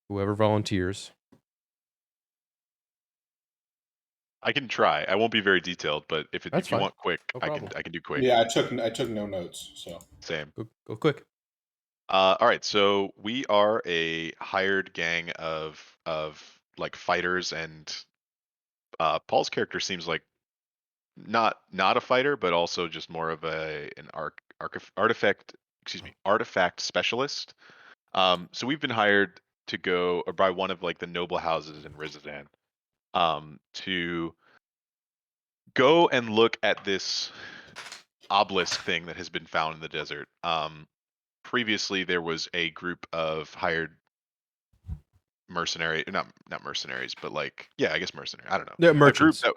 Whoever volunteers. I can try. I won't be very detailed, but if That's you fine. want quick, No I can problem. do quick. Yeah, I took no notes. So Same. Go quick. All right, so we are a hired gang of like fighters, and Paul's character seems like not a fighter, but also just more of an artifact, excuse me, artifact specialist. So we've been hired to go or by one of like the noble houses in Rizzozan, to go and look at this obelisk thing that has been found in the desert. Previously, there was a group of hired not mercenaries, but like yeah, I guess mercenary. I don't know. They're A group merchants. that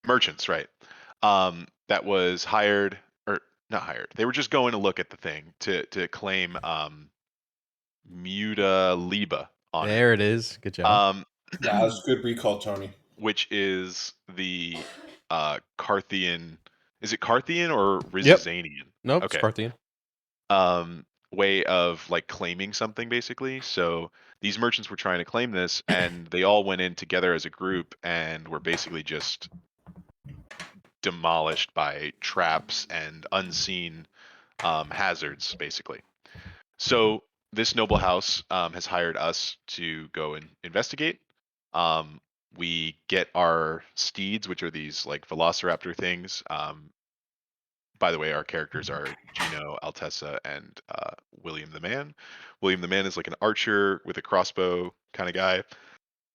merchants, right? That was hired or not hired. They were just going to look at the thing to claim Muta Liba on it. There it is. Good job. Um, that was a good recall, Tony. which is the Carthian. Is it Carthian or Yep. Rizzozanian? Nope, it's Okay. Carthian. Way of like claiming something basically. So these merchants were trying to claim this, and they all went in together as a group and were basically just demolished by traps and unseen hazards, basically. So this noble house has hired us to go and investigate. Um, we get our steeds, which are these like velociraptor things. By the way, our characters are Gino, Altessa, and William the Man. William the Man is like an archer with a crossbow kind of guy.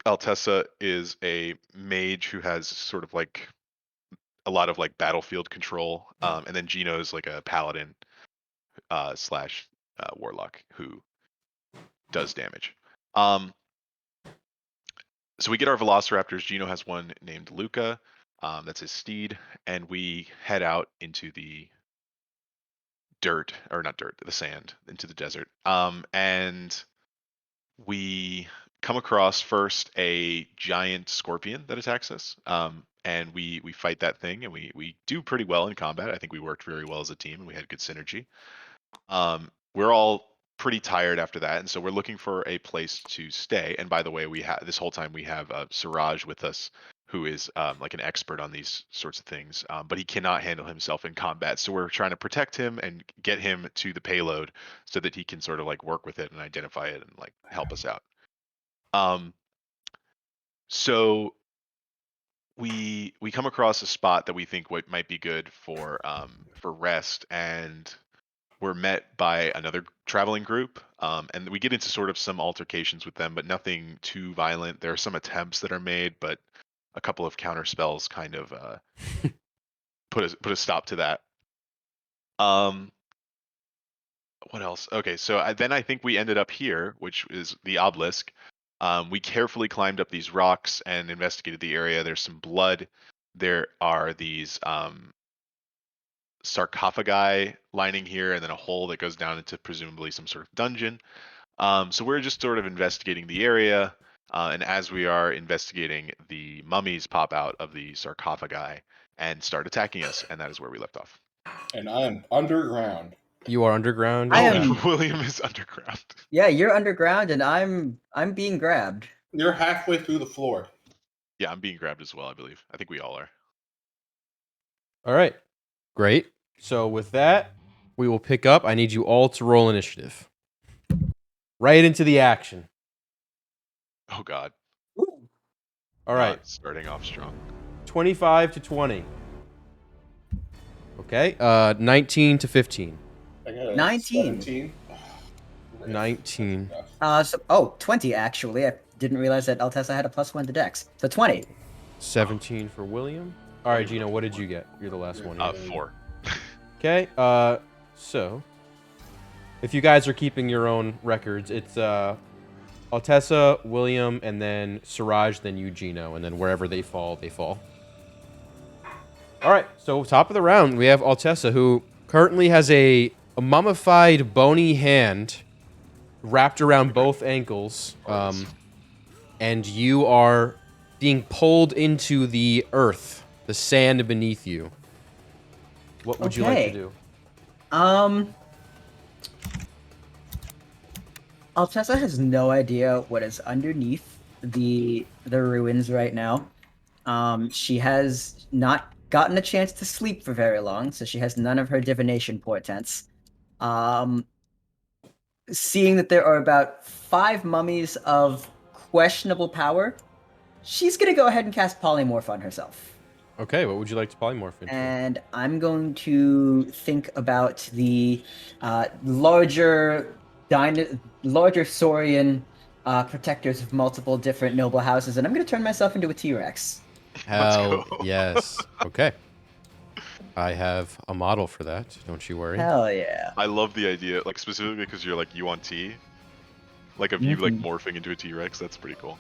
Altessa is a mage who has sort of like a lot of like battlefield control, and then Gino is like a paladin slash warlock who does damage. Um, so we get our velociraptors. Gino has one named Luca. That's his steed, and we head out into the dirt, or not dirt, the sand, into the desert. And we come across first a giant scorpion that attacks us. And we fight that thing, and we do pretty well in combat. I think we worked very well as a team, and we had good synergy. We're all pretty tired after that, and so we're looking for a place to stay. And by the way, we have this whole time we have Siraj with us, who is like an expert on these sorts of things, but he cannot handle himself in combat. So we're trying to protect him and get him to the payload so that he can sort of like work with it and identify it and like help us out. Um, so we come across a spot that we think what might be good for rest, and we're met by another traveling group, and we get into sort of some altercations with them, but nothing too violent. There are some attempts that are made, but a couple of counter spells kind of put a stop to that. What else? Okay, so then I think we ended up here, which is the obelisk. We carefully climbed up these rocks and investigated the area. There's some blood. There are these sarcophagi lining here, and then a hole that goes down into presumably some sort of dungeon. So we're just sort of investigating the area, and as we are investigating, the mummies pop out of the sarcophagi and start attacking us, and that is where we left off. And I am underground. You are underground. I am- William is underground. Yeah, you're underground, and I'm being grabbed. You're halfway through the floor. Yeah, I'm being grabbed as well, I believe. I think we all are. All right. Great. So with that, we will pick up. I need you all to roll initiative. Right into the action. Oh God. All right. Not starting off strong. 25 to 20. Okay. 19 to 15. I got a 19. 17. 19. 20 actually. I didn't realize that Altessa had a +1 to Dex. So 20. 17 for William. All right, Gino, what did you get? You're the last one here. 4. Okay. So if you guys are keeping your own records, it's Altessa, William, and then Siraj, then you, Gino, and then wherever they fall, they fall. All right. So top of the round, we have Altessa, who currently has a mummified bony hand wrapped around both ankles, and you are being pulled into the earth, the sand beneath you. What would you like to do? Altessa has no idea what is underneath the ruins right now. She has not gotten a chance to sleep for very long, so she has none of her divination portents. Seeing that there are about 5 mummies of questionable power, she's gonna go ahead and cast Polymorph on herself. Okay, what would you like to polymorph into? And I'm going to think about the larger Saurian protectors of multiple different noble houses, and I'm going to turn myself into a T-Rex. Hell go. yes. Okay. I have a model for that. Don't you worry. Hell yeah. I love the idea, like specifically because you're like you on T. Like if you like morphing into a T-Rex, that's pretty cool.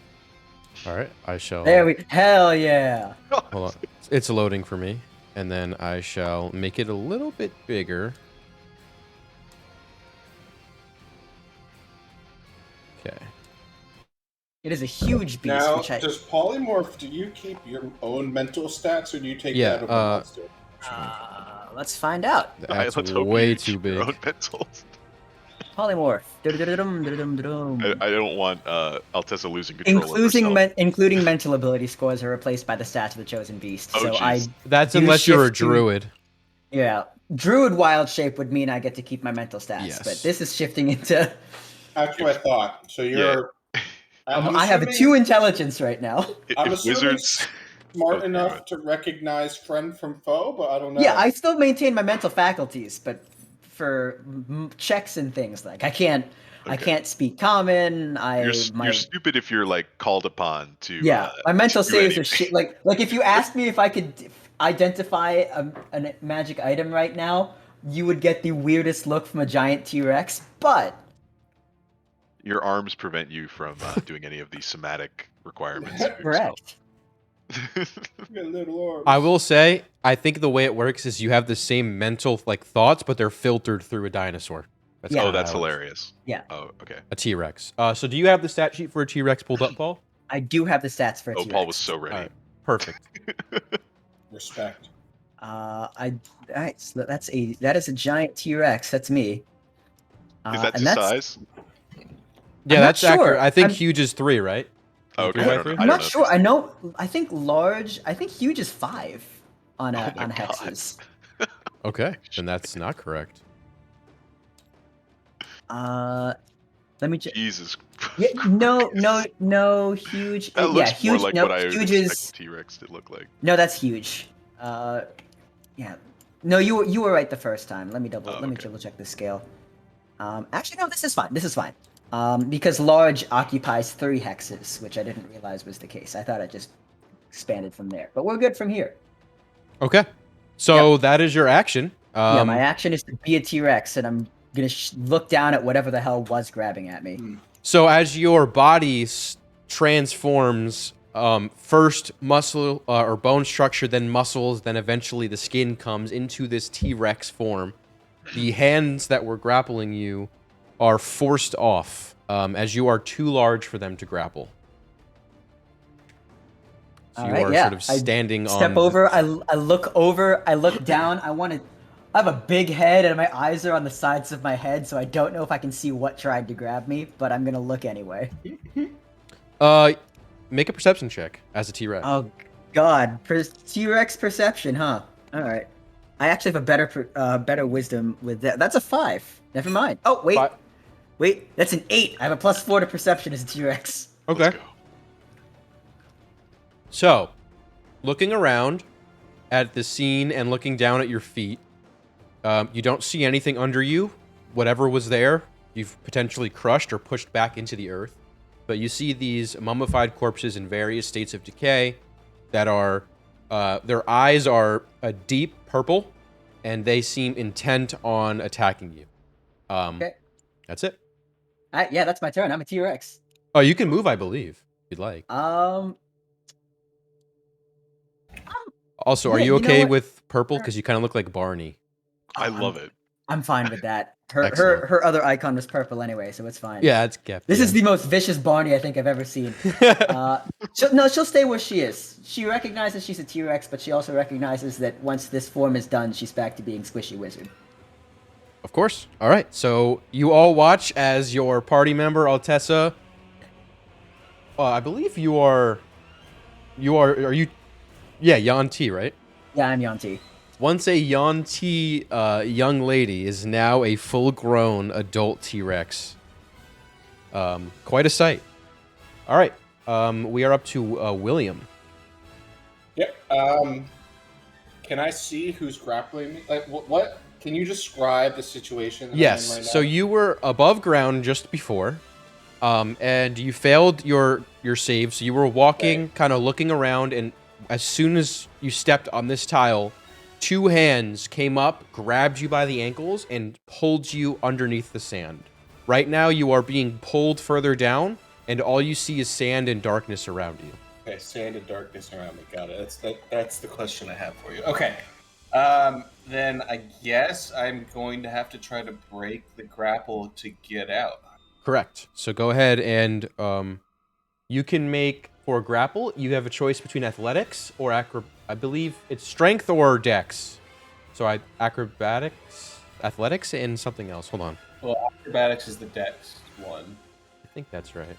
All right, I shall. There we. Hell yeah. Hold on. It's loading for me, and then I shall make it a little bit bigger. Okay. It is a huge beast. Now, which I, does polymorph? Do you keep your own mental stats, or do you take Yeah, that of the monster? let's find out. That's let's hope way you too keep your big. own mentals. Polymorph. I don't want Altessa losing control of herself. Including mental ability scores are replaced by the stats of the chosen beast. Oh, so jeez. That's do unless you're a shift to- druid. Yeah. Druid wild shape would mean I get to keep my mental stats, Yes. but this is shifting into. That's what I thought. So you're. I have a 2 intelligence right now. I'm If assuming wizards, smart Okay, enough to recognize friend from foe, but I don't know. Yeah, I still maintain my mental faculties, but for checks and things like I can't speak common. you're stupid if you're like called upon to. Yeah, my mental do saves are anything. shit. Like if you asked me if I could identify a magic item right now, you would get the weirdest look from a giant T-Rex. But Your arms prevent you from doing any of the somatic requirements. of yourself. correct. You got little arms. I will say, I think the way it works is you have the same mental like thoughts, but they're filtered through a dinosaur. That's Yeah. kinda Oh, that's how it works. hilarious. Yeah, Oh, okay. A T-Rex. So do you have the stat sheet for a T-Rex pulled up, Paul? I do have the stats for a Oh, T-Rex. Paul was so ready. Alright, perfect. Respect. Alright, so that is a giant T-Rex. That's me. Is that and to that's- size? Yeah, I'm not that's sure. accurate. I think I'm- huge is 3, right? Oh, okay. 3 by I don't 3? know. I'm not if sure. it's- I think large. I think huge is 5 on Oh my on God. hexes. Okay, then that's not correct. Let me just. Jesus. Yeah, no, Christ. huge. That yeah, looks huge. more like no, what I would huge expect is. a T-Rex to look like. No, that's huge. Yeah. No, you were right the first time. Let me Oh, let me okay. double check the scale. Actually, no, this is fine. This is fine. Because large occupies 3 hexes, which I didn't realize was the case. I thought it just expanded from there, but we're good from here. Okay, so that is your action. Yeah, my action is to be a T-Rex, and I'm gonna look down at whatever the hell was grabbing at me. So as your body transforms, first muscle or bone structure, then muscles, then eventually the skin comes into this T-Rex form. The hands that were grappling you are forced off, as you are too large for them to grapple. So you Alright, are yeah. sort of standing on... Step over. I look over. I look down. I have a big head, and my eyes are on the sides of my head, so I don't know if I can see what tried to grab me, but I'm gonna look anyway. Make a perception check as a T-Rex. Oh, God. T-Rex perception, huh? Alright. I actually have a better wisdom with that. That's a 5. Never mind. Oh, wait. Wait, that's an 8. I have a +4 to perception as a T-Rex. Okay. Let's go. So, looking around at the scene and looking down at your feet, you don't see anything under you. Whatever was there, you've potentially crushed or pushed back into the earth. But you see these mummified corpses in various states of decay that are, their eyes are a deep purple, and they seem intent on attacking you. Okay. That's it. Yeah, that's my turn. I'm a T-Rex. Oh, you can move, I believe, if you'd like. Also, are yeah, you you know okay what? with purple? Because you kind of look like Barney. I love it. I'm fine with that. Excellent. Her other icon was purple anyway, so it's fine. Yeah, it's Gep. This is the most vicious Barney I think I've ever seen. She'll stay where she is. She recognizes she's a T-Rex, but she also recognizes that once this form is done, she's back to being Squishy Wizard. Of course. All right. So you all watch as your party member Altessa. I believe you are. Are you? Yeah, Yanti, right? Yeah, I'm Yanti. Once a Yanti young lady is now a full-grown adult T-Rex. Quite a sight. All right. We are up to William. Yep. Can I see who's grappling me? Like, what? Can you describe the situation that I'm in Yes. right now? So you were above ground just before, and you failed your save. So you were walking, kind of looking around, and as soon as you stepped on this tile, two hands came up, grabbed you by the ankles, and pulled you underneath the sand. Right now, you are being pulled further down, and all you see is sand and darkness around you. Okay, sand and darkness around me. Got it. That's the question I have for you. Okay. Then I guess I'm going to have to try to break the grapple to get out. Correct. So go ahead and you can make, for grapple, you have a choice between athletics or I believe it's strength or dex. So acrobatics, athletics, and something else. Hold on. Well, acrobatics is the dex one. I think that's right.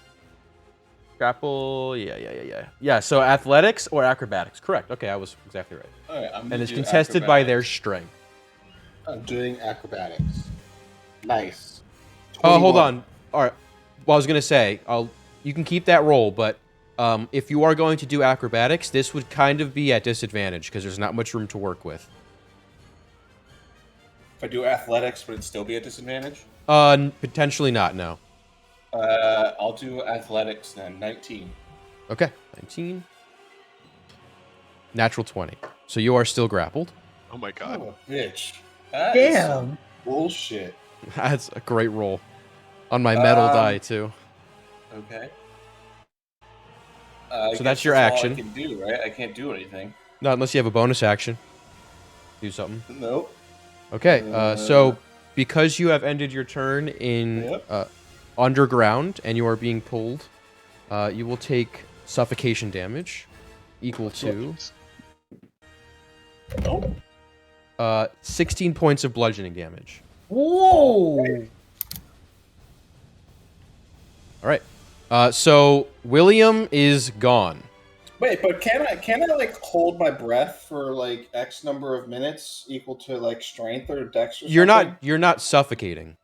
Grapple, yeah. Yeah, so athletics or acrobatics. Correct. Okay, I was exactly right. All right, And it's contested by their strength. I'm doing acrobatics. Nice. Oh, hold 21. on. All right. Well, I was gonna say, you can keep that roll, but if you are going to do acrobatics, this would kind of be at disadvantage because there's not much room to work with. If I do athletics, would it still be a disadvantage? Potentially not. No. I'll do athletics then. 19. Okay. 19. Natural 20. So you are still grappled. Oh my god. Oh, bitch. That is some Damn. bullshit. That's a great roll. On my metal die too. Okay. So that's your action. All I can do, right? I can't do anything. Not unless you have a bonus action. Do something. Nope. Okay. So because you have ended your turn in underground and you are being pulled, you will take suffocation damage equal to 16 points of bludgeoning damage. Whoa! All right. So William is gone. Wait, but can I like hold my breath for like X number of minutes equal to like strength or dex or something? You're not suffocating.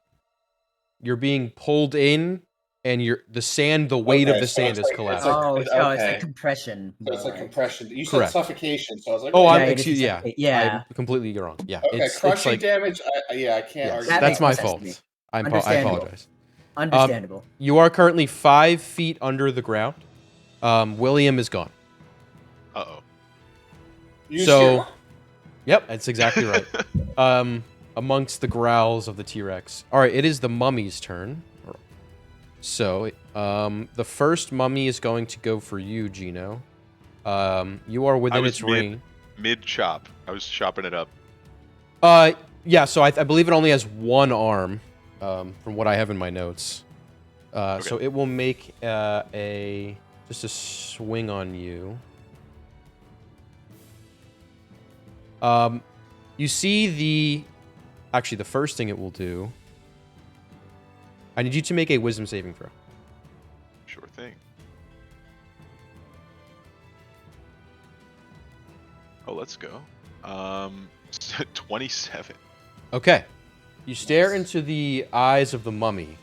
You're being pulled in, and the weight of the so sand it's is like- collapsing. it's It's okay. like compression. So it's like Alright. compression. You said Correct. suffocation, so I was like, Oh, wait, I'm Yeah, it excuse. is Yeah, suffocate. Yeah. I'm completely wrong. Yeah, okay, it's crushing like damage. I can't yes, argue. That that's makes my sense to fault. me. I Understandable. apologize. Understandable. You are currently 5 feet under the ground. William is gone. Uh-oh. Use So- your- Yep, that's exactly right. Amongst the growls of the T-Rex. All right, it is the mummy's turn. So, the first mummy is going to go for you, Gino. You are within was its range. Mid-chop. I was chopping it up. Yeah, so I believe it only has one arm, from what I have in my notes. So it will make just a swing on you. You see actually the first thing it will do. I need you to make a wisdom saving throw. Sure thing. Oh, let's go. 27. Okay. You stare into the eyes of the mummy.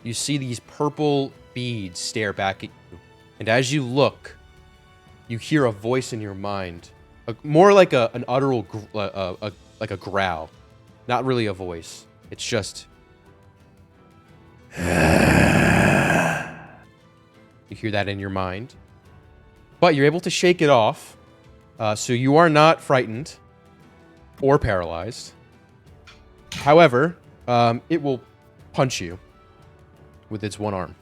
You see these purple beads stare back at you. And as you look, you hear a voice in your mind. More like an utteral, like a growl. Not really a voice. It's just... You hear that in your mind. But you're able to shake it off. So you are not frightened or paralyzed. However, it will punch you with its one arm.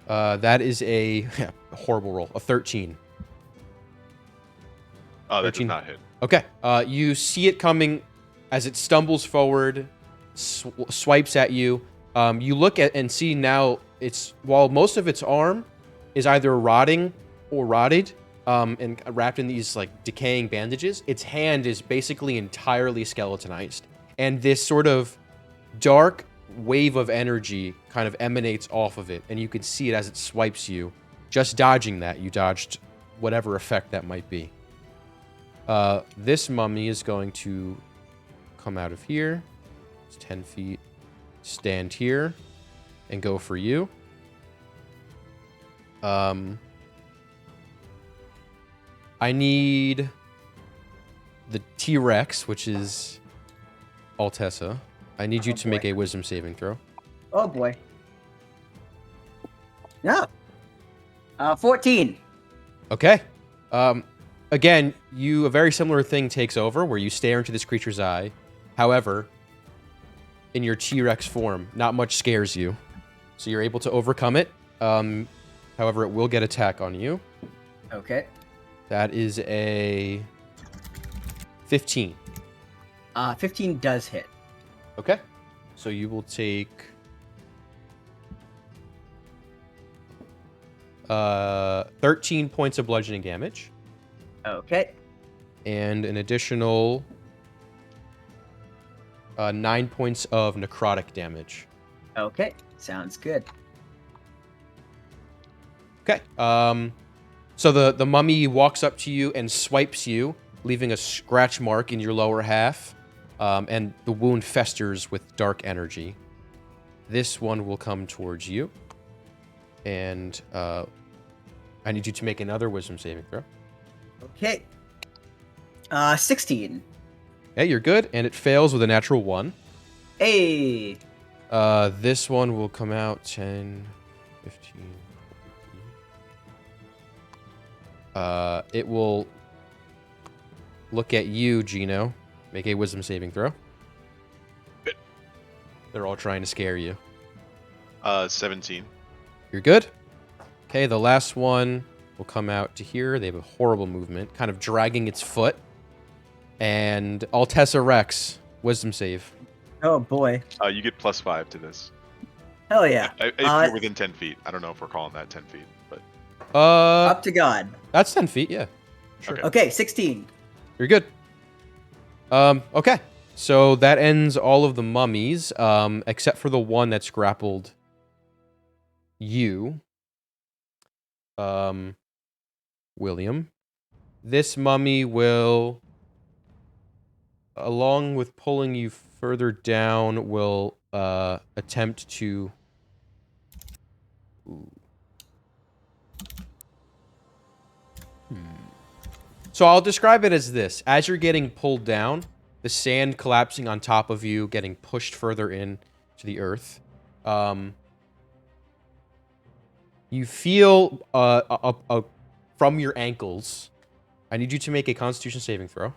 That is a horrible roll. A 13. Oh, that 13. did not hit. Okay. You see it coming as it stumbles forward, swipes at you. You look at and see now while most of its arm is either rotting or rotted, and wrapped in these like decaying bandages, its hand is basically entirely skeletonized. and this sort of dark wave of energy kind of emanates off of it, and you can see it as it swipes you. Just dodging that, you dodged whatever effect that might be. This mummy is going to come out of here. It's 10 feet. Stand here and go for you. I need the T-Rex, which is Altessa. I need you to make a wisdom saving throw. Oh boy. Yeah. 14. Okay. Again, a very similar thing takes over where you stare into this creature's eye. However, in your T-Rex form, not much scares you. So you're able to overcome it. However, it will get attack on you. Okay. That is a 15. 15 does hit. Okay. So you will take 13 points of bludgeoning damage. Okay. And an additional 9 points of necrotic damage. Okay. Sounds good. Okay. So the mummy walks up to you and swipes you, leaving a scratch mark in your lower half. And the wound festers with dark energy. This one will come towards you. And I need you to make another wisdom saving throw. Okay. 16. Hey, you're good. And it fails with a natural 1. Hey. This one will come out 10, 15, 14. It will look at you, Gino. Make a wisdom saving throw. They're all trying to scare you. 17. You're good. Okay, the last one will come out to here. They have a horrible movement, kind of dragging its foot. And Altessa Rex, wisdom save. Oh boy. You get +5 to this. Hell yeah. If you're within 10 feet. I don't know if we're calling that 10 feet, but... Up to God. That's 10 feet, yeah. Sure. Okay, 16. You're good. Okay. So that ends all of the mummies, except for the one that's grappled you. William. This mummy will, along with pulling you further down, will attempt to... So I'll describe it as this. As you're getting pulled down, the sand collapsing on top of you, getting pushed further in to the earth. You feel from your ankles. I need you to make a Constitution saving throw.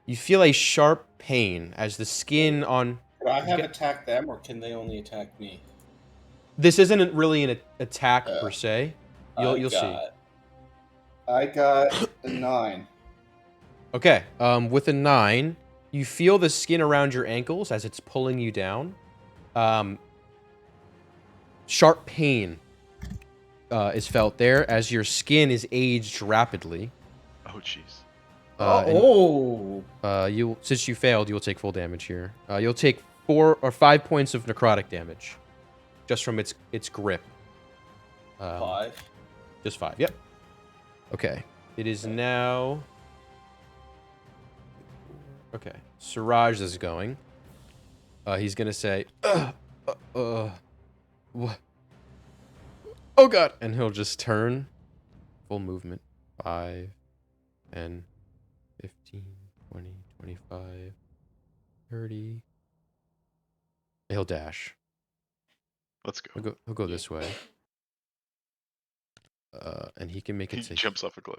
You feel a sharp pain as the skin on... Could I have attacked them, or can they only attack me? This isn't really an attack per se. You'll see. I got a 9. Okay, with a 9, you feel the skin around your ankles as it's pulling you down. Sharp pain is felt there as your skin is aged rapidly. Oh, jeez. Since you failed, you'll take full damage here. You'll take 4 or 5 points of necrotic damage, just from its grip. 5. Just 5. Yep. Okay. It is now. Okay. Siraj is going. He's gonna say, what? Oh god! And he'll just turn. Full movement. 5, 10, 15, 20, 25, 30. He'll dash. Let's go. He'll go this way. And he can make it He to... jumps off a cliff.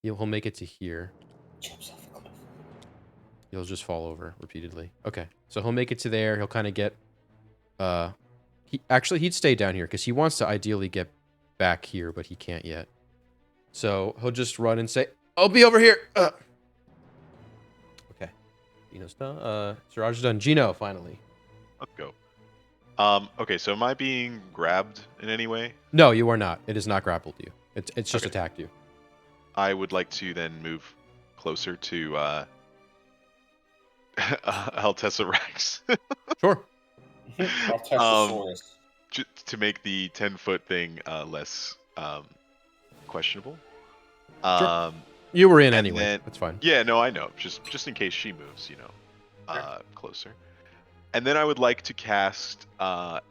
He'll make it to here. Jumps off a cliff. He'll just fall over repeatedly. Okay. So he'll make it to there. He'll kind of get... He'd stay down here because he wants to ideally get back here, but he can't yet. So he'll just run and say, I'll be over here! Okay. Gino's done. Siraj is done. Gino, finally. Let's go. Okay, so am I being grabbed in any way? No, you are not. It has not grappled you. It's just attacked you. I would like to then move closer to Altessa Rex. Sure. I'll test the source. To make the 10-foot thing less questionable. Sure. You were in and anyway. then- That's fine. Yeah, no, I know. Just in case she moves, closer. And then I would like to cast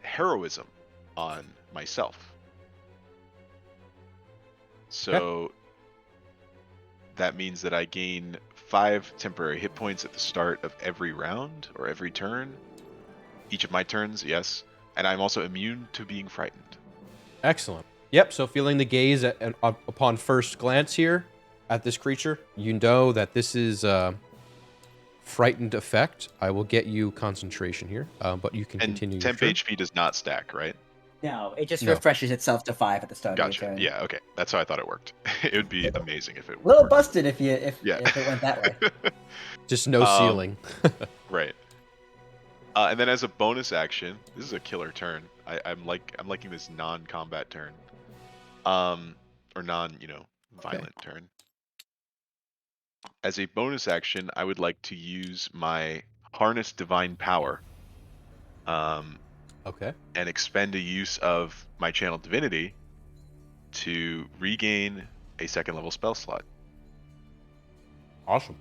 Heroism on myself. So that means that I gain 5 temporary hit points at the start of every round or every turn. Each of my turns, yes. And I'm also immune to being frightened. Excellent. Yep, so feeling the gaze upon first glance here at this creature, you know that this is a frightened effect. I will get you concentration here, but you can continue your temp turn. HP does not stack, right? No, it just No. refreshes itself to 5 at the start of Gotcha. your turn. Yeah, okay. That's how I thought it worked. It would be amazing if it A little worked. busted if it went that way. Just no ceiling. Right. And then as a bonus action, this is a killer turn. I'm liking this non-combat turn. Or violent turn. As a bonus action, I would like to use my Harness Divine Power. Okay. And expend a use of my Channel Divinity to regain a 2nd level spell slot. Awesome.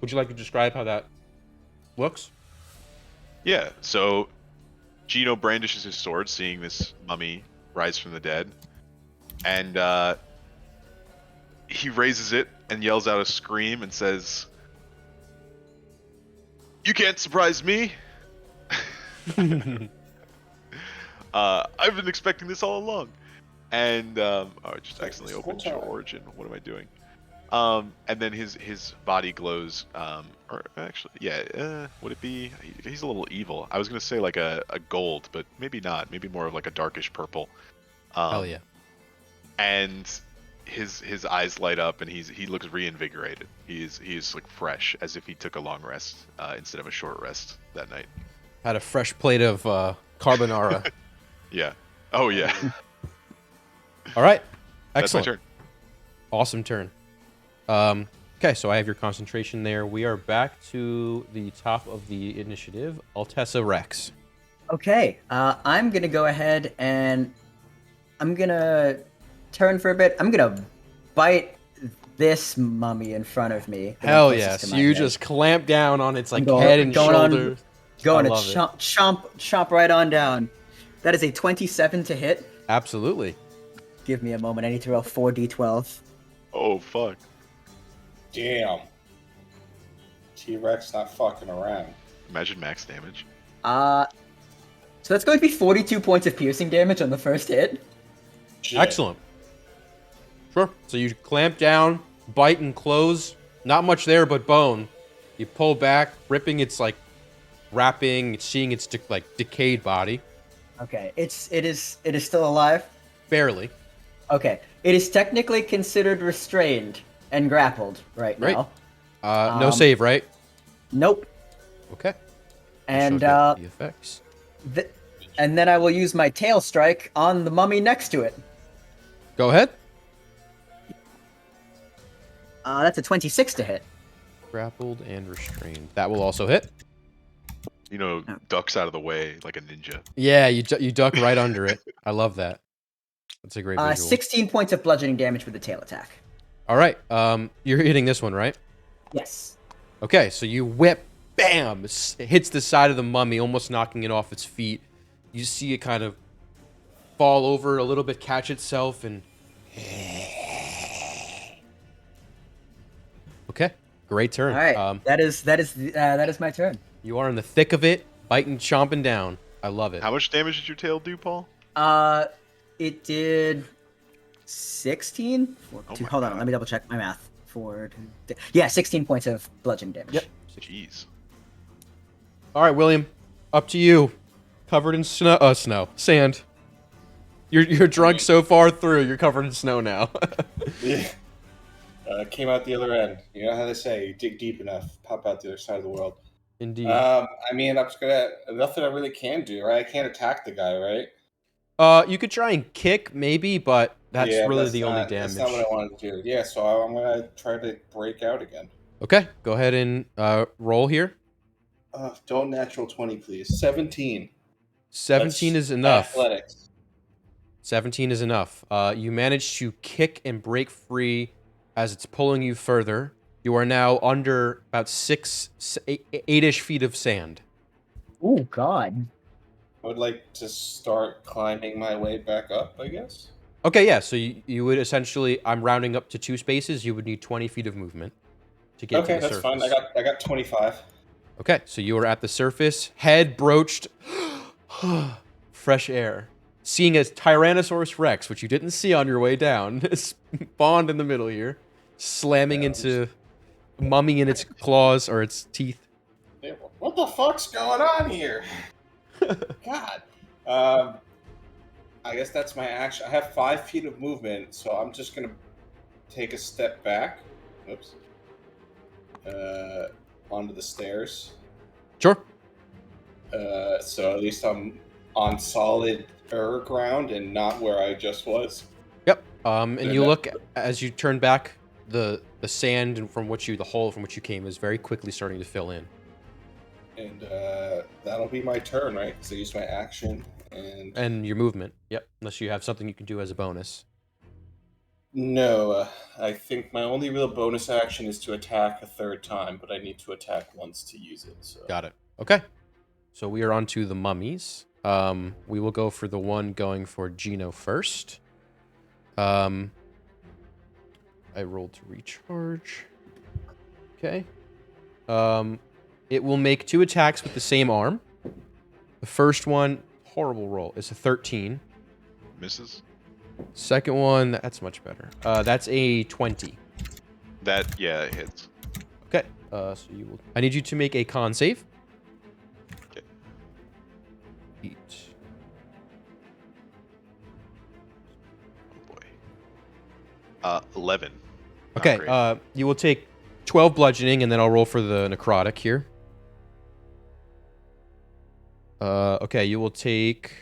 Would you like to describe how that looks? Yeah, so Gino brandishes his sword, seeing this mummy rise from the dead, and he raises it and yells out a scream and says, "You can't surprise me! I've been expecting this all along." And I just accidentally opened your origin. What am I doing? And then his body glows. Or actually, yeah. Would it be? He's a little evil. I was gonna say like a gold, but maybe not. Maybe more of like a darkish purple. Hell yeah. And his eyes light up, and he looks reinvigorated. He's like fresh, as if he took a long rest instead of a short rest that night. Had a fresh plate of carbonara. Yeah. Oh yeah. All right. That's my Excellent. turn. Awesome turn. Okay, so I have your concentration there. We are back to the top of the initiative. Altessa Rex. Okay, I'm gonna go ahead and I'm gonna turn for a bit. I'm gonna bite this mummy in front of me. the one Hell closest yes. to my You head. just clamp down on its like Going- head and going on- shoulders. going I to love it. chomp right on down. That is a 27 to hit. Absolutely. Give me a moment. I need to roll 4d12. Oh fuck. Damn. T-Rex not fucking around. Imagine max damage. So that's going to be 42 points of piercing damage on the first hit. Shit. Excellent. Sure. So you clamp down, bite and close. Not much there but bone. You pull back, ripping its like wrapping, seeing its decayed body. Okay, it is still alive. Barely. Okay, it is technically considered restrained and grappled right Right. now. No save, right? Nope. Okay. And So get the effects. and then I will use my tail strike on the mummy next to it. Go ahead. That's a 26 to hit. Grappled and restrained. That will also hit. Ducks out of the way like a ninja. Yeah, you duck right under it. I love that. That's a great visual. 16 points of bludgeoning damage with the tail attack. All right. You're hitting this one, right? Yes. Okay, so you whip, bam, it hits the side of the mummy, almost knocking it off its feet. You see it kind of fall over a little bit, catch itself, and okay, great turn. All right. That is my turn. You are in the thick of it, biting, chomping down. I love it. How much damage did your tail do, Paul? It did 16. Hold on, let me double check my math. 16 points of bludgeoning damage. Yep. Jeez. All right, William, up to you. Covered in sand. You're drunk so far through. You're covered in snow now. Yeah. Came out the other end. You know how they say, you dig deep enough, pop out the other side of the world. Indeed. I mean, I'm just gonna nothing I really can do, right? I can't attack the guy, right? You could try and kick, maybe, but that's really the only damage. That's not what I wanted to do. Yeah, so I'm gonna try to break out again. Okay, go ahead and roll here. Don't natural 20, please. 17. 17 That's is enough. Athletics. 17 is enough. You manage to kick and break free as it's pulling you further. You are now under about 8-ish feet of sand. Oh God. I would like to start climbing my way back up, I guess. Okay, yeah, so you would essentially, I'm rounding up to 2 spaces, you would need 20 feet of movement to get to Okay, the that's surface. fine. I got 25. Okay, so you are at the surface, head broached, fresh air. Seeing a Tyrannosaurus Rex, which you didn't see on your way down, spawned in the middle here, slamming into mummy in its claws or its teeth. Yeah, what the fuck's going on here? God. I guess that's my action. I have 5 feet of movement, so I'm just gonna take a step back. Oops. Onto the stairs. Sure. So at least I'm on solid ground and not where I just was. Yep. And you look as you turn back, the sand and the hole from which you came is very quickly starting to fill in. And that'll be my turn, right? Because I used my action and your movement. Yep. Unless you have something you can do as a bonus. No, I think my only real bonus action is to attack a third time, but I need to attack once to use it. So. Got it. Okay. So we are on to the mummies. We will go for the one going for Gino first. I rolled to recharge. Okay. It will make 2 attacks with the same arm. The first one, horrible roll, is a 13. Misses. Second one, that's much better. That's a 20. It hits. Okay. So you will. I need you to make a con save. Okay. Eat. Oh boy. 11. Not Okay. great. You will take 12 bludgeoning, and then I'll roll for the necrotic here. Okay. You will take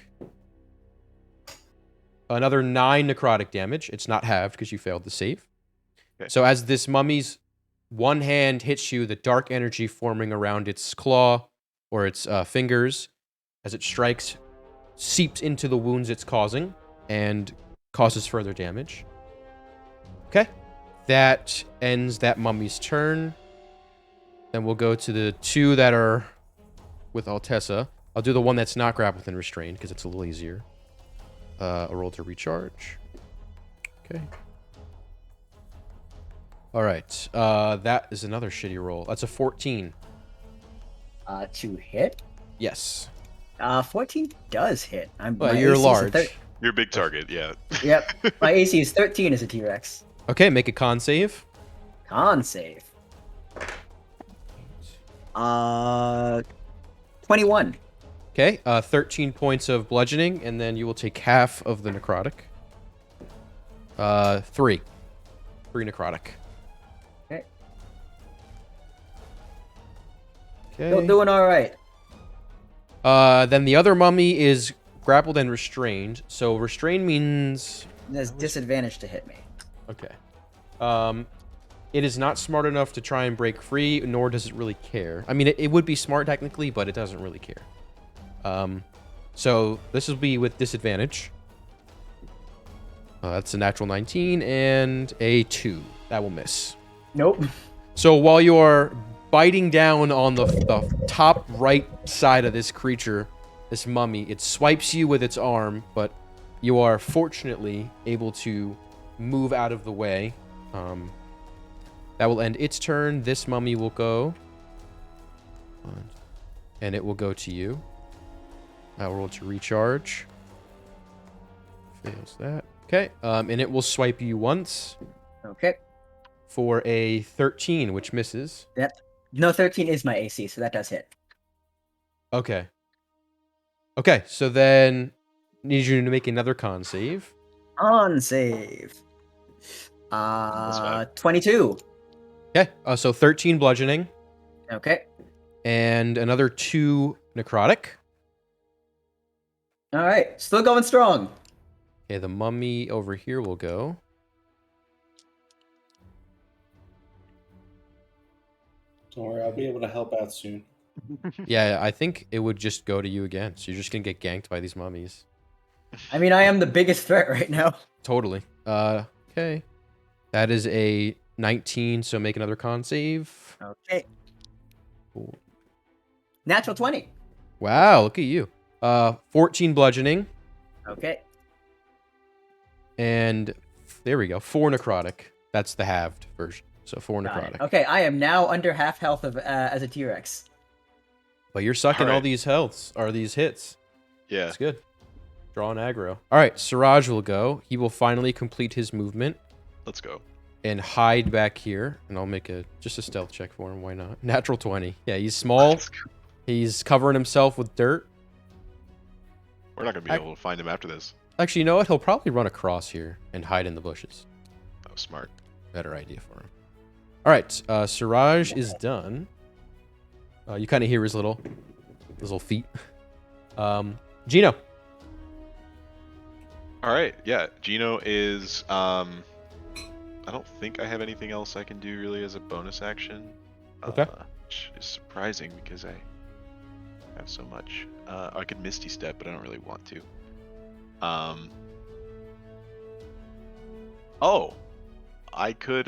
another 9 necrotic damage. It's not halved because you failed the save. Okay. So as this mummy's one hand hits you, the dark energy forming around its claw or its fingers as it strikes seeps into the wounds it's causing and causes further damage. Okay. That ends that mummy's turn. Then we'll go to the 2 that are with Altessa. I'll do the one that's not grappled and restrained because it's a little easier. A roll to recharge. Okay. All right. That is another shitty roll. That's a 14. To hit? Yes. 14 does hit. Well, you're large. You're a big target, yeah. Yep. My AC is 13 as a T-Rex. Okay, make a con save. Con save. 21. Okay, 13 points of bludgeoning, and then you will take half of the necrotic. 3 necrotic. Okay. Okay. Still doing all right. Then the other mummy is grappled and restrained. So restrained means... There's disadvantage to hit me. Okay. It is not smart enough to try and break free, nor does it really care. I mean, it would be smart technically, but it doesn't really care. So this will be with disadvantage. That's a natural 19 and a 2. That will miss. Nope. So while you are biting down on the top right side of this creature, this mummy, it swipes you with its arm, but you are fortunately able to move out of the way. That will end its turn. This mummy will go. And it will go to you. I'll roll to recharge. Fails that. Okay. And it will swipe you once. Okay. For a 13, which misses. No, 13 is my AC, so that does hit. Okay. Okay, so then need you to make another con save. On save. 22. Okay. So 13 bludgeoning. Okay. And another 2 necrotic. All right. Still going strong. Okay, the mummy over here will go. Don't worry, I'll be able to help out soon. Yeah, I think it would just go to you again. So you're just gonna get ganked by these mummies. I mean, I am the biggest threat right now. Totally. Okay. That is a 19, so make another con save. Okay. Cool. Natural 20. Wow, look at you. 14 bludgeoning, Okay. and there we go. 4 necrotic. That's the halved version. So 4 Got it. necrotic. Okay, I am now under half health of as a T-Rex. But you're sucking all Alright. these healths, or these hits. Yeah. That's good. Drawing aggro. All right, Siraj will go. He will finally complete his movement Let's go. and hide back here. And I'll make just a stealth check for him. Why not? Natural 20. Yeah, he's small. Let's go. He's covering himself with dirt. We're not gonna be able to find him after this. Actually, you know what? He'll probably run across here and hide in the bushes. Oh, smart. Better idea for him. All right, Siraj is done. You kind of hear his little feet. Gino. All right. Yeah. Gino is. I don't think I have anything else I can do really as a bonus action. Okay. Which is surprising because I have so much. I could Misty Step, but I don't really want to. Oh, I could.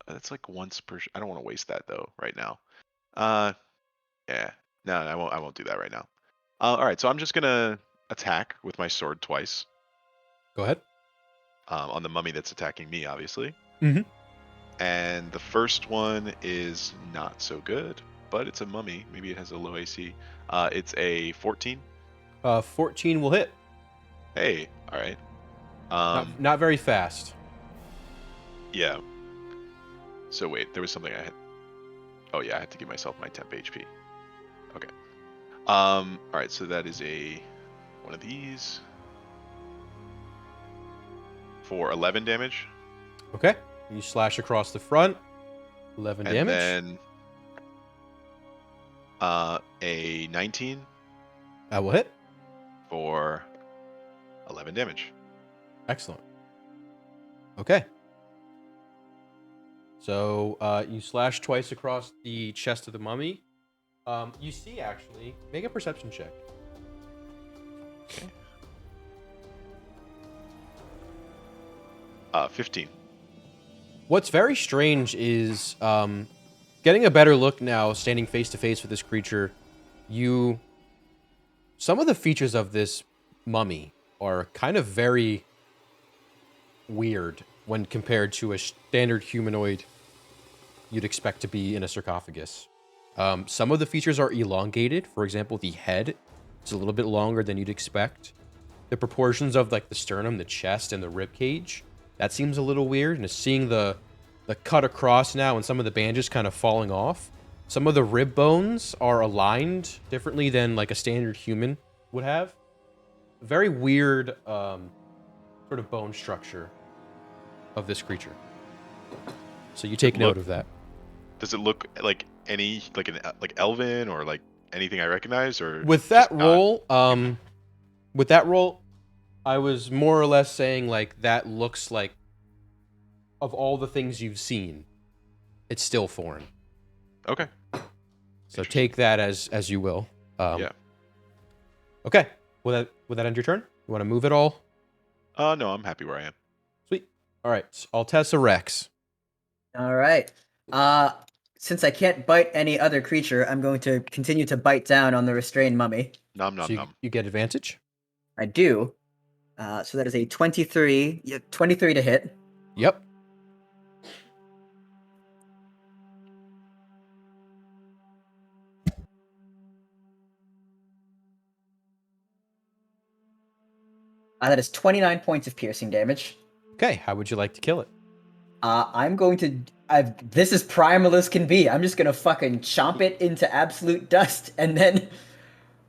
That's like once per. I don't want to waste that though right now. Yeah. No, I won't. I won't do that right now. All right. So I'm just gonna attack with my sword twice. Go ahead. On the mummy that's attacking me, obviously. Mhm. And the first one is not so good, but it's a mummy. Maybe it has a low AC. It's a 14. 14 will hit. Hey, all right. Not very fast. Yeah. So wait, there was something I had. Oh yeah, I had to give myself my temp HP. Okay. All right, so that is one of these for 11 damage. Okay. You slash across the front. 11 And damage. then a 19 That will hit. for 11 damage. Excellent. Okay. So you slash twice across the chest of the mummy. You see, actually, make a perception check. Okay. 15. What's very strange is getting a better look now, standing face to face with this creature. Some of the features of this mummy are kind of very weird when compared to a standard humanoid you'd expect to be in a sarcophagus. Some of the features are elongated. For example, the head is a little bit longer than you'd expect. The proportions of like the sternum, the chest, and the rib cage, that seems a little weird. And seeing the cut across now and some of the bandages kind of falling off. Some of the rib bones are aligned differently than like a standard human would have. Very weird sort of bone structure of this creature. So you take note of that. Does it look like like elven or like anything I recognize, or With that roll, I was more or less saying like that looks like, of all the things you've seen, it's still foreign. Okay. So take that as you will. Yeah. Okay. Will that end your turn? You want to move it all? No, I'm happy where I am. Sweet. All right. Altessa Rex. All right. Since I can't bite any other creature, I'm going to continue to bite down on the restrained mummy. Nom nom So nom. you get advantage. I do. So that is a 23. 23 to hit. Yep. That is 29 points of piercing damage. Okay. How would you like to kill it? I'm going to. This is primal as can be. I'm just gonna fucking chomp it into absolute dust and then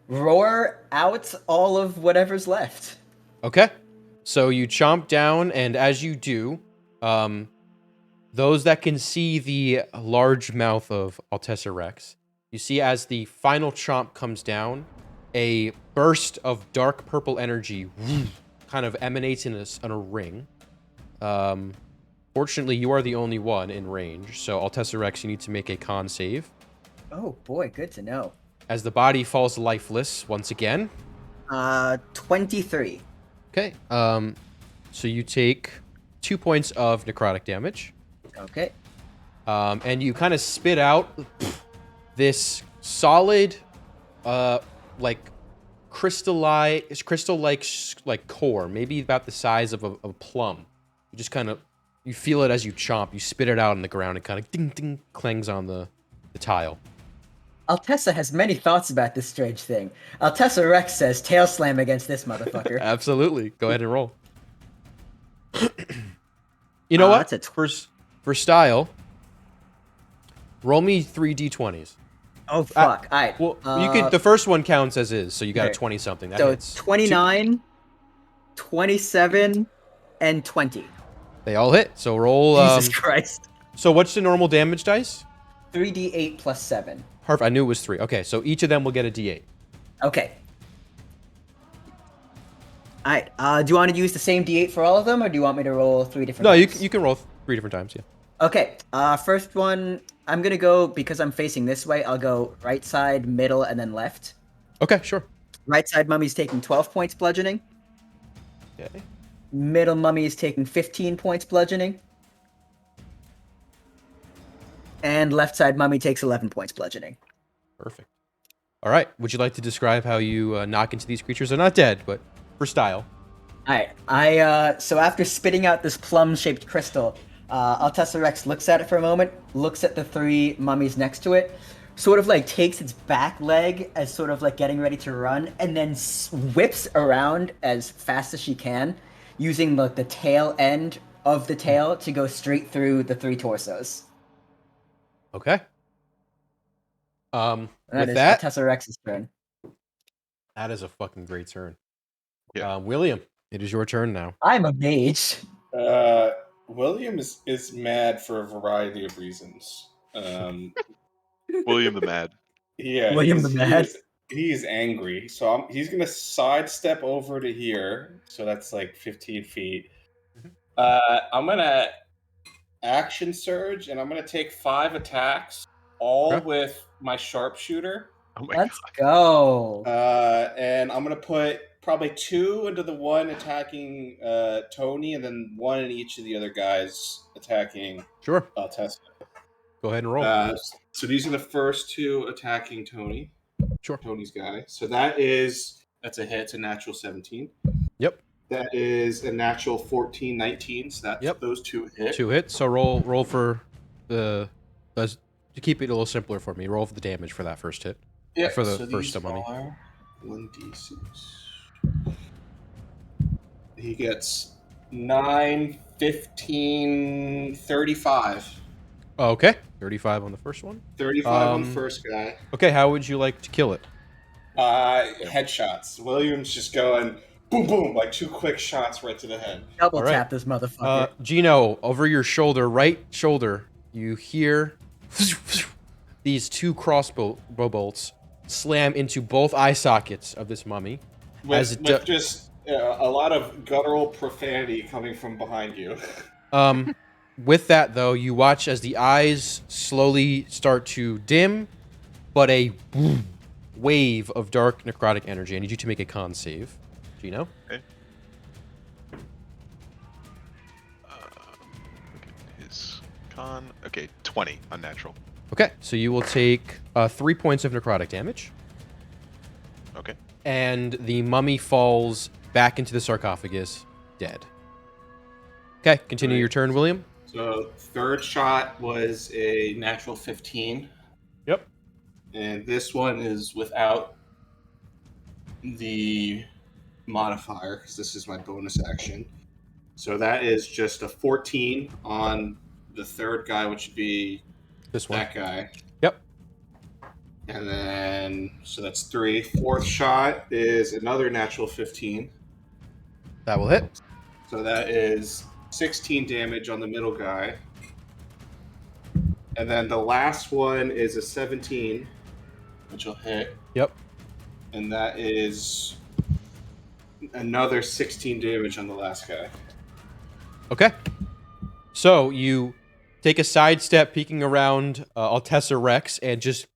roar out all of whatever's left. Okay. So you chomp down, and as you do, those that can see the large mouth of Altessa Rex, you see as the final chomp comes down, a burst of dark purple energy kind of emanates in a ring. Fortunately, you are the only one in range, so Altessa Rex, you need to make a con save. Oh boy, good to know. As the body falls lifeless once again. 23. Okay. So you take 2 points of necrotic damage. Okay. And you kind of spit out this solid, like crystal-like core, maybe about the size of a plum. You just kind of, you feel it as you chomp. You spit it out on the ground and kind of ding ding clangs on the tile. Altessa has many thoughts about this strange thing. Altessa Rex says tail slam against this motherfucker. Absolutely. Go ahead and roll. You know what? That's For style, roll me 3 d20s. Oh fuck! All right. Well, you could. The first one counts as is, so you got a okay. 20 something. That So hits. it's 29, 27, and 20. They all hit. So roll. Jesus Christ. So what's the normal damage dice? 3d8 plus 7. Perfect. I knew it was 3. Okay, so each of them will get a d8. Okay. All right. Do you want to use the same d8 for all of them, or do you want me to roll 3 different? No, times? you can roll 3 different times. Yeah. Okay. First one, I'm gonna go because I'm facing this way. I'll go right side, middle, and then left. Okay, sure. Right side mummy's taking 12 points bludgeoning. Okay. Middle mummy is taking 15 points bludgeoning. And left side mummy takes 11 points bludgeoning. Perfect. All right. Would you like to describe how you knock into these creatures? They're not dead, but for style. All right. So after spitting out this plum-shaped crystal, Altessa Rex looks at it for a moment, looks at the 3 mummies next to it, sort of like takes its back leg as sort of like getting ready to run, and then whips around as fast as she can, using like the tail end of the tail to go straight through the 3 torsos. Okay. That with is that, Altessa Rex's turn. that is a fucking great turn. Yeah. William, it is your turn now. I'm a mage. William is mad for a variety of reasons. William the Mad. Yeah, William the Mad. He is angry, so he's gonna sidestep over to here. So that's like 15 feet. I'm gonna action surge, and I'm gonna take 5 attacks, all Okay. with my sharpshooter. Oh my Let's god. go. And I'm gonna put probably 2 into the one attacking Tony, and then 1 in each of the other guys attacking Sure. Tessa. Go ahead and roll. So these are the first 2 attacking Tony. Sure. Tony's guy. So that's a hit. It's a natural 17. Yep. That is a natural 14, 19. So that's those 2 hit. 2 hits. So roll for to keep it a little simpler for me. Roll for the damage for that first hit. Yeah. For the so first these mummy. are 1d6. He gets 9, 15, 35. Oh, okay. 35 on the first one. 35 on the first guy. Okay, how would you like to kill it? Headshots. William's just going boom, boom, like 2 quick shots right to the head. Double All right. tap this motherfucker. Gino, over your shoulder, right shoulder, you hear these 2 crossbow bolts slam into both eye sockets of this mummy. With just a lot of guttural profanity coming from behind you. With that, though, you watch as the eyes slowly start to dim, but a wave of dark necrotic energy. I need you to make a con save. Gino? Okay. His con. Okay, 20 unnatural. Okay, so you will take 3 points of necrotic damage. Okay. And the mummy falls back into the sarcophagus, dead. Okay, continue your turn, William. So third shot was a natural 15. Yep. And this one is without the modifier, because this is my bonus action. So that is just a 14 on the third guy, which would be This one. that guy. Yep. And then, so that's 3. Fourth shot is another natural 15. That will hit. So that is 16 damage on the middle guy. And then the last one is a 17, which will hit. Yep. And that is another 16 damage on the last guy. Okay. So you take a sidestep, peeking around Altessa Rex, and just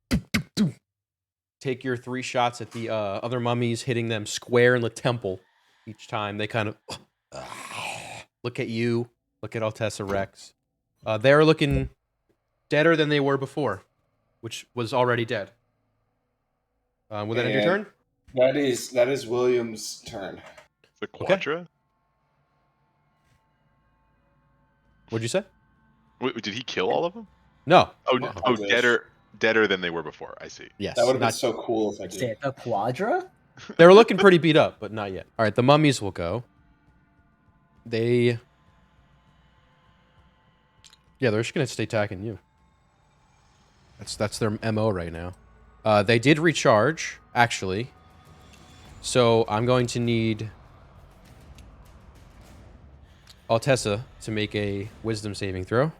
take your 3 shots at the other mummies, hitting them square in the temple each time. They kind of look at you, look at Altessa Rex. They're looking deader than they were before, which was already dead. Will that end your turn? That is William's turn. The Quadra? What'd you say? Wait, did he kill all of them? No. Oh, deader than they were before. I see. Yes. That would have been so cool if I did. A Quadra? They were looking pretty beat up, but not yet. All right, the mummies will go. They're just gonna stay attacking you. That's their MO right now. They did recharge, actually. So I'm going to need Altessa to make a wisdom saving throw.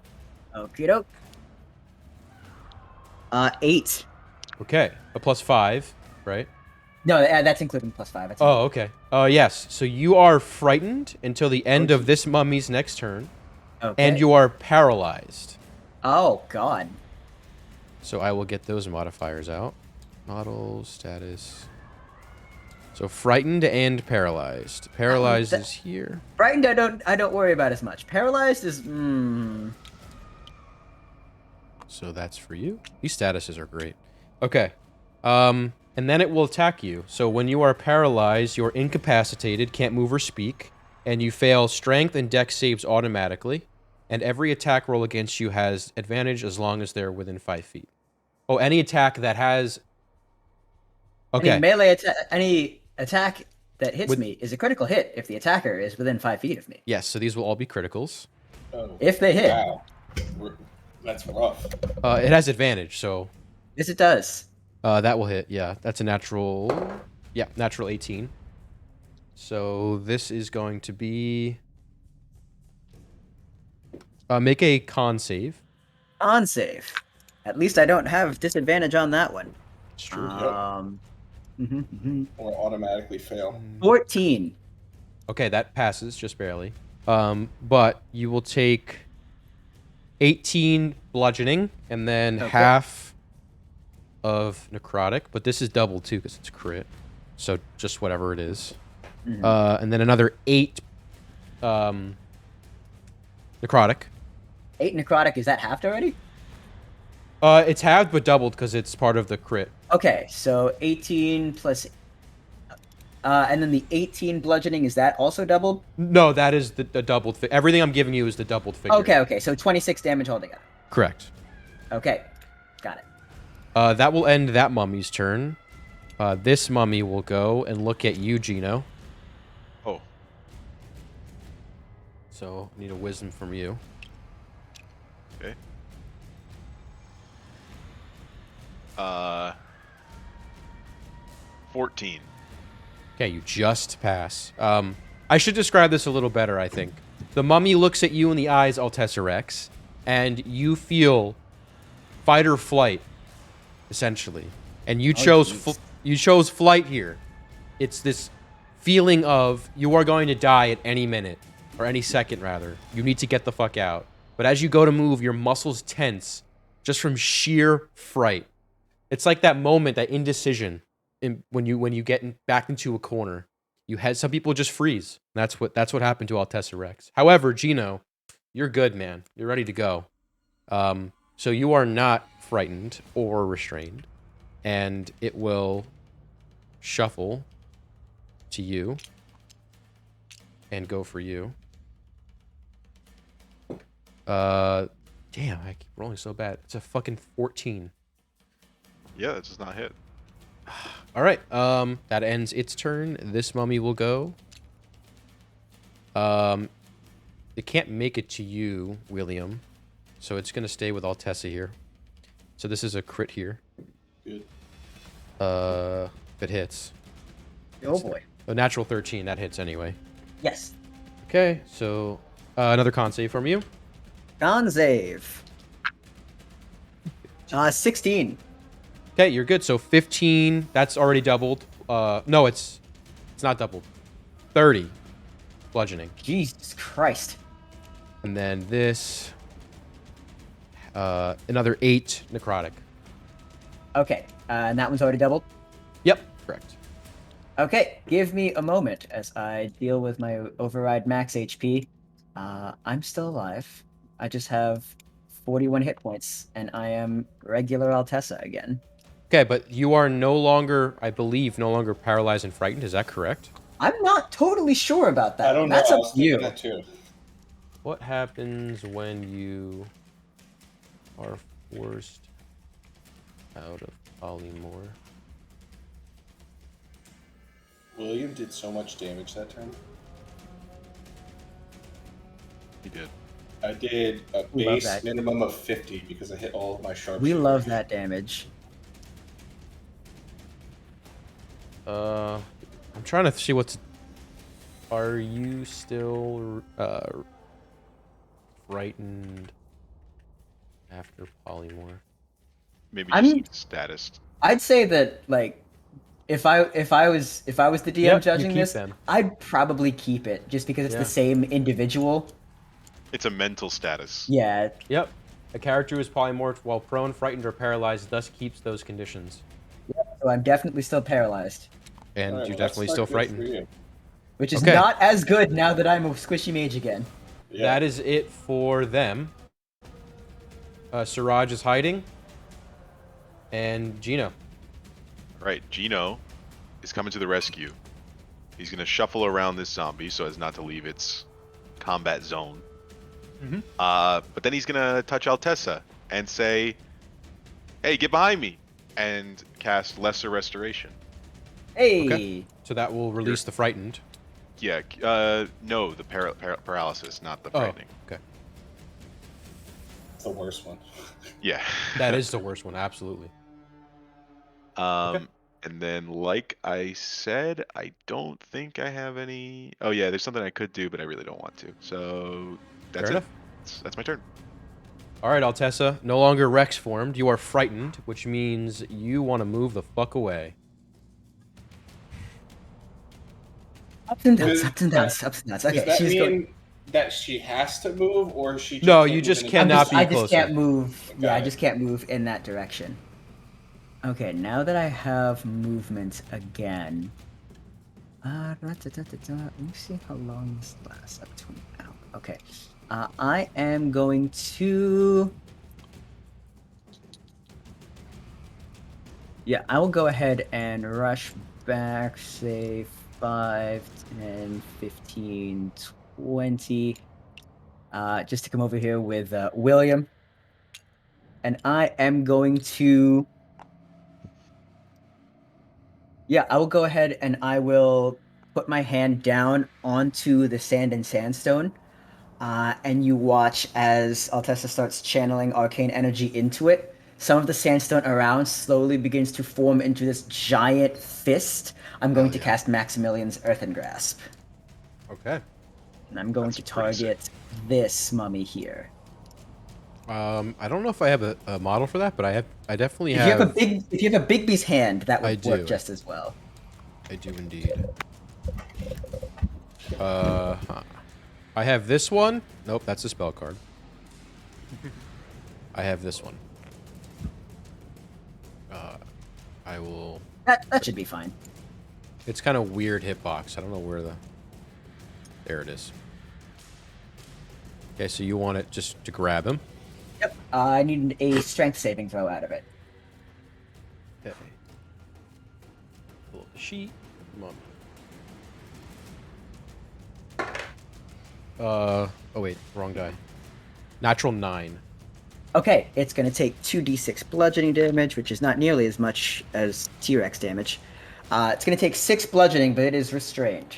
Okie doke. 8. Okay, a +5, right? No, that's including +5. That's Oh, okay. Yes. So you are frightened until the end of this mummy's next turn, and you are paralyzed. Oh, God. So I will get those modifiers out. Model status. So frightened and paralyzed. Paralyzed is here. Frightened, I don't worry about as much. Paralyzed is. So that's for you. These statuses are great. Okay. And then it will attack you. So when you are paralyzed, you're incapacitated, can't move or speak, and you fail strength and dex saves automatically. And every attack roll against you has advantage as long as they're within 5 feet. Oh, any attack that has. Okay. Any melee attack, any attack that hits me is a critical hit if the attacker is within 5 feet of me. Yes, so these will all be criticals. Oh, if they hit. Wow. That's rough. It has advantage, so. Yes, it does. That will hit, yeah. That's a natural. Yeah, natural 18. So this is going to be. Make a con save. On save. At least I don't have disadvantage on that one. It's true. Or automatically fail. 14. Okay, that passes just barely. But you will take 18 bludgeoning and then half of necrotic. But this is double too because it's crit. So just whatever it is. And then another 8 necrotic. 8 necrotic, is that halved already? It's halved but doubled because it's part of the crit. Okay, so 18 plus... and then the 18 bludgeoning, is that also doubled? No, that is the doubled figure. Everything I'm giving you is the doubled figure. Okay, so 26 damage altogether. Correct. Okay, got it. That will end that mummy's turn. This mummy will go and look at you, Gino. Oh. So, I need a wisdom from you. Okay. 14. Okay, you just pass. I should describe this a little better, I think. The mummy looks at you in the eyes, Altessa Rex, and you feel fight or flight, essentially. And you chose flight here. It's this feeling of you are going to die at any minute, or any second, rather. You need to get the fuck out. But as you go to move, your muscles tense just from sheer fright. It's like that moment, that indecision, when you get back into a corner. Some people just freeze. That's what happened to Altessa Rex. However, Gino, you're good, man. You're ready to go. So you are not frightened or restrained, and it will shuffle to you and go for you. Damn, I keep rolling so bad. It's a fucking 14. Yeah, that does not hit. All right. That ends its turn. This mummy will go. It can't make it to you, William. So it's gonna stay with Altessa here. So this is a crit here. Good. If it hits. Oh boy. A natural 13, that hits anyway. Yes. Okay, so another con save from you. Con save. 16. Okay, you're good. So 15, that's already doubled. No, it's not doubled. 30 bludgeoning. Jesus Christ. And then this, another 8 necrotic. Okay, and that one's already doubled. Yep, correct. Okay, give me a moment as I deal with my override max HP. I'm still alive. I just have 41 hit points, and I am regular Altessa again. Okay, but you are no longer, I believe, no longer paralyzed and frightened. Is that correct? I'm not totally sure about that. I don't know. That's I up was to you. thinking that too. What happens when you are forced out of polymorph? William did so much damage that turn. He did. I did a We love base that. minimum of 50 because I hit all of my sharpshooters. We love that damage. I'm trying to see what's. Are you still frightened after polymorph? Maybe I'm- just status. I'd say that like if I was the DM Yep, you judging keep this, them. I'd probably keep it just because it's Yeah. the same individual. It's a mental status. Yeah. Yep. A character who is polymorphed while prone, frightened, or paralyzed thus keeps those conditions. So I'm definitely still paralyzed, And All right, you're well, that's definitely not still good frightened. for you. which is Okay. not as good now that I'm a squishy mage again. Yeah. That is it for them. Siraj is hiding. And Gino. All right, Gino is coming to the rescue. He's going to shuffle around this zombie so as not to leave its combat zone. Mhm. But then he's going to touch Altessa and say, hey, get behind me, and cast Lesser Restoration. Hey. Okay. So that will release the frightened. Yeah, no, the paralysis, not the Oh, frightening. okay. It's the worst one. Yeah. That is the worst one, absolutely. Okay. And then, like I said, I don't think I have any. Oh yeah, there's something I could do, but I really don't want to. So that's Fair it. enough. That's my turn. All right, Altessa, no longer Rex formed. You are frightened, which means you want to move the fuck away. Ups and downs, Does- ups and downs, ups and downs. Okay, Does that she's mean going. that she has to move, or she just No, can't you move just any- cannot be I just closer. can't move. Yeah, I Got it. just can't move in that direction. Okay, now that I have movement again. Let me see how long this lasts up to an hour. Okay. I am going to. Yeah, I will go ahead and rush back, say 5, 10, 15, 20. Just to come over here with William. And I am going to. Yeah, I will go ahead and I will put my hand down onto the sand and sandstone. And you watch as Altessa starts channeling arcane energy into it. Some of the sandstone around slowly begins to form into this giant fist. I'm going to cast Maximilian's Earthen Grasp. Okay. And I'm going That's to pretty sick. target this mummy here. I don't know if I have a model for that, but I definitely If you have a big beast hand, that I would work do. just as well. I do indeed. I have this one. Nope, that's a spell card. I have this one. I will. That should be fine. It's kind of weird hitbox. I don't know where the. There it is. Okay, so you want it just to grab him. Yep. I need a strength saving throw out of it. Okay. Pull up the sheet. Come on. Oh wait, wrong die. Natural 9. Okay, it's going to take 2d6 bludgeoning damage, which is not nearly as much as T-Rex damage. It's going to take 6 bludgeoning, but it is restrained.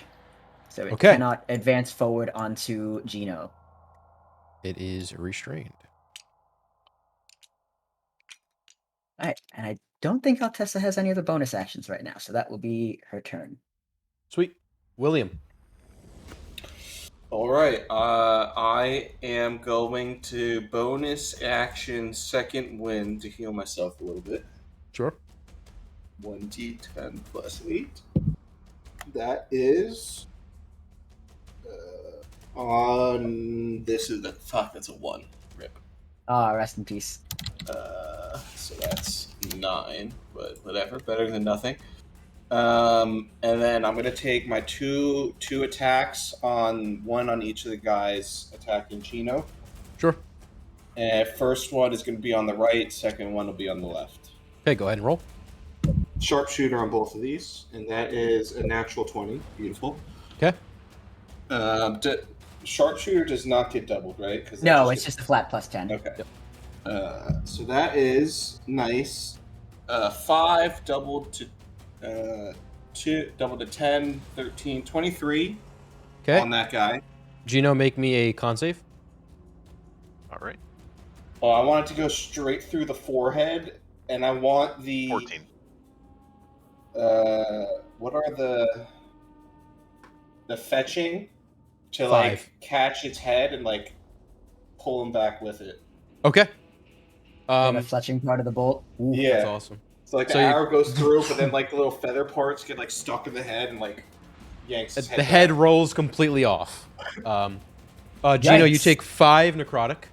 So it Okay. cannot advance forward onto Gino. It is restrained. Alright, and I don't think Altessa has any other bonus actions right now, so that will be her turn. Sweet. William. All right. I am going to bonus action second wind to heal myself a little bit. Sure. 1d10 plus 8. That is on this is the fuck. That's a 1. Rip. Ah, rest in peace. So that's 9, but whatever, better than nothing. And then I'm gonna take my two attacks on one on each of the guys attacking Chino. Sure. And first one is gonna be on the right. Second one will be on the left. Okay, go ahead and roll. Sharpshooter on both of these, and that is a natural 20. Beautiful. Okay. Sharpshooter does not get doubled, right? No, it's just a flat +10. Okay. Yep. So that is nice. 5 doubled to 2 doubled to 10, 13, 23 Okay. on that guy. Gino, make me a con save. All right. Oh, I want it to go straight through the forehead, and I want the 14. What are the fetching to 5. like catch its head and like pull him back with it. Okay. And the fletching part of the bolt. Ooh, Yeah. That's awesome. So like the So you- arrow goes through, but then like the little feather parts get like stuck in the head and like yanks his head. The head back. rolls completely off. Gino, you Yikes. take 5 necrotic.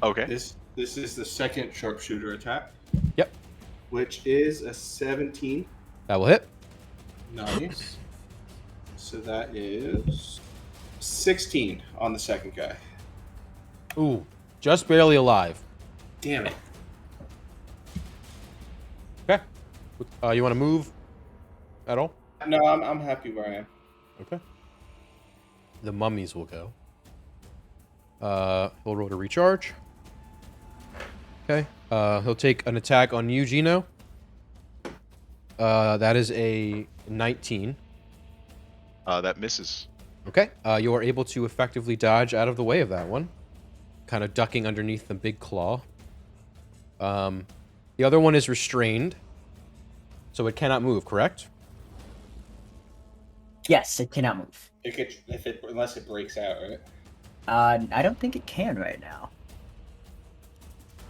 Okay. This is the second sharpshooter attack. Yep. Which is a 17. That will hit. Nice. So that is 16 on the second guy. Ooh, just barely alive. Damn it. Okay. You want to move at all? No, I'm happy where I am. Okay. The mummies will go. He'll roll to recharge. Okay. He'll take an attack on you, Gino. That is a 19. That misses. Okay. You are able to effectively dodge out of the way of that one. Kind of ducking underneath the big claw. The other one is restrained. So it cannot move, correct? Yes, it cannot move. It could, unless it breaks out, right? I don't think it can right now.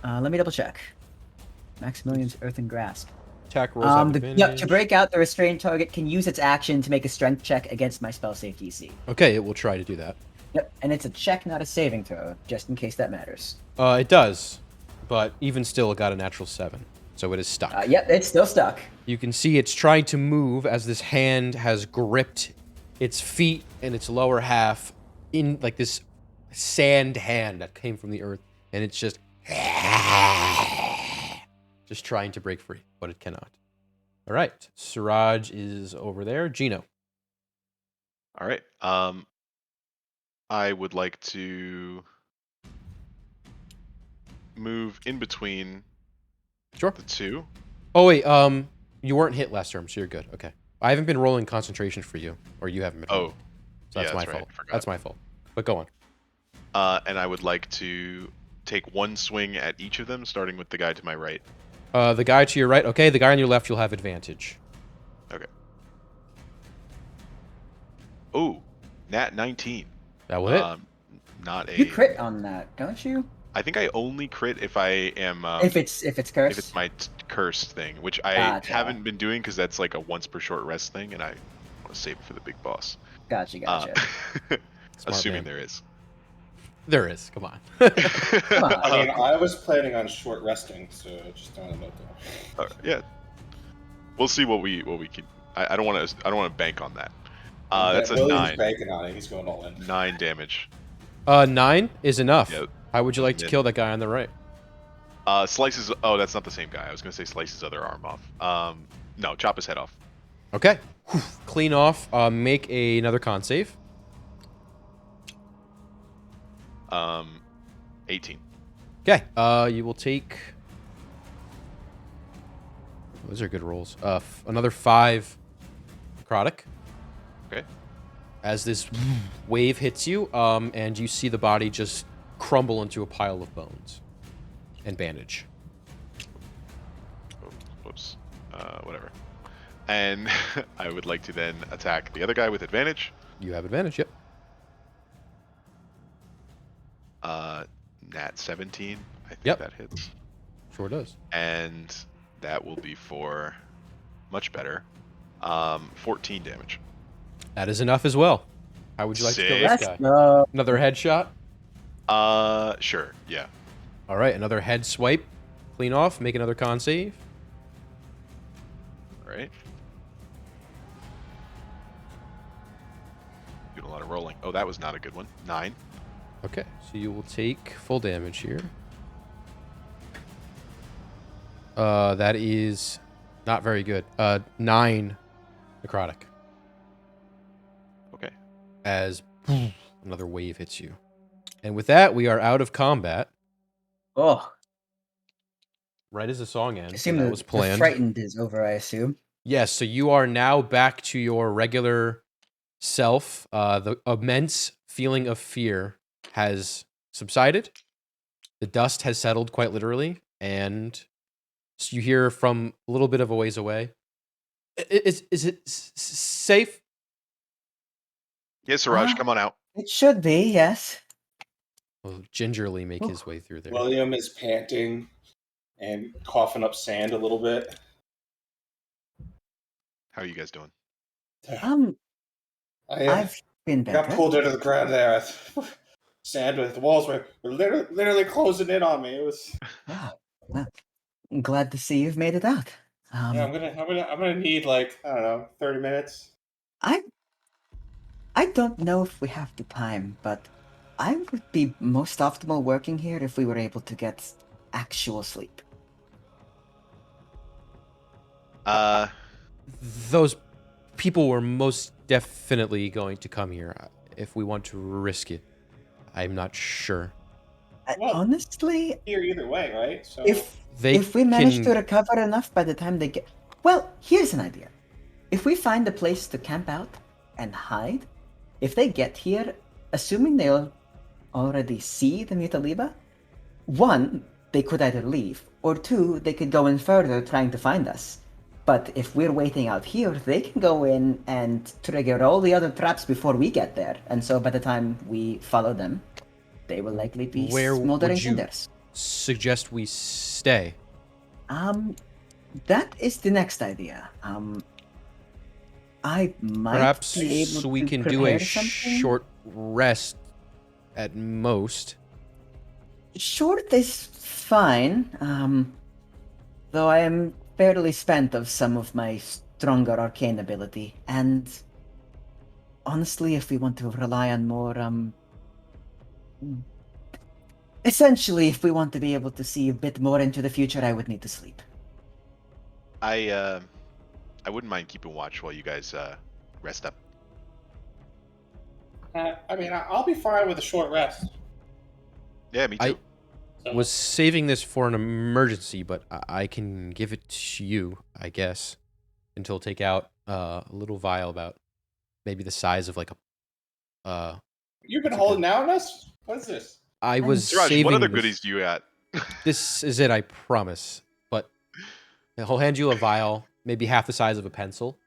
Let me double check. Maximilian's Earthen Grasp. Attack rolls have advantage. To break out, the restrained target can use its action to make a strength check against my spell save DC. Okay, it will try to do that. Yep, and it's a check, not a saving throw, just in case that matters. It does. But even still, it got a natural 7. So it is stuck. Yep, it's still stuck. You can see it's trying to move as this hand has gripped its feet and its lower half in like this sand hand that came from the earth. And it's just trying to break free, but it cannot. All right. Siraj is over there. Gino. All right. I would like to move in between Sure. the two. Oh, wait. You weren't hit last term, so you're good. Okay. I haven't been rolling concentration for you, or you haven't been. Oh, So that's yeah, my that's right, fault. forgot. That's my fault. But go on. And I would like to take one swing at each of them, starting with the guy to my right. The guy to your right. Okay, the guy on your left, you'll have advantage. Okay. Oh, nat 19. That will hit. Not a. You crit on that, don't you? I think I only crit if I am. If it's cursed. If it's my cursed thing, which I Gotcha. haven't been doing because that's like a once per short rest thing, and I want to save it for the big boss. Gotcha. Smart assuming man. there is. There is. Come on. Come on. I mean, I was planning on short resting, so just don't know that. Yeah, we'll see what we can. I don't want to bank on that. That's a William's 9. banking on it. He's going all in. 9 damage. 9 is enough. Yeah. How would you like to Yeah. kill that guy on the right? Slices. Oh, that's not the same guy. I was gonna say slice his other arm off. No, chop his head off. Okay. Whew. Clean off. Make another con save. 18. Okay. You will take. Those are good rolls. Another 5 necrotic. Okay. As this wave hits you, and you see the body just crumble into a pile of bones and bandage. Oh, whoops. Whatever. And I would like to then attack the other guy with advantage. You have advantage. Yep. Nat 17. I think Yep. that hits. Sure does. And that will be for much better. 14 damage. That is enough as well. How would you like to kill this Let's guy? go. Another headshot? Sure. Yeah. All right, another head swipe. Clean off. Make another con save. All right. Doing a lot of rolling. Oh, that was not a good one. 9. Okay, so you will take full damage here. That is not very good. 9 necrotic. Okay. As another wave hits you. And with that, we are out of combat. Oh, Right as the song I ends, assume and that the, was the planned. frightened is over, I assume. Yes, so you are now back to your regular self. The immense feeling of fear has subsided. The dust has settled quite literally, and so you hear from a little bit of a ways away. Is it safe? Yeah, Siraj, come on out. It should be, yes. Will gingerly make his way through there. William is panting and coughing up sand a little bit. How are you guys doing? I've been got better. pulled into the ground there. Sand with the walls were literally closing in on me. It was. Wow. Well, I'm glad to see you've made it out. Yeah, I'm gonna need like I don't know, 30 minutes. I don't know if we have the time, but I would be most optimal working here if we were able to get actual sleep. Those people were most definitely going to come here. If we want to risk it, I'm not sure. Well, honestly, here either way, right? So if we manage to recover enough by the time they get... Well, here's an idea. If we find a place to camp out and hide, if they get here, assuming they'll already see the Mutaliba, one, they could either leave, or two, they could go in further trying to find us. But if we're waiting out here, they can go in and trigger all the other traps before we get there. And so by the time we follow them, they will likely be smoldering cinders. Suggest we stay? That is the next idea. I might perhaps be able so we to can do a something. short rest at most. Short is fine. Though I am fairly spent of some of my stronger arcane ability, and honestly, if we want to rely on more, essentially, if we want to be able to see a bit more into the future, I would need to sleep. I wouldn't mind keeping watch while you guys rest up. I mean, I'll be fine with a short rest. Yeah, me too. I was saving this for an emergency, but I can give it to you, I guess, until take out a little vial about maybe the size of like a. You've been holding out on us? What is this? I was Siraj, saving what other this. goodies do you got? This is it, I promise. But he'll hand you a vial, maybe half the size of a pencil,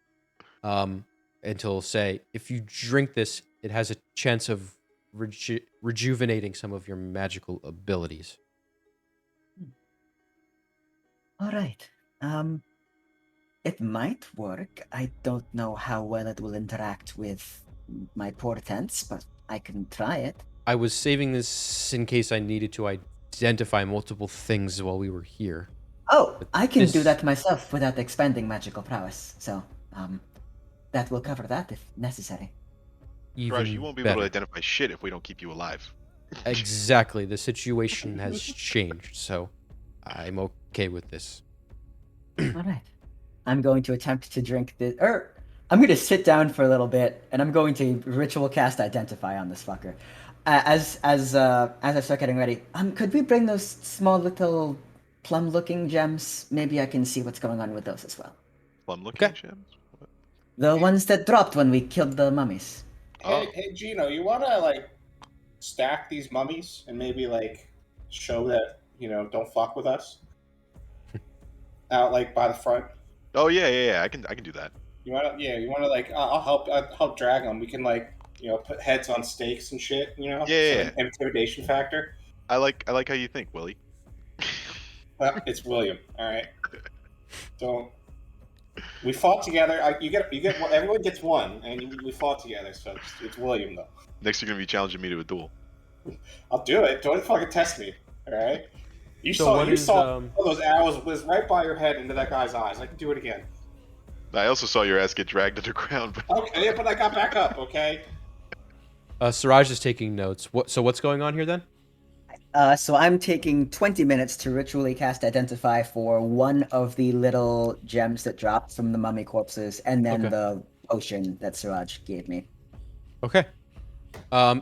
and he'll say, if you drink this, it has a chance of rejuvenating some of your magical abilities. All right. It might work. I don't know how well it will interact with my portents, but I can try it. I was saving this in case I needed to identify multiple things while we were here. Oh, I can do that myself without expending magical prowess. So, that will cover that if necessary. Siraj, you won't be able to identify shit if we don't keep you alive. Exactly. The situation has changed, so I'm okay with this. All right. I'm going to attempt to drink this. I'm going to sit down for a little bit, and I'm going to ritual cast Identify on this fucker. As I start getting ready, could we bring those small little plum-looking gems? Maybe I can see what's going on with those as well. Plum-looking gems? What? The ones that dropped when we killed the mummies. Hey, Gino, you want to like stack these mummies and maybe like show that don't fuck with us out like by the front? Oh yeah. I can do that. You want to like I'll help drag them. We can like put heads on stakes and shit. Yeah. Intimidation factor. I like how you think, Willie. Well, it's William. All right. Don't. We fought together. You get everyone gets one, and we fought together. So it's William though. Next, you're gonna be challenging me to a duel. I'll do it. Don't fucking test me. All right. You So saw what is, those arrows whiz right by your head into that guy's eyes. I can do it again. I also saw your ass get dragged underground. Okay, yeah, but I got back up. Okay. Siraj is taking notes. So what's going on here then? So I'm taking 20 minutes to ritually cast Identify for one of the little gems that dropped from the mummy corpses, and then the potion that Siraj gave me. Okay.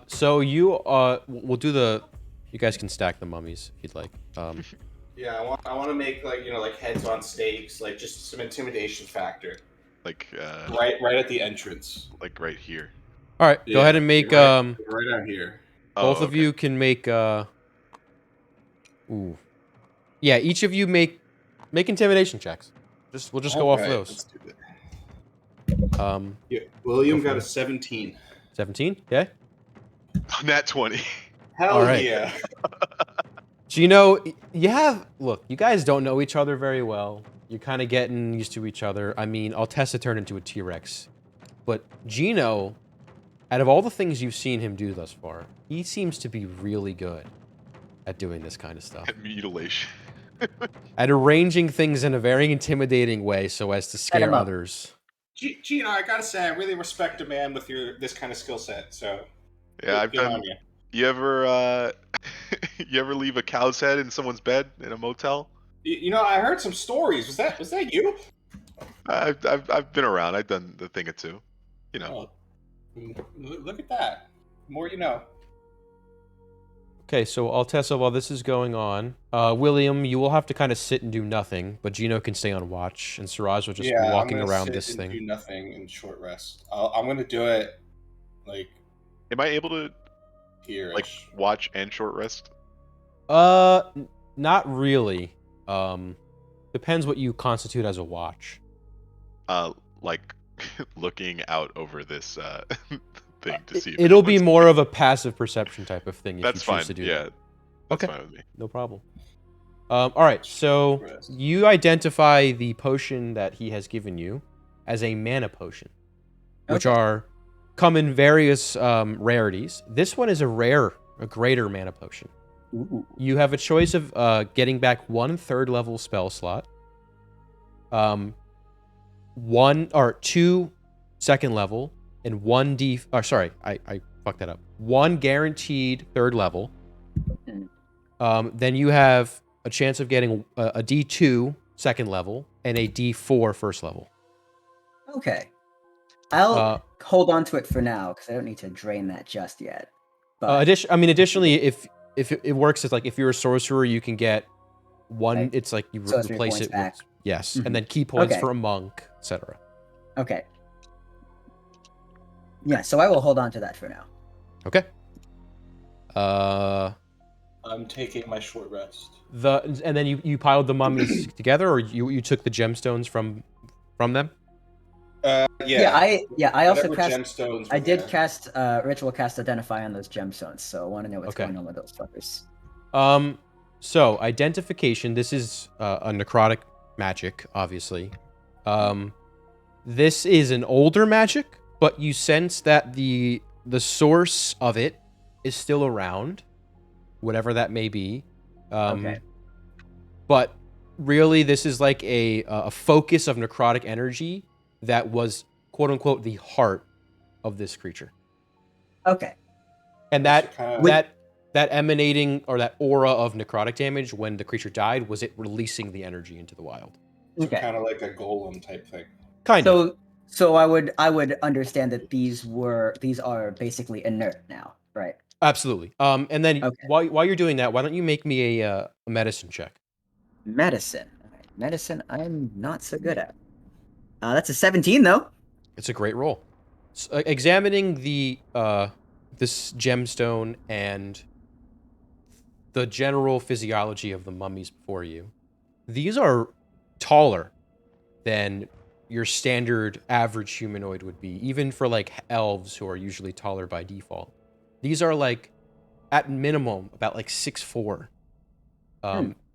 So you we'll do the. You guys can stack the mummies if you'd like. Yeah, I want to make like heads on stakes, like just some intimidation factor. Like right at the entrance. Like right here. All right, go ahead and make right out here. Both of you can make ooh. Yeah, each of you make intimidation checks. We'll just go off those. Let's do that. Yeah, William got a 17. 17? Okay. Nat 20. Hell yeah. Gino, you guys don't know each other very well. You're kind of getting used to each other. I mean, Altessa turned into a T-Rex. But Gino, out of all the things you've seen him do thus far, he seems to be really good at doing this kind of stuff. At mutilation. At arranging things in a very intimidating way so as to scare others. Gino, I gotta say, I really respect a man with this kind of skill set, so... Yeah, I've done... You ever leave a cow's head in someone's bed in a motel? I heard some stories. Was that you? I've been around. I've done the thing or two. Oh, look at that. The more you know. Okay, so Altessa, while this is going on, William, you will have to kind of sit and do nothing, but Gino can stay on watch, and Siraj will just be walking around this thing. Do nothing and short rest. I'm gonna do it like. Am I able to here like watch and short rest? Not really. Depends what you constitute as a watch. Like looking out over this thing to see. It'll be more of a passive perception type of thing if you choose to do that. That's fine with me. No problem. All right, so you identify the potion that he has given you as a mana potion, which come in various rarities. This one is a greater mana potion. Ooh. You have a choice of getting back 1 3rd level spell slot, 1 or 2 2nd level, and 1 I fucked that up. 1 guaranteed 3rd level. Then you have a chance of getting a D2 2nd level and a D4 1st level. Okay. I'll hold on to it for now because I don't need to drain that just yet. But additionally, if it works, it's like if you're a sorcerer, you can get 1. It's like you replace it back. with and then key points for a monk, etc. Okay. Yeah, so I will hold on to that for now. Okay. I'm taking my short rest. And then you piled the mummies together, or you took the gemstones from them? I also cast gemstones. I did cast ritual cast Identify on those gemstones, so I want to know what's going on with those fuckers. So identification. This is a necrotic magic, obviously. This is an older magic, but you sense that the source of it is still around, whatever that may be. But really, this is like a focus of necrotic energy that was, quote unquote, the heart of this creature. Okay. And that emanating, or that aura of necrotic damage when the creature died, was it releasing the energy into the wild. So kind of like a golem type thing. Kind of. So I would understand that these are basically inert now, right? Absolutely. And then while you're doing that, why don't you make me a medicine check? Medicine. Medicine I'm not so good at. That's a 17 though. It's a great roll. So, examining this gemstone and the general physiology of the mummies before you, these are taller than your standard average humanoid would be, even for like elves who are usually taller by default. These are like, at minimum, about like 6'4".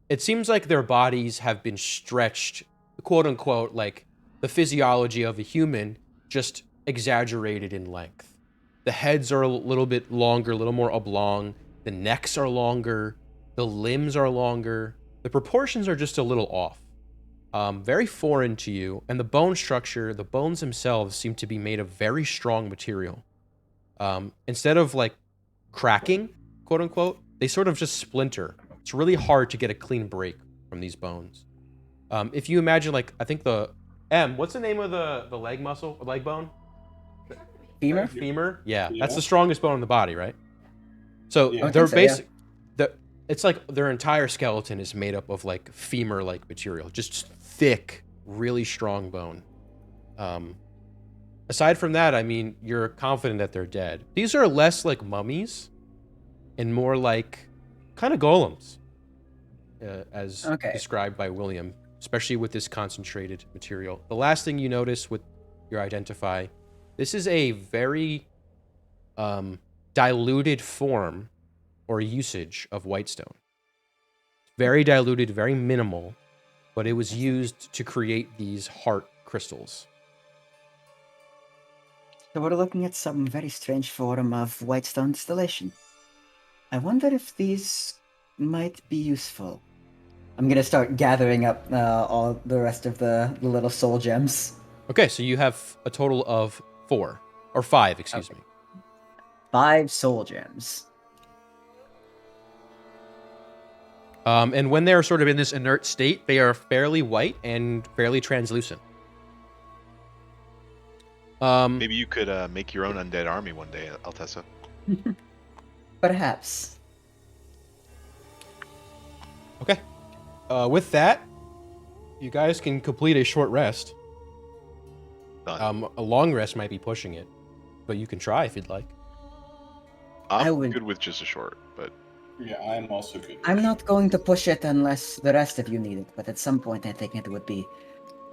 It seems like their bodies have been stretched, quote unquote, like the physiology of a human, just exaggerated in length. The heads are a little bit longer, a little more oblong. The necks are longer. The limbs are longer. The proportions are just a little off. Very foreign to you. And the bone structure, the bones themselves seem to be made of very strong material. Instead of like cracking, quote unquote, they sort of just splinter. It's really hard to get a clean break from these bones. If you imagine, like, I think what's the name of the leg muscle, leg bone? Femur? Femur? Yeah, that's the strongest bone in the body, right? So Yeah. they're so, yeah. it's like their entire skeleton is made up of like femur-like material, just thick, really strong bone. Aside from that, I mean, you're confident that they're dead. These are less like mummies and more like kind of golems, as described by William, especially with this concentrated material. The last thing you notice with your identify, this is a very diluted form or usage of whitestone. Very diluted, very minimal, but it was used to create these heart crystals. So we're looking at some very strange form of whitestone distillation. I wonder if these might be useful. I'm gonna start gathering up all the rest of the little soul gems. Okay, so you have a total of 4 or 5, excuse me. 5 soul gems. And when they're sort of in this inert state, they are fairly white and fairly translucent. Maybe you could make your own undead army one day, Altessa. Perhaps. Okay. With that, you guys can complete a short rest. Done. A long rest might be pushing it, but you can try if you'd like. I'm good with just a short, but... Yeah, I'm also good. I'm not going to push it unless the rest of you need it, but at some point I think it would be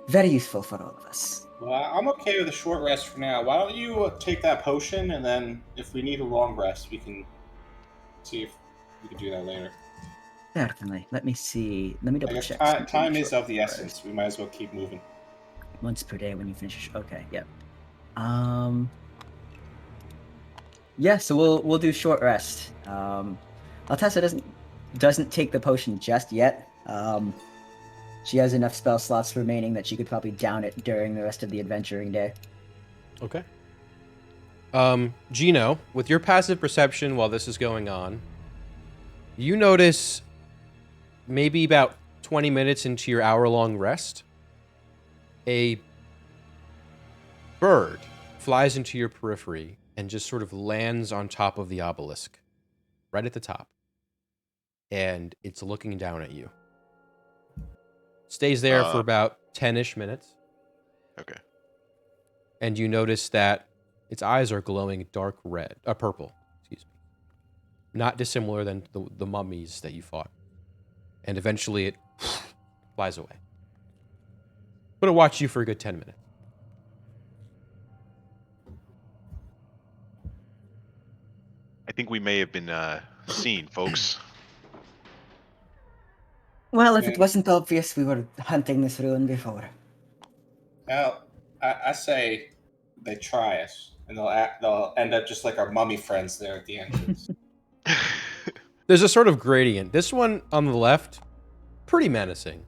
very useful for all of us. Well, I'm okay with a short rest for now. Why don't you take that potion, and then if we need a long rest, we can see if we can do that later. Certainly. Let me see. Let me I double guess check. time is of the essence. We might as well keep moving. Once per day when you finish. Okay, yeah. Yeah, so we'll do short rest. Altessa doesn't take the potion just yet. She has enough spell slots remaining that she could probably down it during the rest of the adventuring day. Okay. Gino, with your passive perception while this is going on, you notice maybe about 20 minutes into your hour-long rest, a bird flies into your periphery and just sort of lands on top of the obelisk, right at the top. And it's looking down at you. Stays there for about 10-ish minutes. Okay. And you notice that its eyes are glowing dark red, purple, excuse me. Not dissimilar than the mummies that you fought. And eventually it flies away. But it'll watch you for a good 10 minutes. I think we may have been seen, folks. Well, if it wasn't obvious, we were hunting this ruin before. Well, I say they try us, and they'll end up just like our mummy friends there at the entrance. There's a sort of gradient. This one on the left, pretty menacing.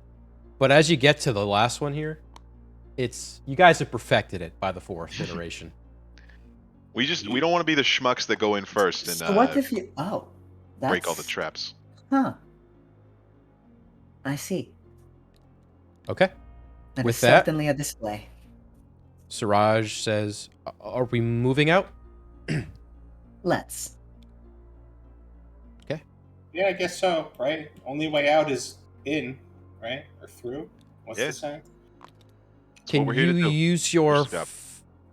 But as you get to the last one here, you guys have perfected it by the 4th iteration. We don't want to be the schmucks that go in first and So what if you... Oh. break all the traps. Huh. I see. Okay. That With is that, certainly a display. Siraj says, are we moving out? Let's. Okay. Yeah, I guess so, right? Only way out is in, right? Or through? What's the saying? Can you use your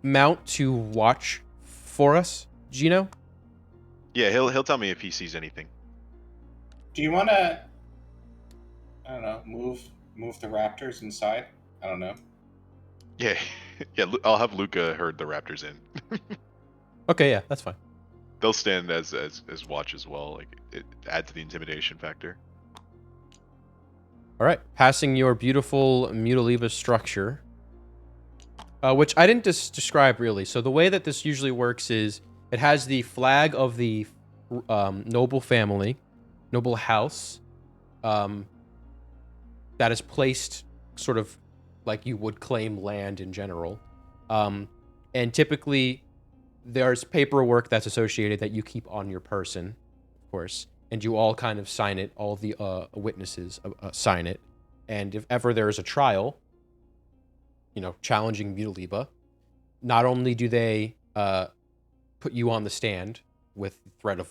mount to watch for us, Gino? Yeah, he'll tell me if he sees anything. Do you want to, I don't know, move the raptors inside? I don't know. Yeah, yeah. I'll have Luca herd the raptors in. Okay, yeah, that's fine. They'll stand as watch as well. Like it adds to the intimidation factor. All right, passing your beautiful Mutaliva structure, which I didn't describe really. So the way that this usually works is it has the flag of the noble family, noble house, that is placed sort of like you would claim land in general. And typically there's paperwork that's associated that you keep on your person, of course, and you all kind of sign it. All the witnesses sign it. And if ever there is a trial, challenging Mutaliba, not only do they put you on the stand with the threat of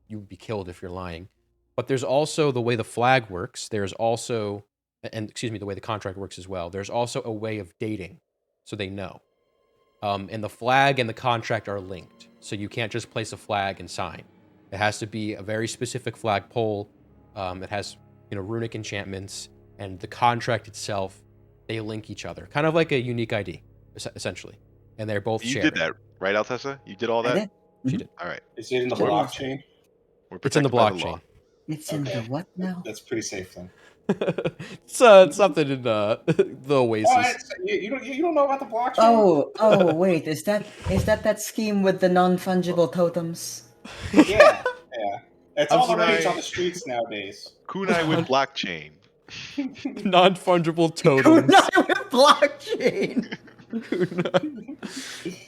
you would be killed if you're lying, but there's also the way the flag works. There's also, the way the contract works as well. There's also a way of dating, so they know. And the flag and the contract are linked, so you can't just place a flag and sign. It has to be a very specific flagpole. It has, runic enchantments, and the contract itself, they link each other, kind of like a unique ID, essentially. And they're both shared. You did that, right, Altessa? You did all that? I did. She did. All right. Is it in the We're- blockchain? We're It's in the protected by blockchain. law. It's in the what now? That's pretty safe then. It's something in the Oasis. Oh, you don't know about the blockchain? Oh, wait, is that scheme with the non-fungible totems? Yeah. It's all the Kunai- rage on the streets nowadays. Kunai with blockchain. Non-fungible totems. Kunai with blockchain.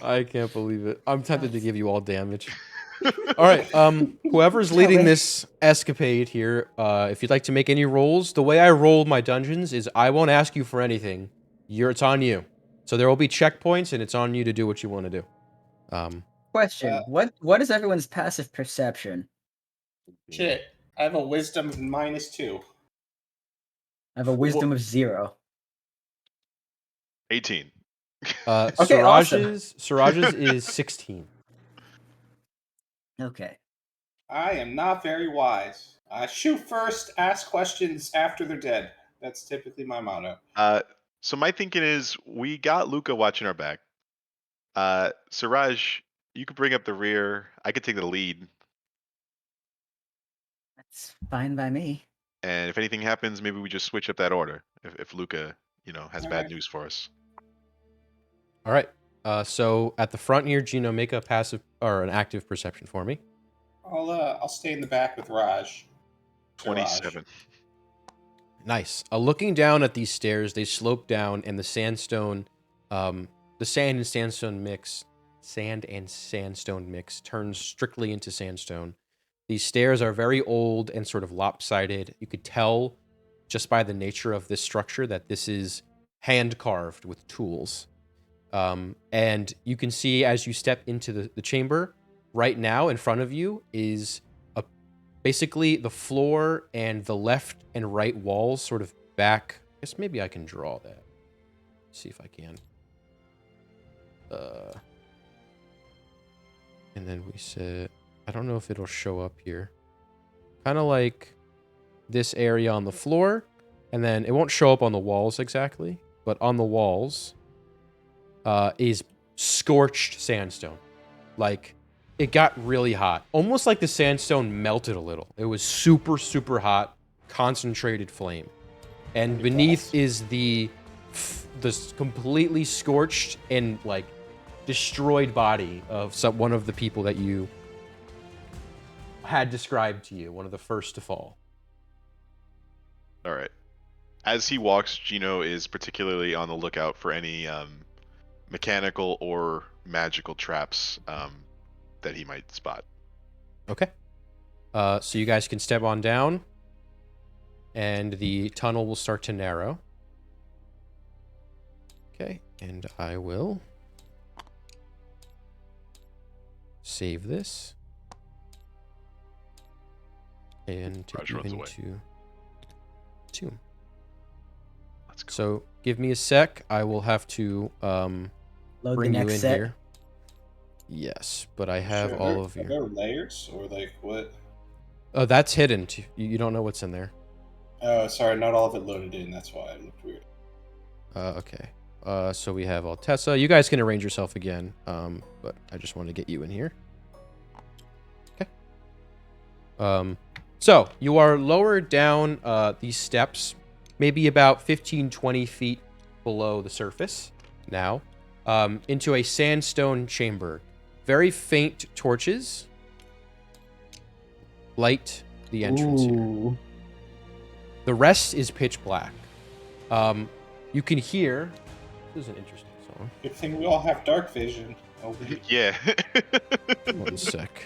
I can't believe it. I'm tempted to give you all damage. All right. Whoever's leading this escapade here, if you'd like to make any rolls, the way I roll my dungeons is I won't ask you for anything. It's on you. So there will be checkpoints, and it's on you to do what you want to do. Question: What is everyone's passive perception? Shit. I have a wisdom of -2. I have a wisdom of 0. 18. Okay, Siraj's is 16. Okay. I am not very wise. Shoot first, ask questions after they're dead. That's typically my motto. So my thinking is we got Luca watching our back. Siraj, you could bring up the rear. I could take the lead. That's fine by me. And if anything happens, maybe we just switch up that order. If Luca, has All bad right. news for us. All right. So at the front here, Gino, make a passive or an active perception for me. I'll stay in the back with Raj. 27. Nice. Looking down at these stairs, they slope down, and the sandstone, the sand and sandstone mix turns strictly into sandstone. These stairs are very old and sort of lopsided. You could tell just by the nature of this structure that this is hand carved with tools. And you can see as you step into the chamber, right now in front of you is basically the floor and the left and right walls sort of back. I guess maybe I can draw that. See if I can. And then we said, I don't know if it'll show up here. Kind of like this area on the floor, and then it won't show up on the walls exactly, but on the walls is scorched sandstone. Like, it got really hot. Almost like the sandstone melted a little. It was super, super hot, concentrated flame. And beneath is the completely scorched and, like, destroyed body of one of the people that you had described to you, one of the first to fall. All right. As he walks, Gino is particularly on the lookout for any mechanical or magical traps that he might spot. Okay. So you guys can step on down, and the tunnel will start to narrow. Okay, and I will save this. And take you runs away. into tomb. Let's go. So give me a sec. I will have to Load bring the you next in set. here. Yes, but I have Sure, all of Are your... there layers or like what? Oh, that's hidden. You don't know what's in there. Oh, sorry, not all of it loaded in. That's why it looked weird. Okay. So we have Altessa. You guys can arrange yourself again, but I just want to get you in here. Okay. So you are lower down these steps, maybe about 15, 20 feet below the surface now. into a sandstone chamber. Very faint torches light the entrance here. The rest is pitch black. You can hear... This is an interesting song. Good thing we all have dark vision. Oh, Yeah. 1 sec.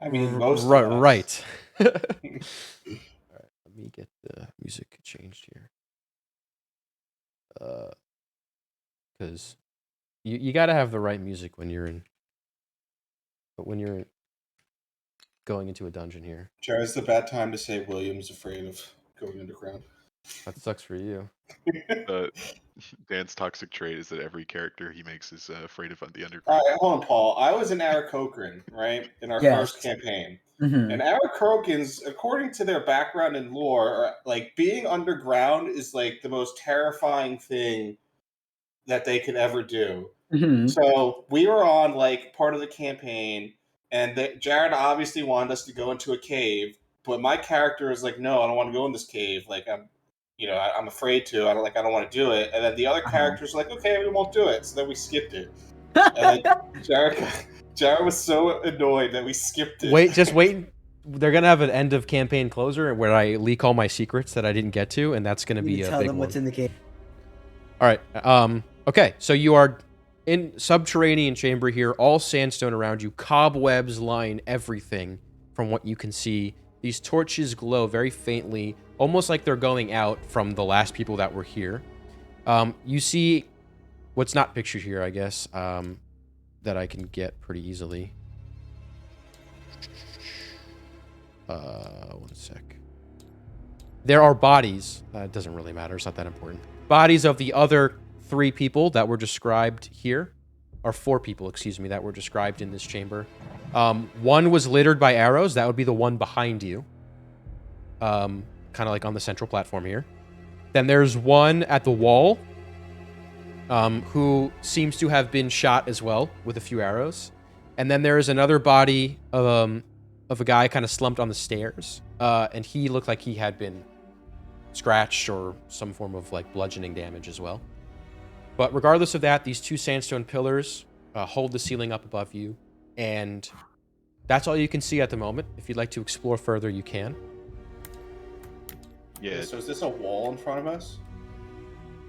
I mean, most right, of us. right. All right, let me get the music changed here. Because you got to have the right music when you're going into a dungeon here. Jared's the bad time to say William's afraid of going underground. That sucks for you. Dan's toxic trait is that every character he makes is afraid of the underground. All right, hold on, Paul. I was in Aarakocra, right, in our first campaign. Mm-hmm. And Aarakocrans, according to their background and lore, are, like, being underground is like the most terrifying thing that they could ever do. Mm-hmm. So we were on like part of the campaign, and Jared obviously wanted us to go into a cave, but my character is like, no, I don't want to go in this cave. Like I'm afraid to. I don't want to do it. And then the other character's like, okay, we won't do it. So then we skipped it. And then Jared was so annoyed that we skipped it. Just wait. They're gonna have an end of campaign closer where I leak all my secrets that I didn't get to, and that's gonna be a tell big them one. what's in the cave. All right. Okay. So you are in subterranean chamber here, all sandstone around you. Cobwebs line everything from what you can see. These torches glow very faintly, almost like they're going out from the last people that were here. You see what's not pictured here, I guess, that I can get pretty easily. 1 sec. There are bodies. It doesn't really matter. It's not that important. Bodies of the other 3 people that were described here, or 4 people, excuse me, that were described in this chamber. One was littered by arrows. That would be the one behind you. Kind of like on the central platform here. Then there's one at the wall, who seems to have been shot as well with a few arrows. And then there is another body of a guy kind of slumped on the stairs. And he looked like he had been scratched or some form of like bludgeoning damage as well. But regardless of that, these 2 sandstone pillars hold the ceiling up above you. And that's all you can see at the moment. If you'd like to explore further, you can. Yeah. So is this a wall in front of us?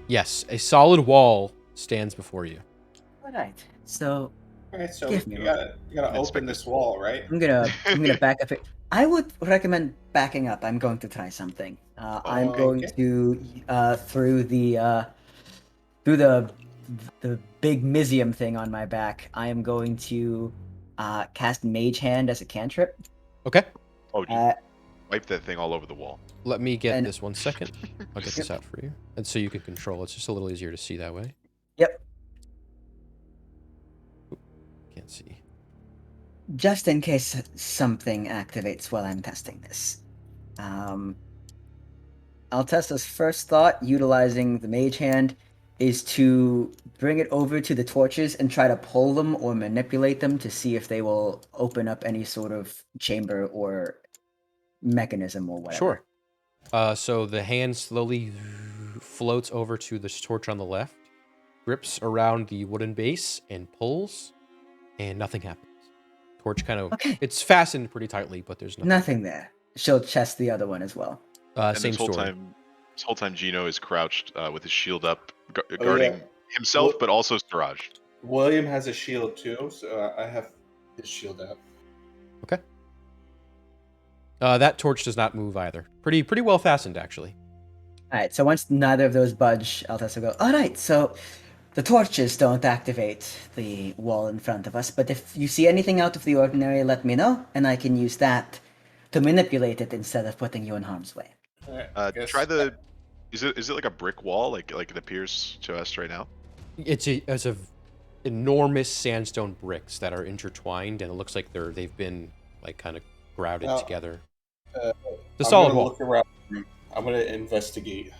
Yes, a solid wall stands before you. All right. So All right, so Give me you gotta open this wall, right? I'm gonna back up it. I would recommend backing up. I'm going to try something. I'm going to through the big Mizium thing on my back. I am going to cast Mage Hand as a cantrip. Okay. Oh, just wipe that thing all over the wall. Let me get this 1 second. I'll get this out for you. And so you can control. It's just a little easier to see that way. Yep. Can't see. Just in case something activates while I'm testing this. Altessa's first thought, utilizing the Mage Hand, is to bring it over to the torches and try to pull them or manipulate them to see if they will open up any sort of chamber or mechanism or whatever. Sure. So the hand slowly floats over to the torch on the left, grips around the wooden base, and pulls, and nothing happens. Torch kind of... Okay. It's fastened pretty tightly, but there's nothing there. She'll chest the other one as well. This Same story. whole time, Gino is crouched with his shield up, guarding himself, but also Siraj. William has a shield too, so I have his shield out. Okay. That torch does not move either. Pretty well fastened, actually. All right. So once neither of those budge, Altessa will go. All right. So the torches don't activate the wall in front of us, but if you see anything out of the ordinary, let me know, and I can use that to manipulate it instead of putting you in harm's way. Right, Try the. Is it like a brick wall, like it appears to us right now? It's a enormous sandstone bricks that are intertwined, and it looks like they've been like kind of grouted together. The solid wall. Look around. I'm gonna investigate.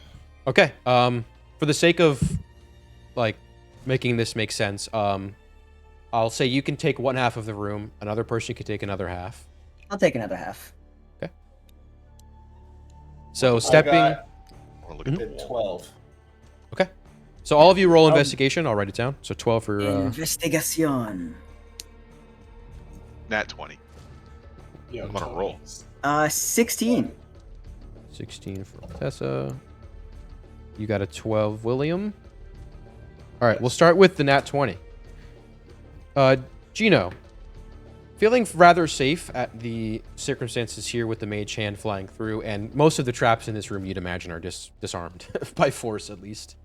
Okay. For the sake of like making this make sense, I'll say you can take one half of the room. Another person can take another half. I'll take another half. Okay. So stepping. Look at the wall. 12. Okay. So all of you roll investigation. I'll write it down. So 12 for... Investigation. Nat 20. Yo, I'm on a roll. 16. 16 for Tessa. You got a 12, William. All right, we'll start with the nat 20. Gino, feeling rather safe at the circumstances here with the mage hand flying through, and most of the traps in this room you'd imagine are disarmed, by force at least.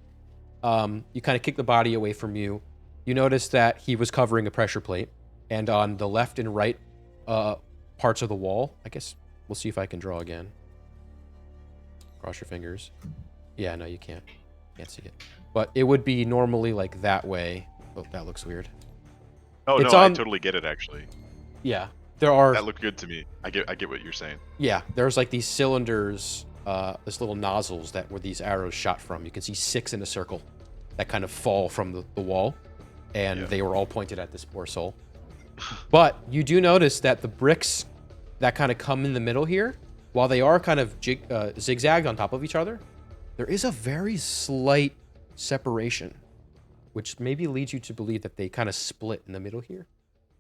You kind of kick the body away from you. You notice that he was covering a pressure plate, and on the left and right parts of the wall, I guess we'll see if I can draw again. Cross your fingers. Yeah, no, you can't. Can't see it. But it would be normally like that way. Oh, that looks weird. Oh, It's no, on- I totally get it, actually. Yeah, there are... That looked good to me. I get what you're saying. Yeah, there's like these cylinders, this little nozzles that where these arrows shot from. You can see 6 in a circle that kind of fall from the wall, and they were all pointed at this poor soul. But you do notice that the bricks that kind of come in the middle here, while they are kind of zigzagged on top of each other, there is a very slight separation, which maybe leads you to believe that they kind of split in the middle here,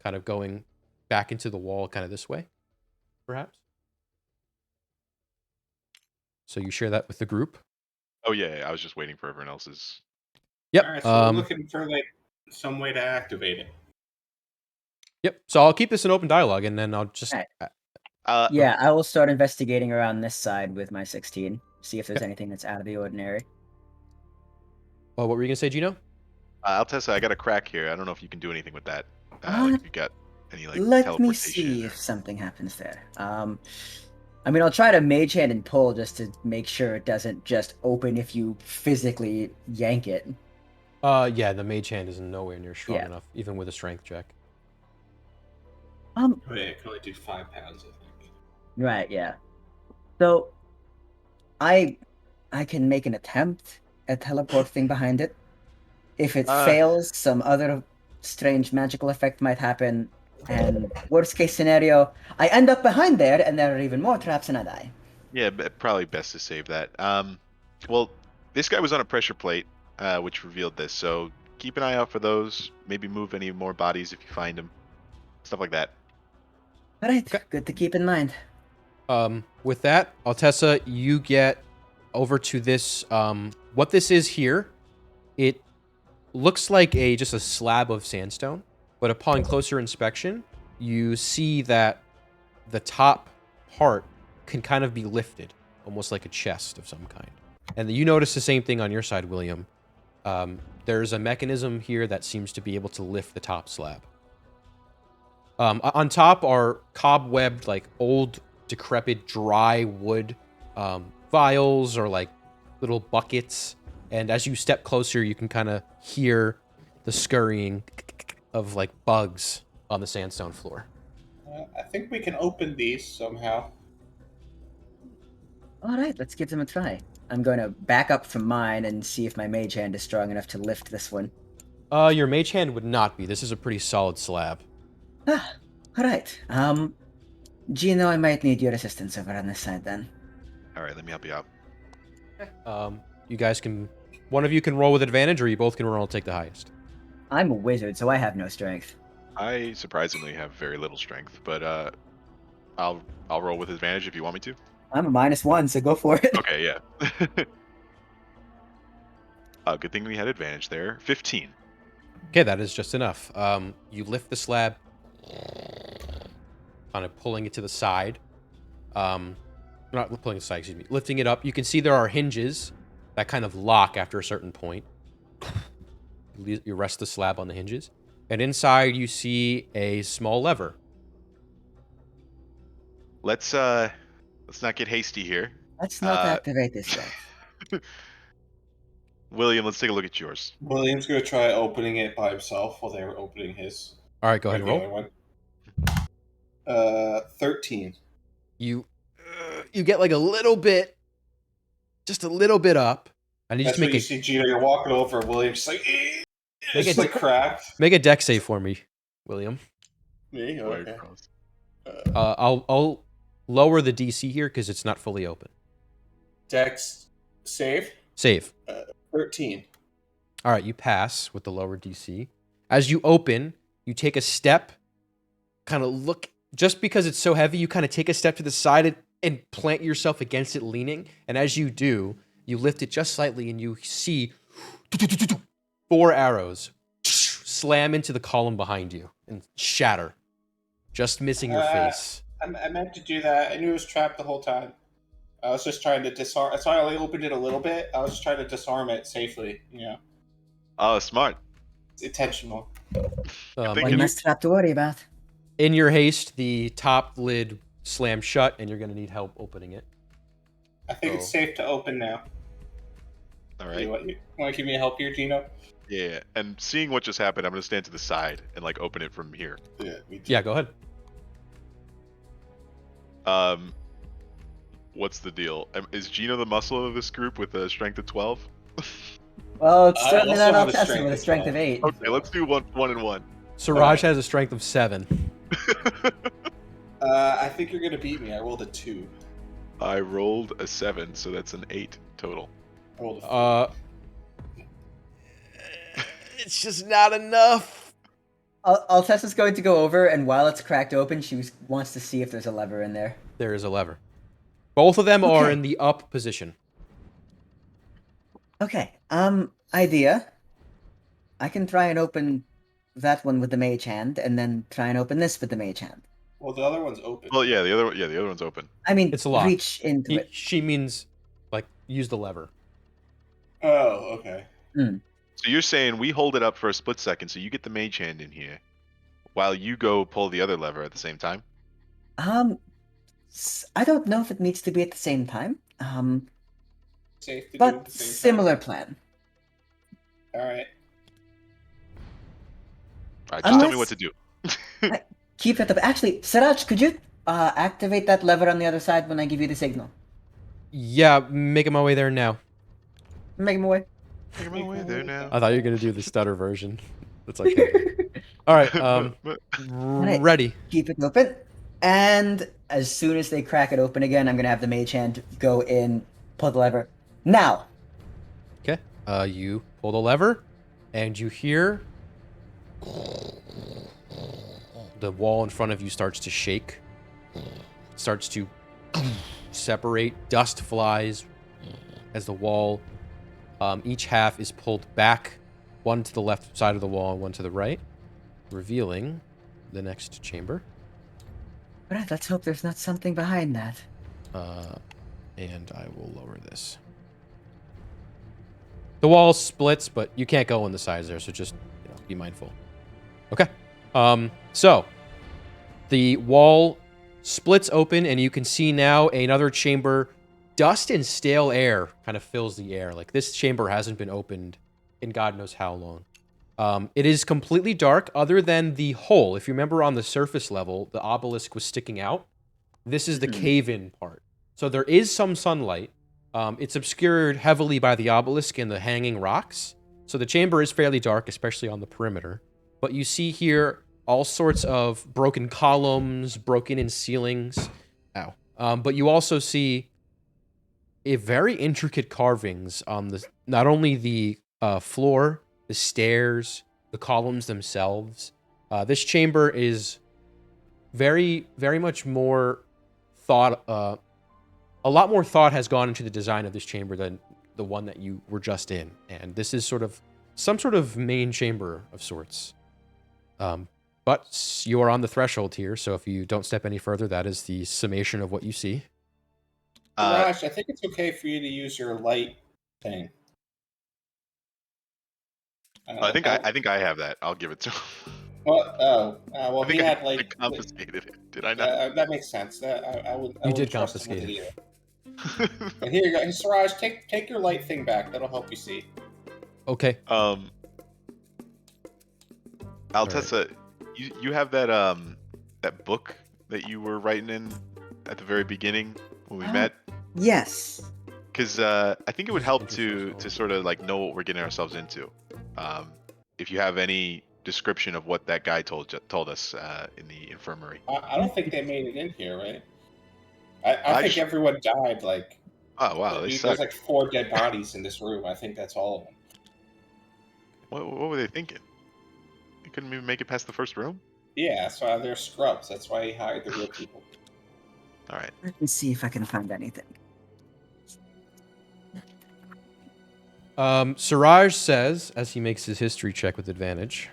kind of going back into the wall kind of this way, perhaps. So you share that with the group? Oh, yeah, I was just waiting for everyone else's. Yep. All right, so we're looking for like some way to activate it. Yep. So I'll keep this an open dialogue, and then I'll just... Right. Yeah, I will start investigating around this side with my 16. See if there's anything that's out of the ordinary. Well, what were you going to say, Gino? Altessa, I got a crack here. I don't know if you can do anything with that. Like, you got any like Let me teleportation see or- if something happens there. I mean, I'll try to mage hand and pull just to make sure it doesn't just open if you physically yank it. Yeah, the mage hand is nowhere near strong Yeah. enough, even with a strength check. Wait, I can only do 5 pounds, I think. Right, yeah. So, I can make an attempt at teleporting behind it. If it fails, some other strange magical effect might happen. And worst case scenario, I end up behind there, and there are even more traps, and I die. Yeah, probably best to save that. Well, this guy was on a pressure plate, which revealed this. So keep an eye out for those. Maybe move any more bodies if you find them. Stuff like that. All right, good to keep in mind. With that, Altessa, you get over to this. What this is here, it looks like just a slab of sandstone, but upon closer inspection, you see that the top part can kind of be lifted, almost like a chest of some kind. And you notice the same thing on your side, William. There's a mechanism here that seems to be able to lift the top slab. On top are cobwebbed, like old, decrepit, dry wood vials or like little buckets. And as you step closer, you can kind of hear the scurrying of like bugs on the sandstone floor. I think we can open these somehow. All right, let's give them a try. I'm going to back up from mine and see if my mage hand is strong enough to lift this one. Your mage hand would not be. This is a pretty solid slab. Ah, all right. Gino, I might need your assistance over on this side then. All right, let me help you out. You guys can... One of you can roll with advantage, or you both can roll and take the highest. I'm a wizard, so I have no strength. I surprisingly have very little strength, but I'll roll with advantage if you want me to. I'm a -1, so go for it. Okay, yeah. Good thing we had advantage there. 15. Okay, that is just enough. You lift the slab, kind of pulling it to the side. Not pulling it to the side, excuse me. Lifting it up. You can see there are hinges that kind of lock after a certain point. You rest the slab on the hinges. And inside you see a small lever. Let's not get hasty here. Let's not activate this yet. William, let's take a look at yours. William's gonna try opening it by himself while they were opening his. All right, go ahead and roll. One. 13. You get like a little bit, just a little bit up. I need you That's to what make you a see, Gino. You're walking over, William's just like, it's like cracked. make a dex save for me, William. Me? Okay. I'll lower the DC here because it's not fully open. Dex save. Save. 13. All right, you pass with the lower DC. As you open, you take a step, kind of look, just because it's so heavy, you kind of take a step to the side and plant yourself against it, leaning. And as you do, you lift it just slightly and you see 4 arrows slam into the column behind you and shatter, just missing your face. I meant to do that. I knew it was trapped the whole time. I was just trying to disarm. That's why I only opened it a little bit. I was just trying to disarm it safely. Oh, smart. It's intentional. One less trap to worry about. In your haste, the top lid slams shut, and you're going to need help opening it. I think it's safe to open now. All right. You want to give me a help here, Gino? Yeah, and seeing what just happened, I'm going to stand to the side and like open it from here. Yeah, me too. Yeah, go ahead. What's the deal? Is Gino the muscle of this group with a strength of 12? Well, it's certainly also not have a Altessa strength with a of strength 12. of 8. Okay, let's do one and one. Siraj has a strength of 7. I think you're gonna beat me. I rolled a 2. I rolled a 7, so that's an 8 total. I rolled a 4. It's just not enough. Altessa's going to go over, and while it's cracked open, she wants to see if there's a lever in there. There is a lever. Both of them are Okay. in the up position. Okay, idea. I can try and open that one with the mage hand, and then try and open this with the mage hand. Well, the other one's open. Well, yeah, the other one's open. I mean, It's locked. reach into it. She means, like, use the lever. Oh, okay. So you're saying we hold it up for a split second, so you get the mage hand in here, while you go pull the other lever at the same time? I don't know if it needs to be at the same time. Safe to do at But the same similar plan. time. All right. Alright, just tell me Unless- what to do. Keep it up. Actually, Siraj, could you activate that lever on the other side when I give you the signal? Yeah, making my way there now. Make him away. Take my way there now. I thought you were going to do the stutter version. That's okay. All right, ready. Keep it open. And as soon as they crack it open again, I'm going to have the mage hand go in, pull the lever. Now! Okay. You pull the lever, and you hear the wall in front of you starts to shake. Starts to separate. Dust flies as the wall. Each half is pulled back, one to the left side of the wall and one to the right, revealing the next chamber. All right, let's hope there's not something behind that. And I will lower this. The wall splits, but you can't go on the sides there, so just be mindful. Okay. So the wall splits open, and you can see now another chamber. Dust and stale air kind of fills the air. Like, this chamber hasn't been opened in God knows how long. It is completely dark, other than the hole. If you remember, on the surface level, the obelisk was sticking out. This is the cave-in part. So there is some sunlight. It's obscured heavily by the obelisk and the hanging rocks. So the chamber is fairly dark, especially on the perimeter. But you see here all sorts of broken columns, broken-in ceilings. Ow. But you also see a very intricate carvings on the not only the floor, the stairs, the columns themselves. This chamber is very, very much more thought. A lot more thought has gone into the design of this chamber than the one that you were just in, and this is some sort of main chamber of sorts. But you are on the threshold here, so if you don't step any further, that is the summation of what you see. Raj, I think it's okay for you to use your light thing. I think I have that. I'll give it to him. Well, I he think had I like. confiscated it. Did I not? That makes sense. I would. You did confiscate it. And here you go, Siraj. Take your light thing back. That'll help you see. Okay. Altessa, you have that book that you were writing in at the very beginning when we met? Yes. Because I think it would help to sort of like know what we're getting ourselves into. If you have any description of what that guy told us in the infirmary. I don't think they made it in here, right? I think everyone died. Like, oh wow, there's like 4 dead bodies in this room. I think that's all of them. What were they thinking? They couldn't even make it past the first room? Yeah, so they're scrubs. That's why he hired the real people. All right. Let me see if I can find anything. Siraj says, as he makes his history check with advantage.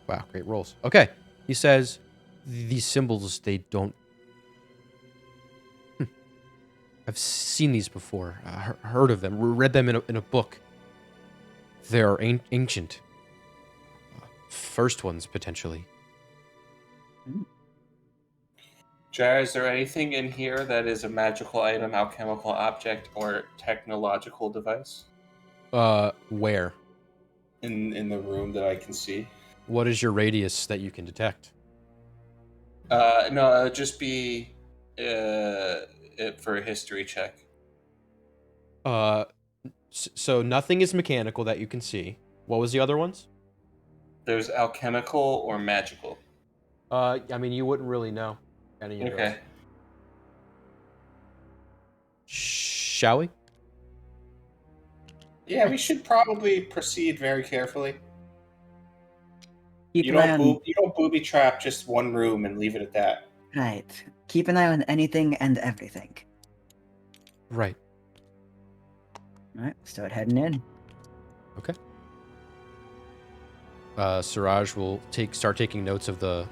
Wow, great rolls. Okay. He says, these symbols, they don't... I've seen these before, heard of them, read them in a book. They're ancient. First ones, potentially. Jar, is there anything in here that is a magical item, alchemical object, or technological device Where? in the room that I can see? What is your radius that you can detect? No, it'll just be for a history check. So nothing is mechanical that you can see. What was the other ones? There's alchemical or magical. I mean, you wouldn't really know any of Okay. those. Shall we? Yeah, we should probably proceed very carefully. Keep You an eye on... don't booby trap just one room and leave it at that. Right. Keep an eye on anything and everything. Right. Alright, start heading in. Okay. Siraj will start taking notes of the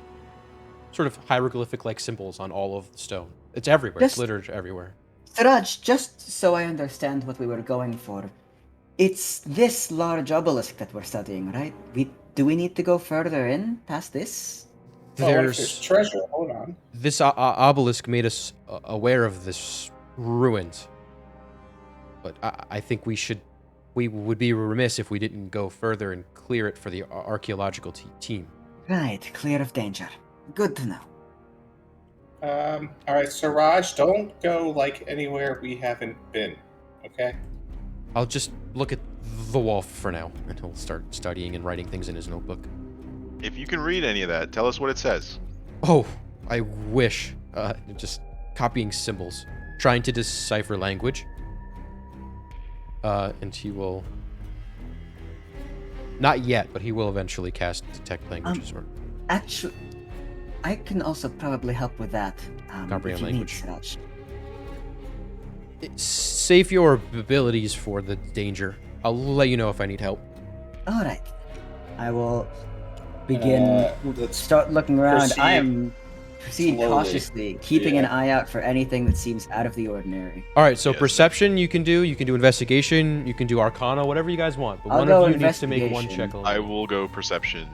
sort of hieroglyphic-like symbols on all of the stone. It's everywhere. It's littered everywhere. Siraj, just so I understand what we were going for, it's this large obelisk that we're studying, right? Do we need to go further in, past this? There's treasure. Hold on. This obelisk made us aware of this ruins. But I think we would be remiss if we didn't go further and clear it for the archaeological team. Right, clear of danger. Good to know. All right, Siraj, don't go like anywhere we haven't been. Okay. I'll just look at the wall for now, and he'll start studying and writing things in his notebook. If you can read any of that, tell us what it says. Oh, I wish. Just copying symbols, trying to decipher language. And he will... Not yet, but he will eventually cast Detect Languages. Actually, I can also probably help with that. Comprehend language. Siraj. Save your abilities for the danger. I'll let you know if I need help. All right. I will begin. Start looking around. Proceed slowly. Cautiously, keeping an eye out for anything that seems out of the ordinary. All right, so Yes. Perception you can do investigation, you can do Arcana, whatever you guys want. But I'll one go of you needs to make one investigation. check alone. I will go perception.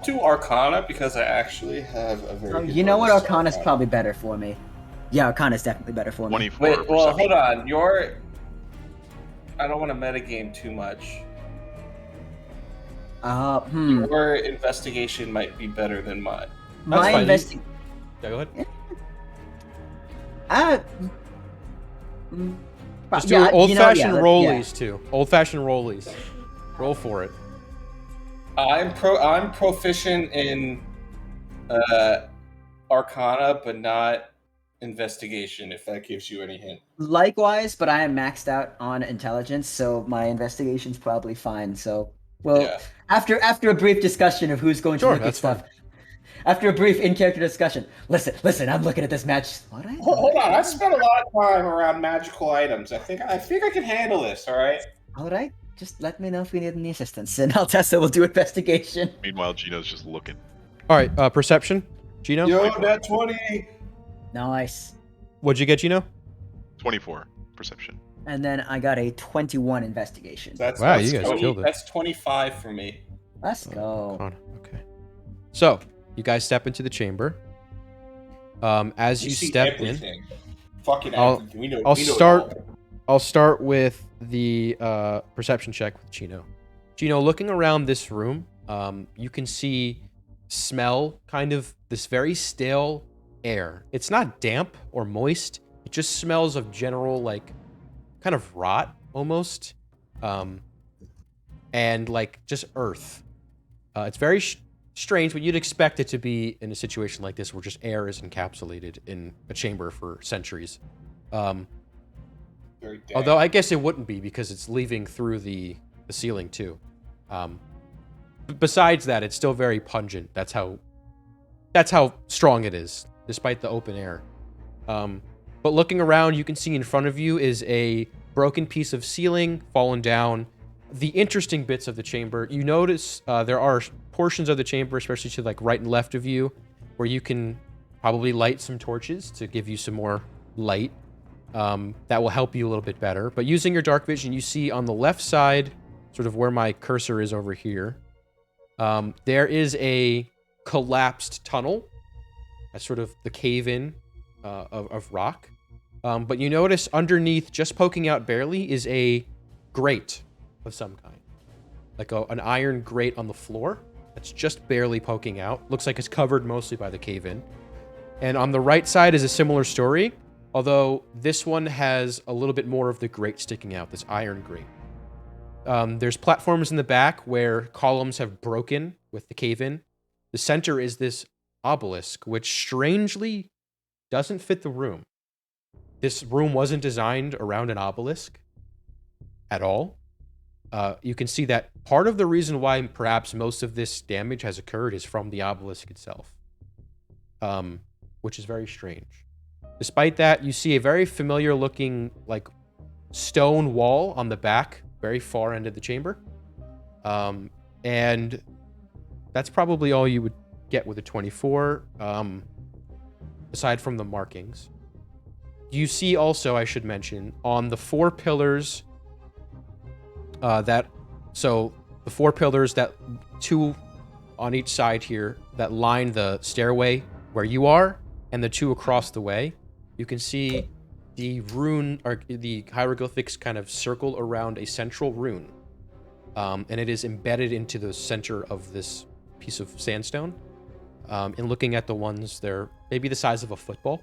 Do Arcana because I actually have a very. good You know what? bonus to Arcana's probably better for me. Yeah, Arcana's definitely better for me. 24 Wait, well, perception. hold on. I don't want to metagame too much. Your investigation might be better than mine. My fine. investigation. Yeah, go ahead. Just do old-fashioned rollies too. Old-fashioned rollies. Roll for it. I'm proficient in Arcana, but not investigation. If that gives you any hint. Likewise, but I am maxed out on intelligence, so my investigation's probably fine. So, well, Yeah. after a brief discussion of who's going to Sure, look at that's stuff, after a brief in-character discussion, listen, I'm looking at this match. What? Hold on, I spent a lot of time around magical items. I think I can handle this. All right. All right, just let me know if we need any assistance, and Altessa will do investigation. Meanwhile, Gino's just looking. All right, Perception. Gino? Yo, that 20. Nice. What'd you get, Gino? 24 perception. And then I got a 21 investigation. Wow, you guys killed it. That's 25 for me. Let's go. Okay. So, you guys step into the chamber. As you see step everything. Fucking I'll- everything. We know. I'll we know it start- all. in, I'll start with the perception check with Gino. Gino, looking around this room, you can smell kind of this very stale air. It's not damp or moist. It just smells of general, like, kind of rot almost. And like just earth. It's very strange, but you'd expect it to be in a situation like this where just air is encapsulated in a chamber for centuries. Very dank. Although I guess it wouldn't be because it's leaving through the the ceiling too. Besides that, it's still very pungent. That's how strong it is, despite the open air. But looking around, you can see in front of you is a broken piece of ceiling fallen down. The interesting bits of the chamber, you notice there are portions of the chamber, especially to like right and left of you, where you can probably light some torches to give you some more light. That will help you a little bit better. But using your dark vision, you see on the left side, sort of where my cursor is over here, there is a collapsed tunnel. That's sort of the cave-in of rock. But you notice underneath, just poking out barely, is a grate of some kind. Like an iron grate on the floor that's just barely poking out. Looks like it's covered mostly by the cave-in. And on the right side is a similar story, although this one has a little bit more of the grate sticking out, this iron grate. There's platforms in the back where columns have broken with the cave-in. The center is this obelisk, which strangely doesn't fit the room. This room wasn't designed around an obelisk at all. You can see that part of the reason why perhaps most of this damage has occurred is from the obelisk itself, which is very strange. Despite that, you see a very familiar looking like stone wall on the back, very far end of the chamber. And that's probably all you would get with a 24, aside from the markings. You see also, I should mention, on the 4 pillars the 4 pillars that 2 on each side here that line the stairway where you are and the 2 across the way, you can see the rune or the hieroglyphics kind of circle around a central rune. And it is embedded into the center of this piece of sandstone. And looking at the ones, they're maybe the size of a football.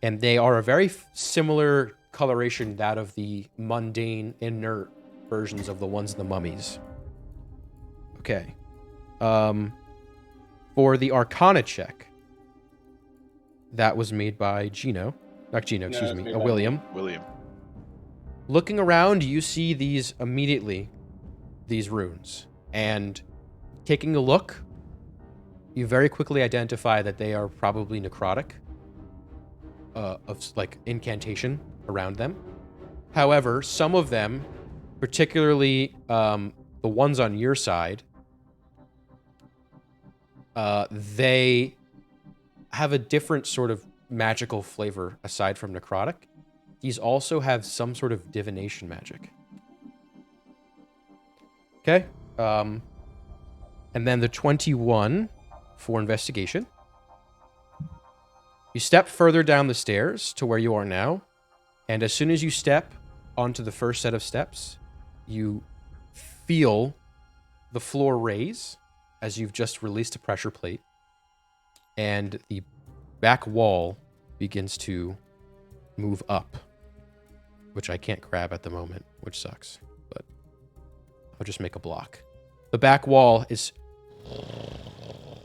And they are a very similar coloration, that of the mundane, inert versions of the ones in the mummies. Okay. For the Arcana check, that was made by Gino. Not Gino, excuse me. William. Looking around, you see these immediately, these runes. And taking a look, you very quickly identify that they are probably necrotic. Of like incantation around them. However, some of them, particularly the ones on your side, they have a different sort of magical flavor aside from necrotic. These also have some sort of divination magic. Okay. And then the 21 for investigation. You step further down the stairs to where you are now, and as soon as you step onto the first set of steps, you feel the floor raise as you've just released a pressure plate, and the back wall begins to move up, which I can't grab at the moment, which sucks, but I'll just make a block. The back wall is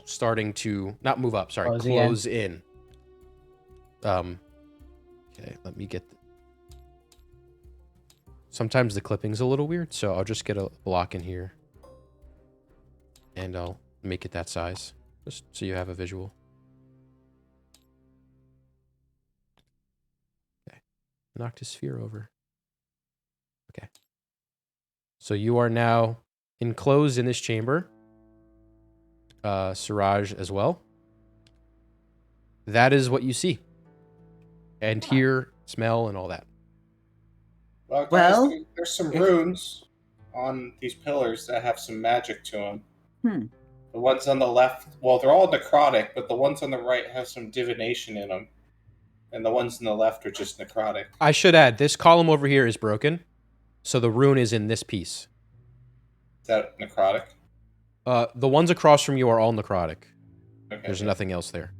starting to, not move up, sorry, close in. Okay, let me get... Sometimes the clipping's a little weird, so I'll just get a block in here. And I'll make it that size, just so you have a visual. Okay, knocked his sphere over. Okay. So you are now enclosed in this chamber. Siraj as well. That is what you see. And hear, smell, and all that. Well, guys, there's some runes on these pillars that have some magic to them. The ones on the left, well, they're all necrotic, but the ones on the right have some divination in them. And the ones on the left are just necrotic. I should add, this column over here is broken, so the rune is in this piece. Is that necrotic? The ones across from you are all necrotic. Okay. There's nothing else there.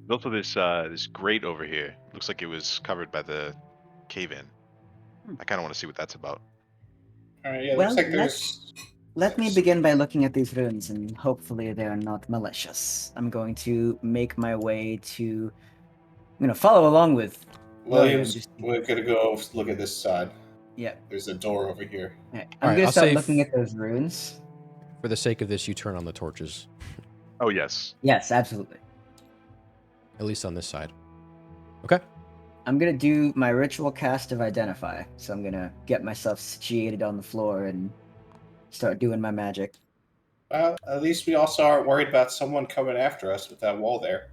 Also, this grate over here looks like it was covered by the cave-in. I kind of want to see what that's about. All right, yeah, Well, looks like there's... Let me begin by looking at these runes, and hopefully they're not malicious. I'm going to make my way to... I'm going to follow along with Williams, we're going to go look at this side. Yeah. There's a door over here. I'm Alright, gonna I'll start say looking at those runes. For the sake of this, you turn on the torches. Oh yes. Yes, absolutely. At least on this side. Okay. I'm gonna do my ritual cast of Identify. So I'm gonna get myself situated on the floor and start doing my magic. Well, at least we also aren't worried about someone coming after us with that wall there.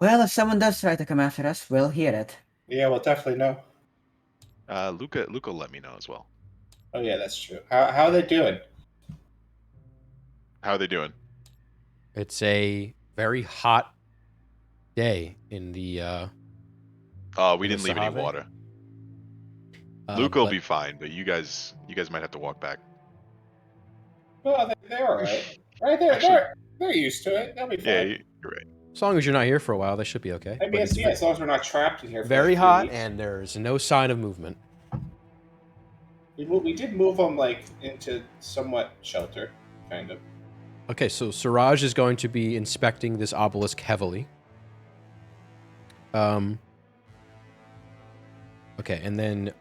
Well, if someone does try to come after us, we'll hear it. Yeah, we'll definitely know. Luca let me know as well. Oh yeah, that's true. How are they doing? How are they doing? It's a very hot day in the We in the didn't leave any Sahave. water. Luca will but be fine, but you guys might have to walk back. Well, they're all right. Right there, Actually, they're used to it. They'll be yeah, fine. you're right. as long as you're not here for a while, they should be okay. I mean, But it's as long as we're not trapped in here. For very like 3 hot, weeks. and there's no sign of movement. We did move them like into somewhat shelter, kind of. Okay, so Siraj is going to be inspecting this obelisk heavily. Okay, and then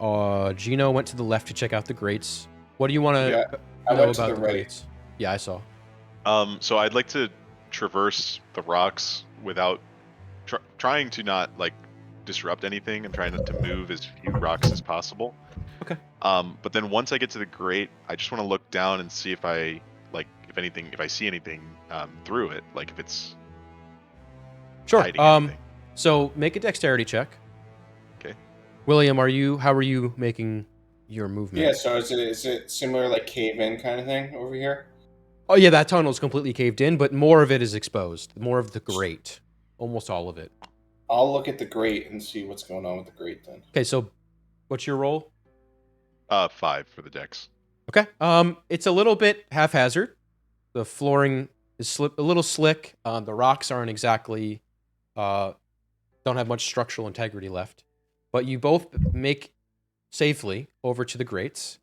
Gino went to the left to check out the grates. What do you want to I know went to about the the right. grates? Yeah, I saw. So I'd like to traverse the rocks without trying to not like disrupt anything and trying to move as few rocks as possible. Okay. But then once I get to the grate, I just want to look down and see if I see anything through it, like if it's Sure. hiding anything. So make a dexterity check. Okay. William, how are you making your movement? Yeah. So is it similar like cave in kind of thing over here? Oh yeah, that tunnel's completely caved in, but more of it is exposed. More of the grate. Almost all of it. I'll look at the grate and see what's going on with the grate then. Okay, so what's your roll? 5 for the dex. Okay. It's a little bit haphazard. The flooring is a little slick. The rocks aren't exactly don't have much structural integrity left. But you both make safely over to the grates,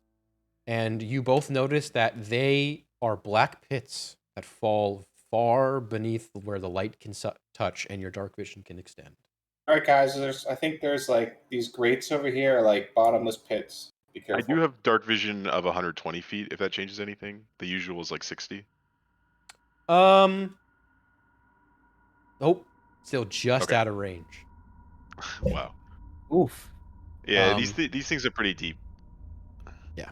and you both notice that they are black pits that fall far beneath where the light can touch and your dark vision can extend. All right, guys. I think there's like these grates over here, are like bottomless pits. Be I careful. do have dark vision of 120 feet. If that changes anything, the usual is like 60. Nope. Still just Okay. out of range. Wow. Oof. Yeah, these things are pretty deep. Yeah.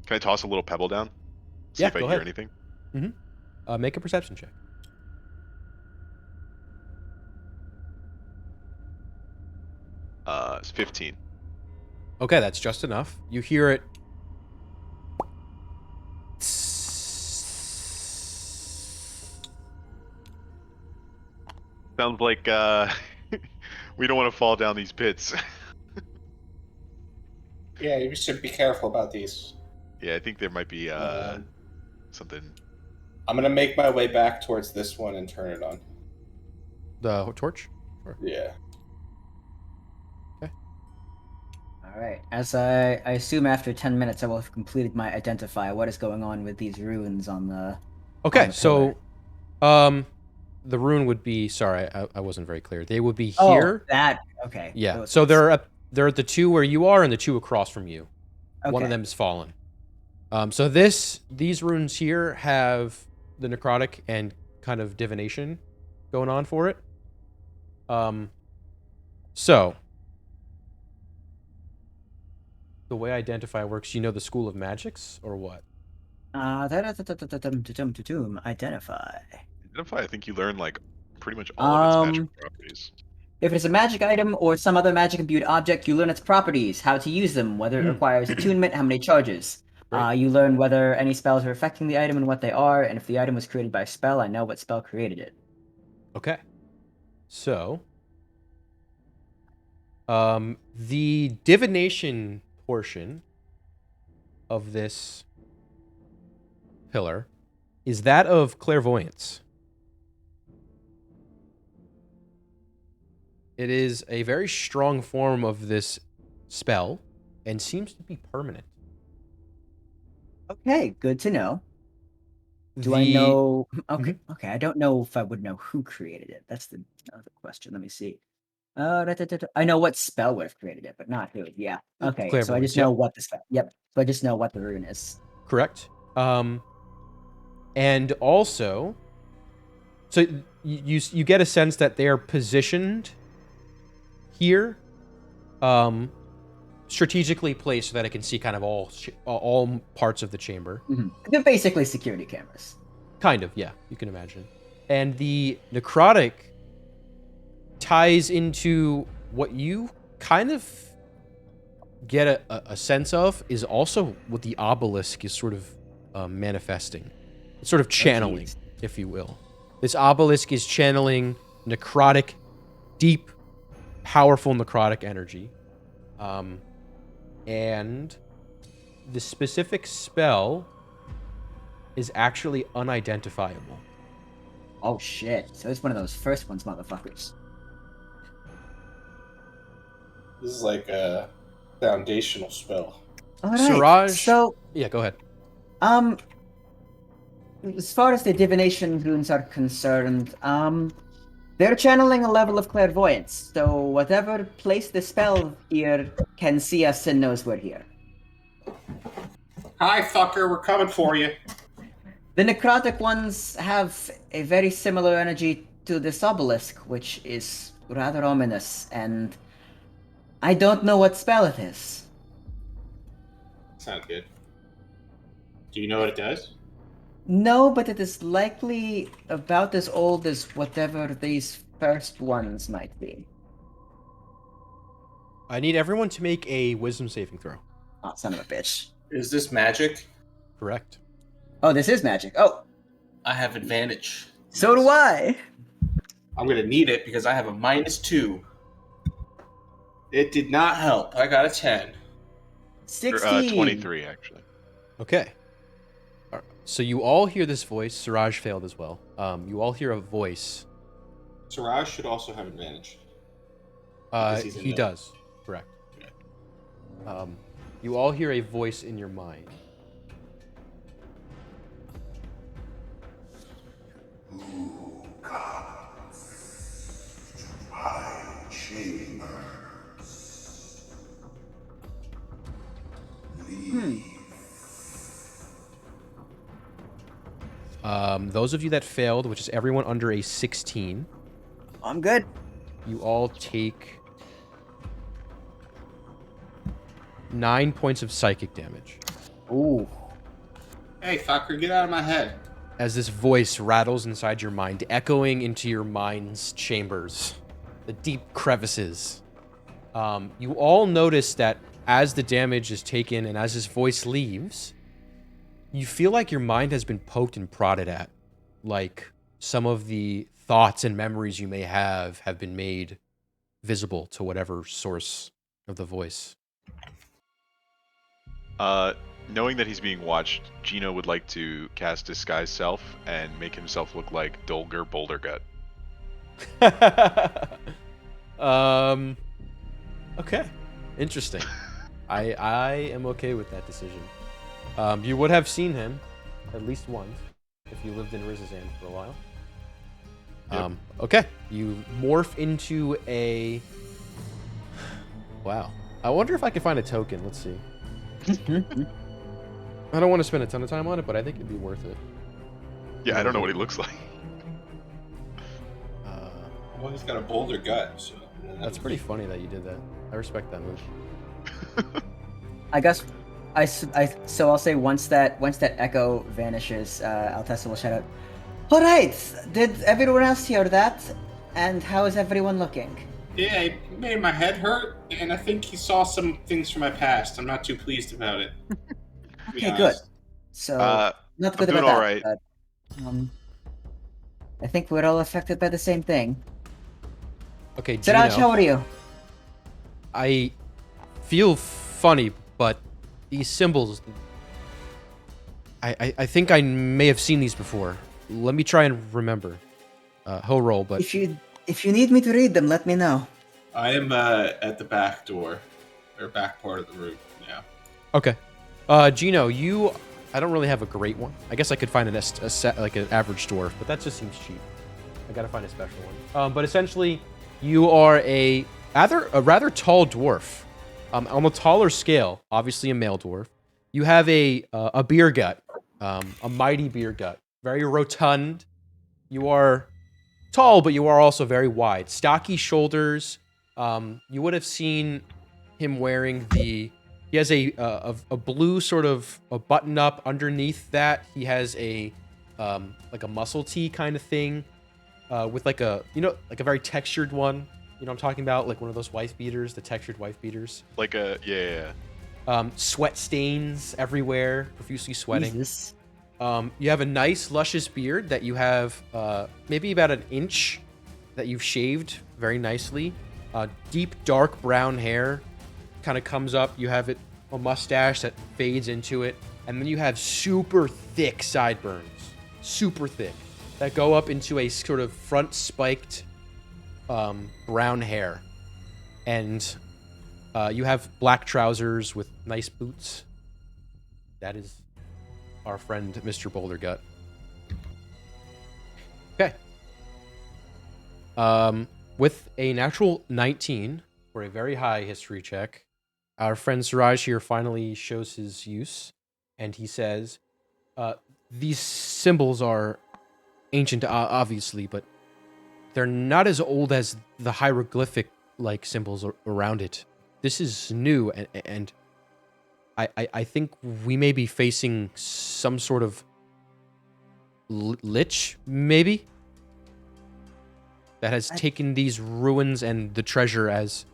Can I toss a little pebble down? See if I go hear ahead. anything. Make a perception check. It's 15. Okay, that's just enough. You hear it. Sounds like we don't want to fall down these pits. Yeah, you should be careful about these. Yeah, I think there might be something. I'm gonna make my way back towards this one and turn it on. The torch? Yeah. All right. As I assume after 10 minutes, I will have completed my Identify. What is going on with these runes on the? Okay, on the so, pillar? the rune would be. Sorry, I wasn't very clear. They would be Oh, here. that. Okay. Yeah. So they're at the two where you are and the two across from you. Okay. One of them is fallen. So these runes here have the necrotic and kind of divination going on for it. So the way Identify works, you know the School of Magics or what? Identify. I think you learn like pretty much all of its magic properties. If it's a magic item or some other magic imbued object, you learn its properties, how to use them, whether it requires attunement, how many charges. You learn whether any spells are affecting the item and what they are, and if the item was created by a spell, I know what spell created it. Okay. So, the divination portion of this pillar is that of clairvoyance. It is a very strong form of this spell and seems to be permanent. Okay, good to know. Do I know? Okay, okay. I don't know if I would know who created it. That's the other question. Let me see. I know what spell would have created it, but not who. Yeah. Okay. So I Clairvoyance, just know what the spell. Yep. So I just know what the rune is. Correct. And also, so you get a sense that they are positioned here, strategically placed so that it can see kind of all parts of the chamber. They're basically security cameras. Kind of, yeah, you can imagine. And the necrotic ties into what you kind of get a sense of is also what the obelisk is sort of manifesting. It's sort of channeling, if you will. This obelisk is channeling necrotic, deep, powerful necrotic energy. And the specific spell is actually unidentifiable. Oh shit. So it's one of those first ones, motherfuckers. This is like a foundational spell. All right. Siraj. So Yeah, go ahead. As far as the divination runes are concerned, they're channeling a level of clairvoyance. So whatever placed the spell here can see us and knows we're here. Hi, fucker. We're coming for you. The necrotic ones have a very similar energy to this obelisk, which is rather ominous, and I don't know what spell it is. Sounds good. Do you know what it does? No, but it is likely about as old as whatever these first ones might be. I need everyone to make a wisdom saving throw. Oh, son of a bitch. Is this magic? Correct. Oh, this is magic. Oh, I have advantage. so do I. I'm going to need it because I have a -2. It did not help. I got a 10. 16. 23, actually. Okay. So you all hear this voice. Siraj failed as well. You all hear a voice. Siraj should also have advantage. He does. Correct. Okay. You all hear a voice in your mind. Who comes to my chambers? Leave. Those of you that failed, which is everyone under a 16, I'm good. you all take 9 points of psychic damage. Ooh. Hey, fucker, get out of my head. As this voice rattles inside your mind, echoing into your mind's chambers, the deep crevices. You all notice that as the damage is taken and as this voice leaves, you feel like your mind has been poked and prodded at. Like some of the thoughts and memories you may have been made visible to whatever source of the voice. Knowing that he's being watched, Gino would like to cast Disguise Self and make himself look like Dolger Bouldergut. Okay. Interesting. I am okay with that decision. You would have seen him at least once if you lived in Rizzozan for a while. Yep. Okay. You morph into a... Wow. I wonder if I can find a token. Let's see. I don't want to spend a ton of time on it, but I think it'd be worth it. Yeah, I don't know what he looks like. Well, he's got a boulder gut, so... That's pretty funny that you did that. I respect that move. I guess so I'll say once that echo vanishes, Altessa will shout out, "All right, did everyone else hear that? And how is everyone looking?" Yeah, it made my head hurt, and I think he saw some things from my past. I'm not too pleased about it. Okay, good. So not good I'm about doing that. all right. But, I think we're all affected by the same thing. Okay, Siraj, Gino, how are you? I feel funny, but these symbols... I think I may have seen these before. Let me try and remember. He'll roll, but... If you need me to read them, let me know. I am at the back door, or back part of the room. Yeah. Okay. Gino, you... I don't really have a great one. I guess I could find a set, like an average dwarf, but that just seems cheap. I gotta find a special one. But essentially, You are a rather tall dwarf. On the taller scale, obviously a male dwarf. You have a beer gut, a mighty beer gut, very rotund. You are tall, but you are also very wide. Stocky shoulders. You would have seen him wearing He has a blue sort of a button up underneath that. He has a like a muscle tee kind of thing, with like a like a very textured one. You know what I'm talking about, like one of those wife beaters, the textured wife beaters. Like a yeah. Sweat stains everywhere, profusely sweating. Jesus. You have a nice, luscious beard that you have maybe about an inch that you've shaved very nicely. Deep, dark brown hair kind of comes up. You have a mustache that fades into it. And then you have super thick sideburns. Super thick. That go up into a sort of front spiked brown hair. And you have black trousers with nice boots. That is our friend Mr. Bouldergut. Okay. With a natural 19 for a very high history check, our friend Siraj here finally shows his use, and he says, these symbols are ancient, obviously, but they're not as old as the hieroglyphic-like symbols around it. This is new, and I think we may be facing some sort of lich, maybe, that has taken these ruins and the treasure as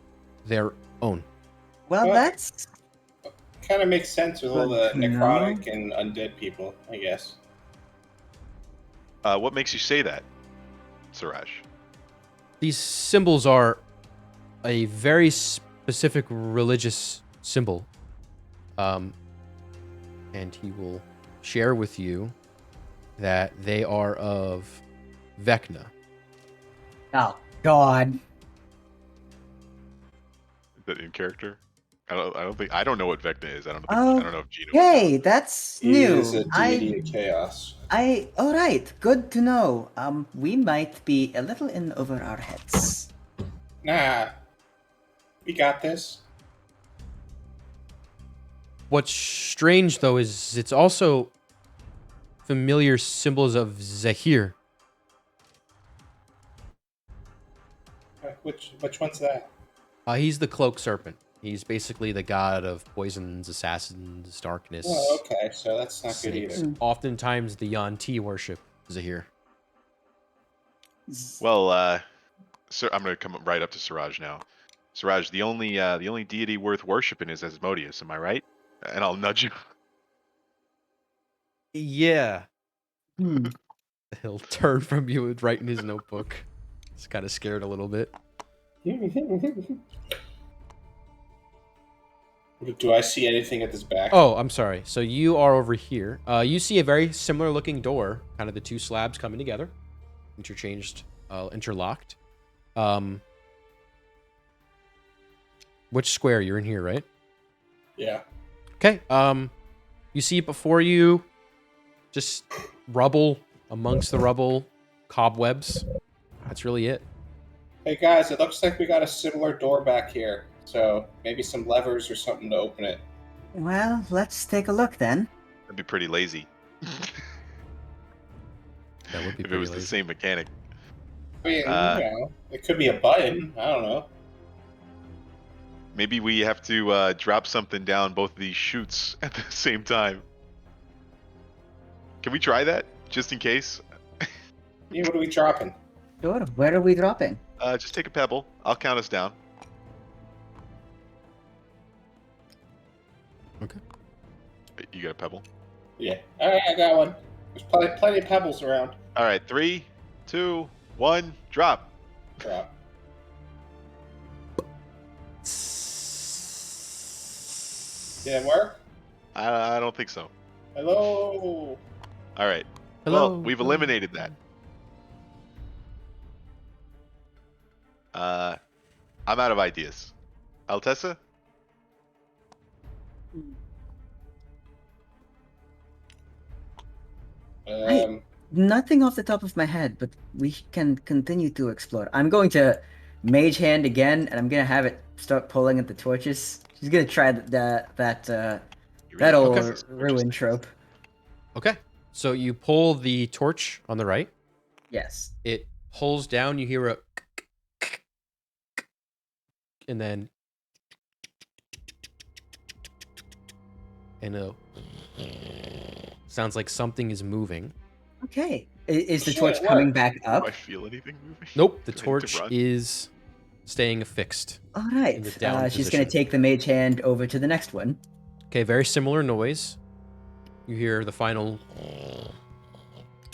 their own. Well, that's kind of makes sense with all the Good to necrotic and undead people, I guess. What makes you say that, Siraj? These symbols are a very specific religious symbol. And he will share with you that they are of Vecna. oh God. Is that in character? I don't know what Vecna is. I don't know if Gino. Hey, that's He new. is a deity of chaos. All right, good to know. We might be a little in over our heads. Nah, we got this. What's strange, though, is it's also familiar symbols of Zahir. Which one's that? He's the cloak serpent. He's basically the god of poisons, assassins, darkness. Oh, okay, so that's not snakes. good either. Oftentimes, the Yanti worship Zahir. Well, sir, I'm gonna come right up to Siraj now. Siraj, the only deity worth worshiping is Asmodeus. Am I right? And I'll nudge you. Yeah. Hmm. He'll turn from you and write in his notebook. He's kind of scared a little bit. Do I see anything at this back? Oh, I'm sorry. So you are over here. You see a very similar looking door, kind of the two slabs coming together, interlocked. Which square? You're in here, right? Yeah. Okay. You see before you, just rubble amongst the rubble, cobwebs. That's really it. Hey guys, it looks like we got a similar door back here. So maybe some levers or something to open it. Well, let's take a look then. That'd be pretty lazy. That would be if it pretty was lazy. the same mechanic. I mean, it could be a button. I don't know. Maybe we have to drop something down both of these chutes at the same time. Can we try that, just in case? Yeah, what are we dropping? Sure. Where are we dropping? Just take a pebble. I'll count us down. Okay. You got a pebble? Yeah. All right, I got one. There's plenty of pebbles around. All right, 3, 2, 1, drop. Drop. Did it work? I don't think so. Hello. All right. Hello. Well, we've eliminated that. I'm out of ideas. Altessa? Nothing off the top of my head, but we can continue to explore. I'm going to Mage Hand again, and I'm gonna have it start pulling at the torches. She's gonna try that old Okay. ruin trope. Okay. So you pull the torch on the right. Yes. It pulls down. You hear a, and then, and a sounds like something is moving. Okay. Is the Shit, torch what? coming back Do up? I feel anything moving? Nope. The Do I need to torch run? is staying affixed. All in right. the down She's gonna position. take the Mage Hand over to the next one. Okay, very similar noise. You hear the final.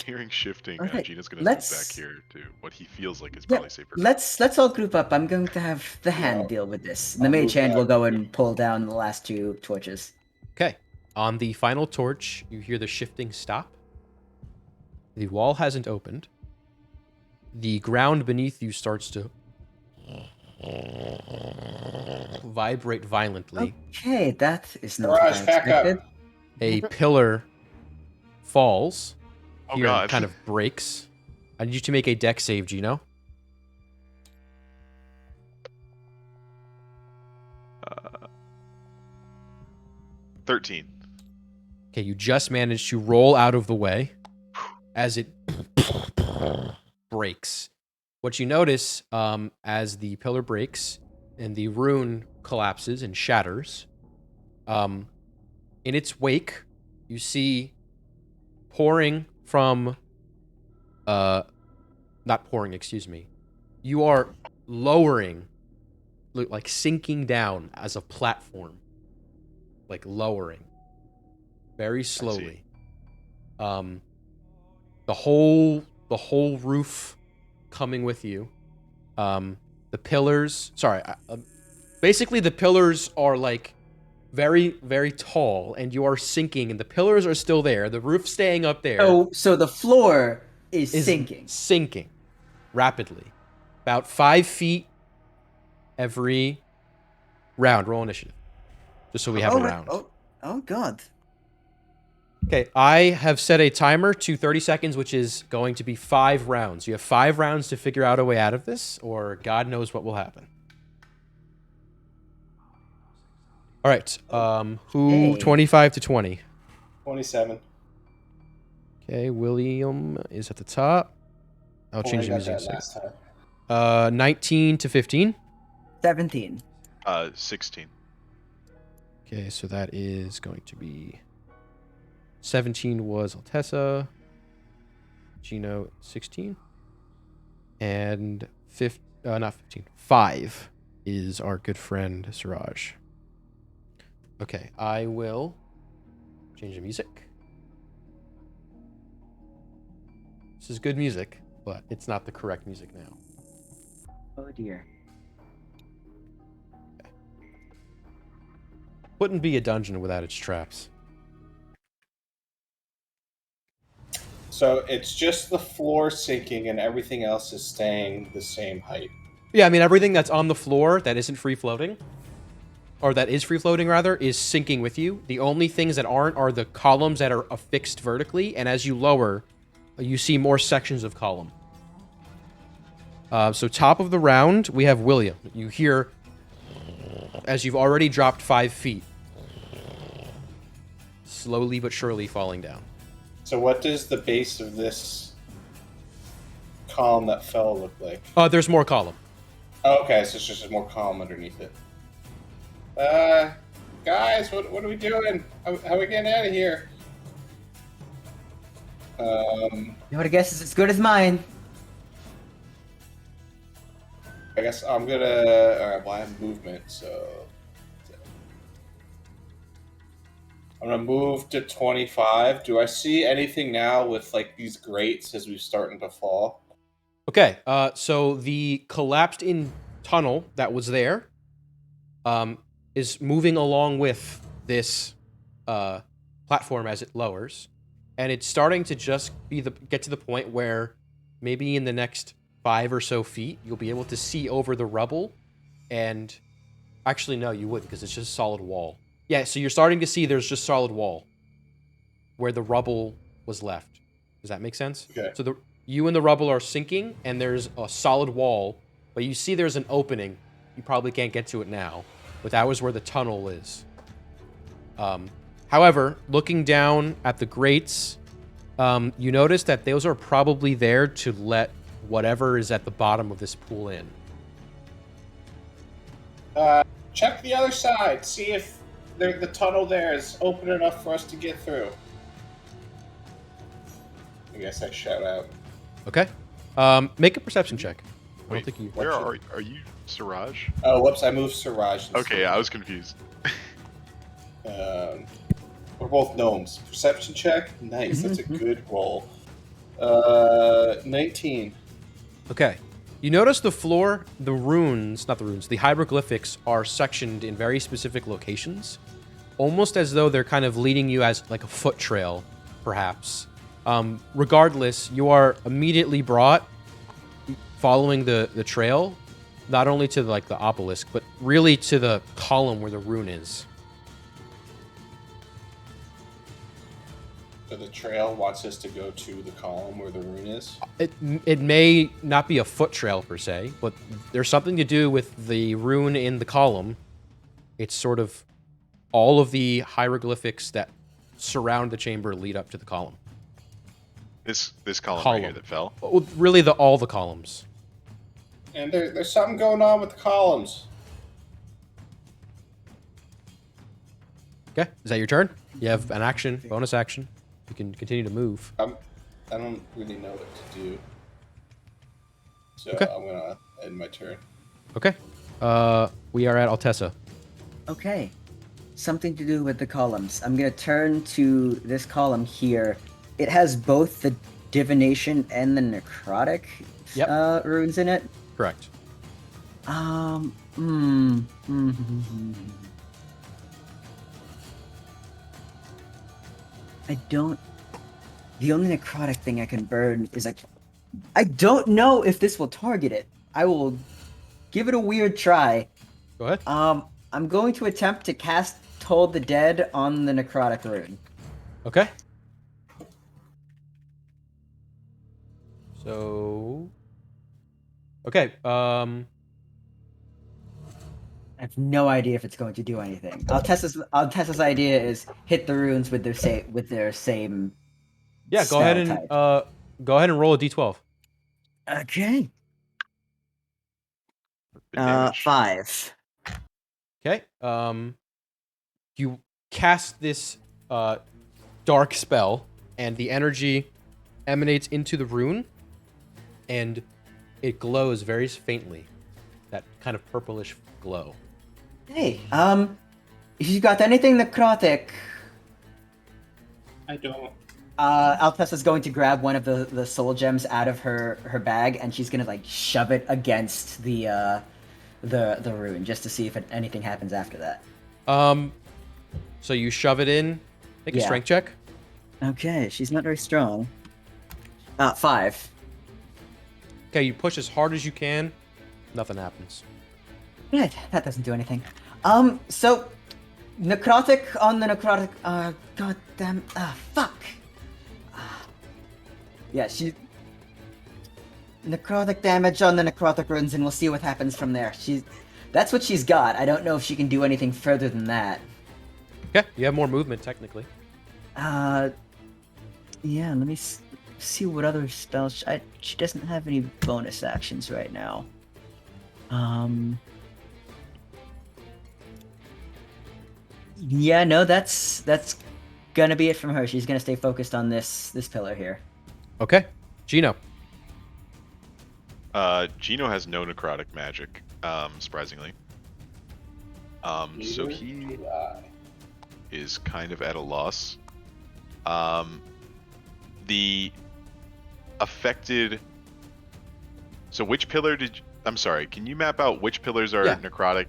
Hearing shifting, Okay, Gina's gonna move let's- back here to what he feels like is Yeah, probably safer. let's all group up. I'm going to have the hand Yeah. deal with this. I'll The Mage move Hand will back. go and pull down the last 2 torches. Okay. On the final torch, you hear the shifting stop. The wall hasn't opened. The ground beneath you starts to vibrate violently. Okay, that is not what I Garage, back up. expected. A pillar falls. Oh Here and god. kind of breaks. I need you to make a deck save, Gino. 13. Okay, you just managed to roll out of the way as it breaks. What you notice as the pillar breaks and the rune collapses and shatters, in its wake, you see pouring from, not pouring, excuse me. You are lowering, like sinking down as a platform, like lowering very slowly. The whole roof coming with you. The pillars, sorry, basically the pillars are like very, very tall and you are sinking and the pillars are still there. The roof staying up there So the floor is is sinking. sinking rapidly. About 5 feet every round. Roll initiative. Just so we have a round. Oh god. Okay, I have set a timer to 30 seconds, which is going to be 5 rounds. You have 5 rounds to figure out a way out of this, or God knows what will happen. All right, who, Okay. 25 to 20? 27. Okay, William is at the top. I'll change the got music. that last time. 19 to 15. 17. 16. Okay, so that is going to be 17 was Altessa, Gino 16, and 5 is our good friend Siraj. Okay, I will change the music. This is good music, but it's not the correct music now. Oh dear. Wouldn't be a dungeon without its traps. So it's just the floor sinking and everything else is staying the same height. Yeah, I mean, everything that's on the floor that isn't free floating, or that is free floating rather, is sinking with you. The only things that aren't are the columns that are affixed vertically, and as you lower, you see more sections of column. So top of the round, we have William. You hear, as you've already dropped 5 feet, slowly but surely falling down. So what does the base of this column that fell look like? There's more column. Oh, okay, so it's just more column underneath it. Guys, what are we doing? How are we getting out of here? Your guess is as good as mine. I guess I'm gonna. Alright, well, I have movement, so. I'm gonna move to 25. Do I see anything now with like these grates as we're starting to fall? Okay, so the collapsed-in tunnel that was there is moving along with this platform as it lowers, and it's starting to just get to the point where maybe in the next 5 or so feet you'll be able to see over the rubble, and actually no, you wouldn't because it's just solid wall. Yeah, so you're starting to see there's just solid wall where the rubble was left. Does that make sense? Okay. So you and the rubble are sinking, and there's a solid wall but you see there's an opening. You probably can't get to it now, but that was where the tunnel is. However, looking down at the grates, you notice that those are probably there to let whatever is at the bottom of this pool in. Check the other side. See if the tunnel there is open enough for us to get through. I guess I shout out. Okay. Make a perception check. I don't think you. Where are you, Siraj? Oh, whoops! I moved Siraj. Okay, I was confused. We're both gnomes. Perception check. Nice. That's a good roll. 19. Okay. You notice the floor, the runes, not the runes, the hieroglyphics are sectioned in very specific locations, almost as though they're kind of leading you as like a foot trail, perhaps. Regardless, you are immediately brought, following the trail, not only to like the obelisk, but really to the column where the rune is. So the trail wants us to go to the column where the rune is? It may not be a foot trail per se, but there's something to do with the rune in the column. It's sort of all of the hieroglyphics that surround the chamber lead up to the column. This column right here that fell? Well, really, all the columns. And there's something going on with the columns. Okay, is that your turn? You have an action, bonus action. You can continue to move. I don't really know what to do. So Okay. I'm going to end my turn. Okay. We are at Altessa. Okay. Something to do with the columns. I'm gonna turn to this column here. It has both the divination and the necrotic runes in it. Correct. I don't. The only necrotic thing I can burn is like. I don't know if this will target it. I will give it a weird try. Go ahead. I'm going to attempt to cast Toll the Dead on the necrotic rune. Okay. So. Okay. I have no idea if it's going to do anything. Altessa's idea is hit the runes with their same. Yeah. Go ahead and roll a d12. Okay. Damage. 5. Okay. You cast this dark spell, and the energy emanates into the rune, and it glows very faintly. That kind of purplish glow. Hey, if you got anything necrotic, I don't. Altessa's going to grab one of the soul gems out of her bag, and she's gonna like shove it against the rune just to see if anything happens after that. So you shove it in. Make a strength check. Okay, she's not very strong. 5. Okay, you push as hard as you can. Nothing happens. Yeah, that doesn't do anything. So necrotic on the necrotic. God damn. Fuck. Yeah, she. Necrotic damage on the necrotic runes, and we'll see what happens from there. That's what she's got. I don't know if she can do anything further than that. Okay, you have more movement technically. Yeah, let me see what other spells. She doesn't have any bonus actions right now. Yeah, no, that's gonna be it from her. She's gonna stay focused on this pillar here. Okay, Gino. Gino has no necrotic magic, surprisingly. So he is kind of at a loss. The affected. So which pillar did? I'm sorry. Can you map out which pillars are necrotic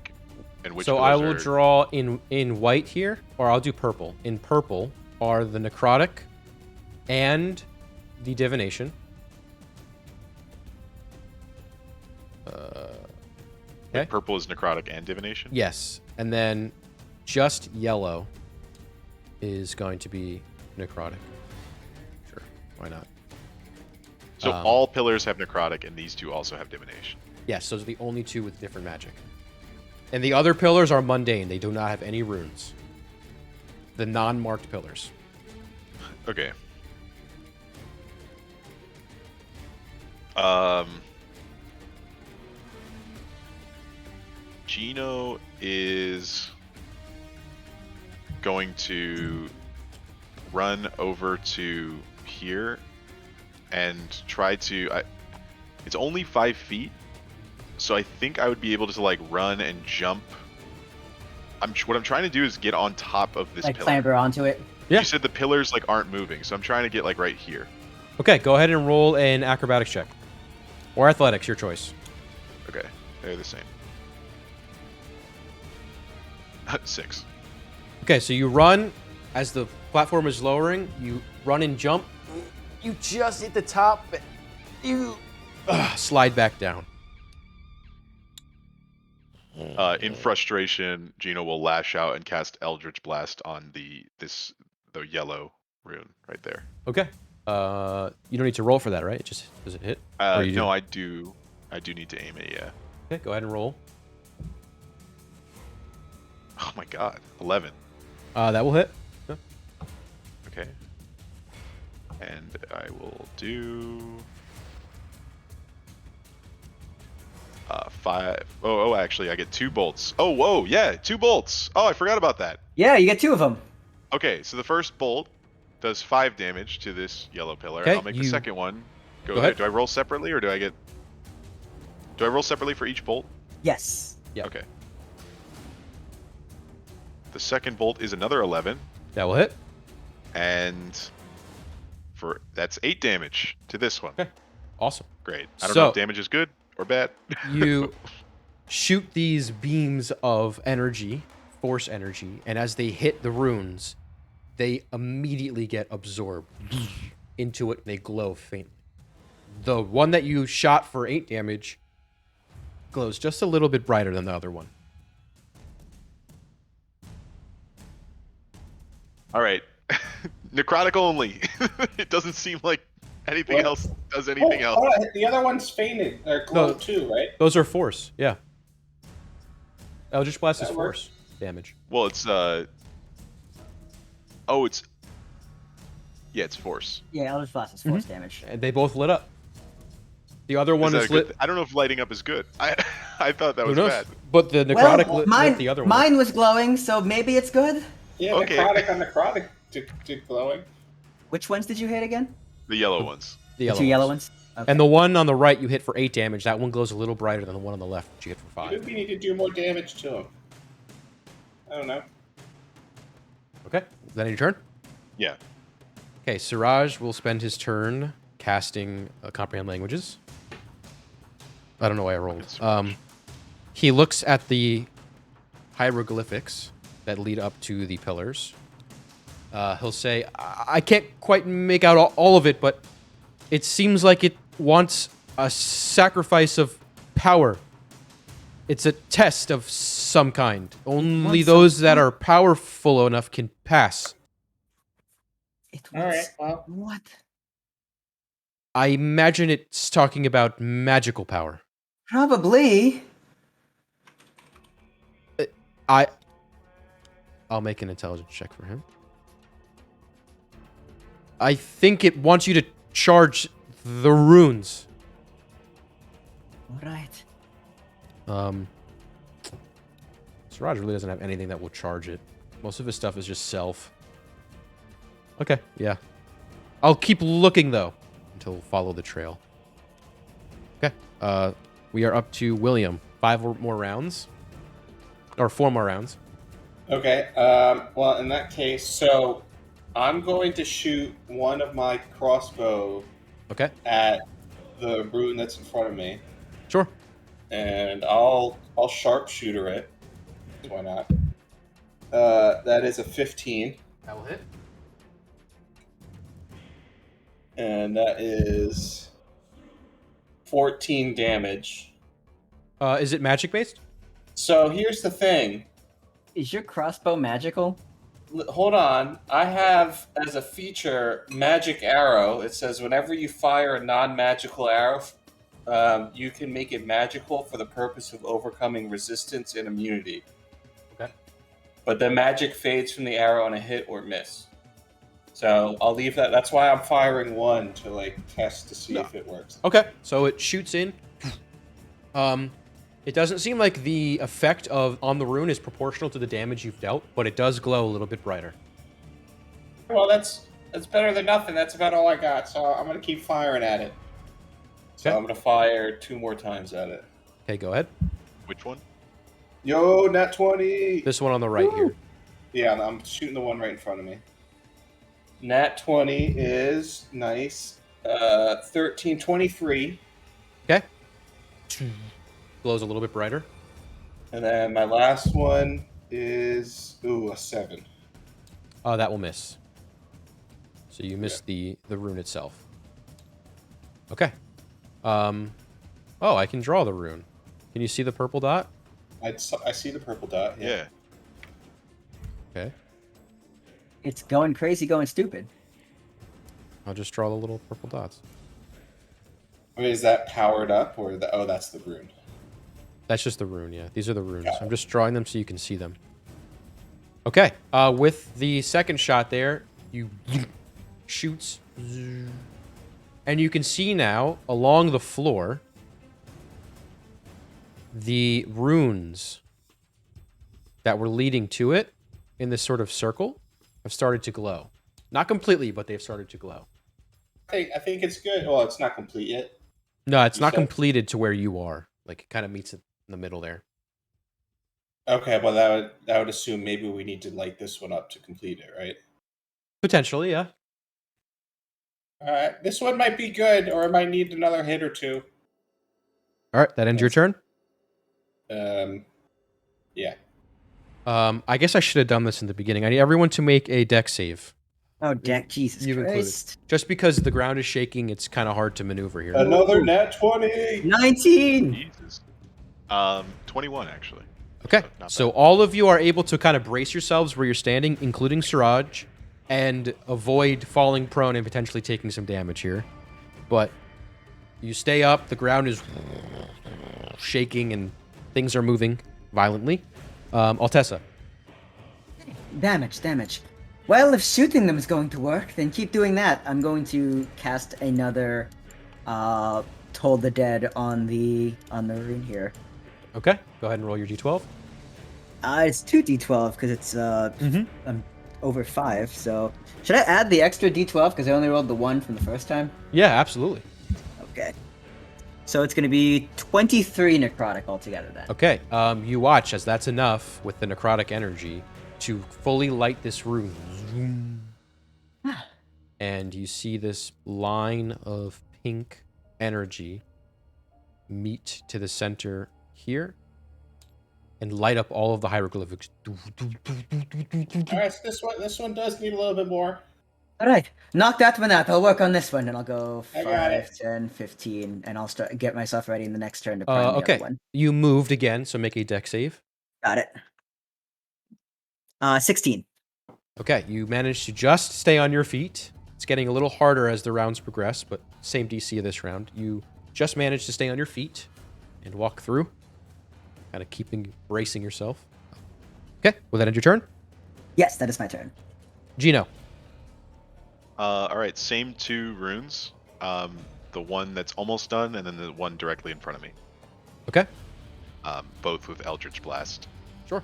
and which? So I will draw in white here, or I'll do purple. In purple are the necrotic and the divination. Like purple is necrotic and divination? Yes. And then just yellow is going to be necrotic. Sure. Why not? So all pillars have necrotic and these two also have divination. Yes, those are the only two with different magic. And the other pillars are mundane. They do not have any runes. The non-marked pillars. Okay. Gino is going to run over to here and try to. It's only 5 feet, so I think I would be able to like run and jump. What I'm trying to do is get on top of this Like pillar. clamber onto it. Yeah. You said the pillars like aren't moving, so I'm trying to get like right here. Okay, go ahead and roll an acrobatics check. Or athletics, your choice. Okay, they're the same. 6. Okay, so you run as the platform is lowering. You run and jump. You just hit the top. You slide back down. In frustration, Gino will lash out and cast Eldritch Blast on the yellow rune right there. Okay. You don't need to roll for that, right? It just does it hit? Or you do? No, I do need to aim it. Yeah. Okay, go ahead and roll. Oh my God, 11. That will hit. Yeah. Okay. And I will do 5. Oh, actually, I get 2 bolts. Oh, whoa, yeah, 2 bolts. Oh, I forgot about that. Yeah, you get 2 of them. Okay, so the first bolt does 5 damage to this yellow pillar. Okay, I'll make the second one go Go there. ahead. Do I roll separately, or do I roll separately for each bolt? Yes. Yeah. Okay. The second bolt is another 11, That will hit. and that's 8 damage to this one. Okay. Awesome. Great. I don't know So- if damage is good or bad. You shoot these beams of energy, force energy, and as they hit the runes, they immediately get absorbed into it and they glow faintly. The one that you shot for 8 damage glows just a little bit brighter than the other one. All right. Necrotic only. It doesn't seem like anything What? else does anything else. Hold on, the other one's fainted or glowed No. too, right? Those are force, yeah. Eldritch Blast is That works. force damage. Well, it's it's force. Yeah, Eldritch Blast is force damage. And they both lit up. The other one Is that is a good lit. I don't know if lighting up is good. I thought that Who was knows? bad. But the necrotic lit mine, the other one. mine was glowing, so maybe it's good. Yeah, Okay. necrotic on necrotic to glowing. Which ones did you hit again? The yellow ones. The The 2 yellow ones? Okay. And the one on the right you hit for 8 damage. That one glows a little brighter than the one on the left, which you hit for 5. Maybe we need to do more damage to him. I don't know. Okay, is that your turn? Yeah. Okay, Siraj will spend his turn casting Comprehend Languages. I don't know why I rolled. He looks at the hieroglyphics that lead up to the pillars. He'll say, I can't quite make out all of it, but it seems like it wants a sacrifice of power. It's a test of some kind. Only wants those some- that are powerful enough can pass. It All right. was... Well, What? I imagine it's talking about magical power. Probably. I'll make an intelligence check for him. I think it wants you to charge the runes. All right. Siraj really doesn't have anything that will charge it. Most of his stuff is just self. Okay, yeah. I'll keep looking, though, until follow the trail. Okay, we are up to William. 5 or more rounds. Or 4 more rounds. okay. Well, in that case, so I'm going to shoot one of my crossbow Okay, at the rune that's in front of me, sure. and I'll sharpshooter it. Why not? That is a 15, That will hit. and that is 14 damage. Is it magic-based? So here's the thing. Is your crossbow magical? Hold on. I have as a feature magic arrow. It says whenever you fire a non-magical arrow You can make it magical for the purpose of overcoming resistance and immunity. Okay. But the magic fades from the arrow on a hit or miss. So I'll leave that. That's why I'm firing one to like test to see if it works. Okay, so it shoots in. It doesn't seem like the effect on the rune is proportional to the damage you've dealt, but it does glow a little bit brighter. Well, that's better than nothing. That's about all I got. So I'm gonna keep firing at it. So Okay. I'm gonna fire 2 more times at it. Okay, go ahead. Which one? Yo, nat 20. This one on the right here. Yeah, I'm shooting the one right in front of me. Nat 20 is nice. 13, 23. Okay. Glows a little bit brighter. And then my last one is a 7. That will miss. So you missed the rune itself. Okay. Oh, I can draw the rune. Can you see the purple dot? I see the purple dot. Yeah. Okay. It's going crazy, going stupid. I'll just draw the little purple dots. I mean, is that powered up or that's the rune? That's just the rune, yeah. These are the runes. Got it. I'm just drawing them so you can see them. Okay. With the second shot there, you shoots. And you can see now, along the floor, the runes that were leading to it in this sort of circle have started to glow. Not completely, but they've started to glow. I think it's good. Well, it's not complete yet. No, it's You not said- completed to where you are. Like, it kind of meets in the middle there. Okay, well that would assume maybe we need to light this one up to complete it, right? Potentially, yeah. All right, this one might be good, or it might need another hit or two. All right, that ends your turn. Yeah. I guess I should have done this in the beginning. I need everyone to make a deck save. Oh, deck, Jesus You've included. Christ. Just because the ground is shaking, it's kind of hard to maneuver here. Another nat 20. 19! Jesus. 21 actually. Okay, Not so bad. all of you are able to kind of brace yourselves where you're standing, including Siraj, and avoid falling prone and potentially taking some damage here. But you stay up, the ground is shaking, and things are moving violently. Altessa. Damage. Well, if shooting them is going to work, then keep doing that. I'm going to cast another Toll the Dead on the rune here. Okay, go ahead and roll your d12. It's 2d12 because it's over 5. So should I add the extra d12 because I only rolled the 1 from the first time? Yeah, absolutely. Okay. So it's going to be 23 necrotic altogether then. Okay, you watch as that's enough with the necrotic energy to fully light this room. And you see this line of pink energy meet to the center here and light up all of the hieroglyphics. All right, so this one does need a little bit more. All right, knock that one out. I'll work on this one, and I'll go I got 5, it. 10, 15, and I'll get myself ready in the next turn to prime the Okay, other one. you moved again, so make a deck save. Got it. 16. Okay, you managed to just stay on your feet. It's getting a little harder as the rounds progress, but same DC of this round. You just managed to stay on your feet and walk through, kind of bracing yourself. Okay, will that end your turn? Yes, that is my turn. Gino. All right, same 2 runes. The one that's almost done, and then the one directly in front of me. Okay, Both with Eldritch Blast. sure.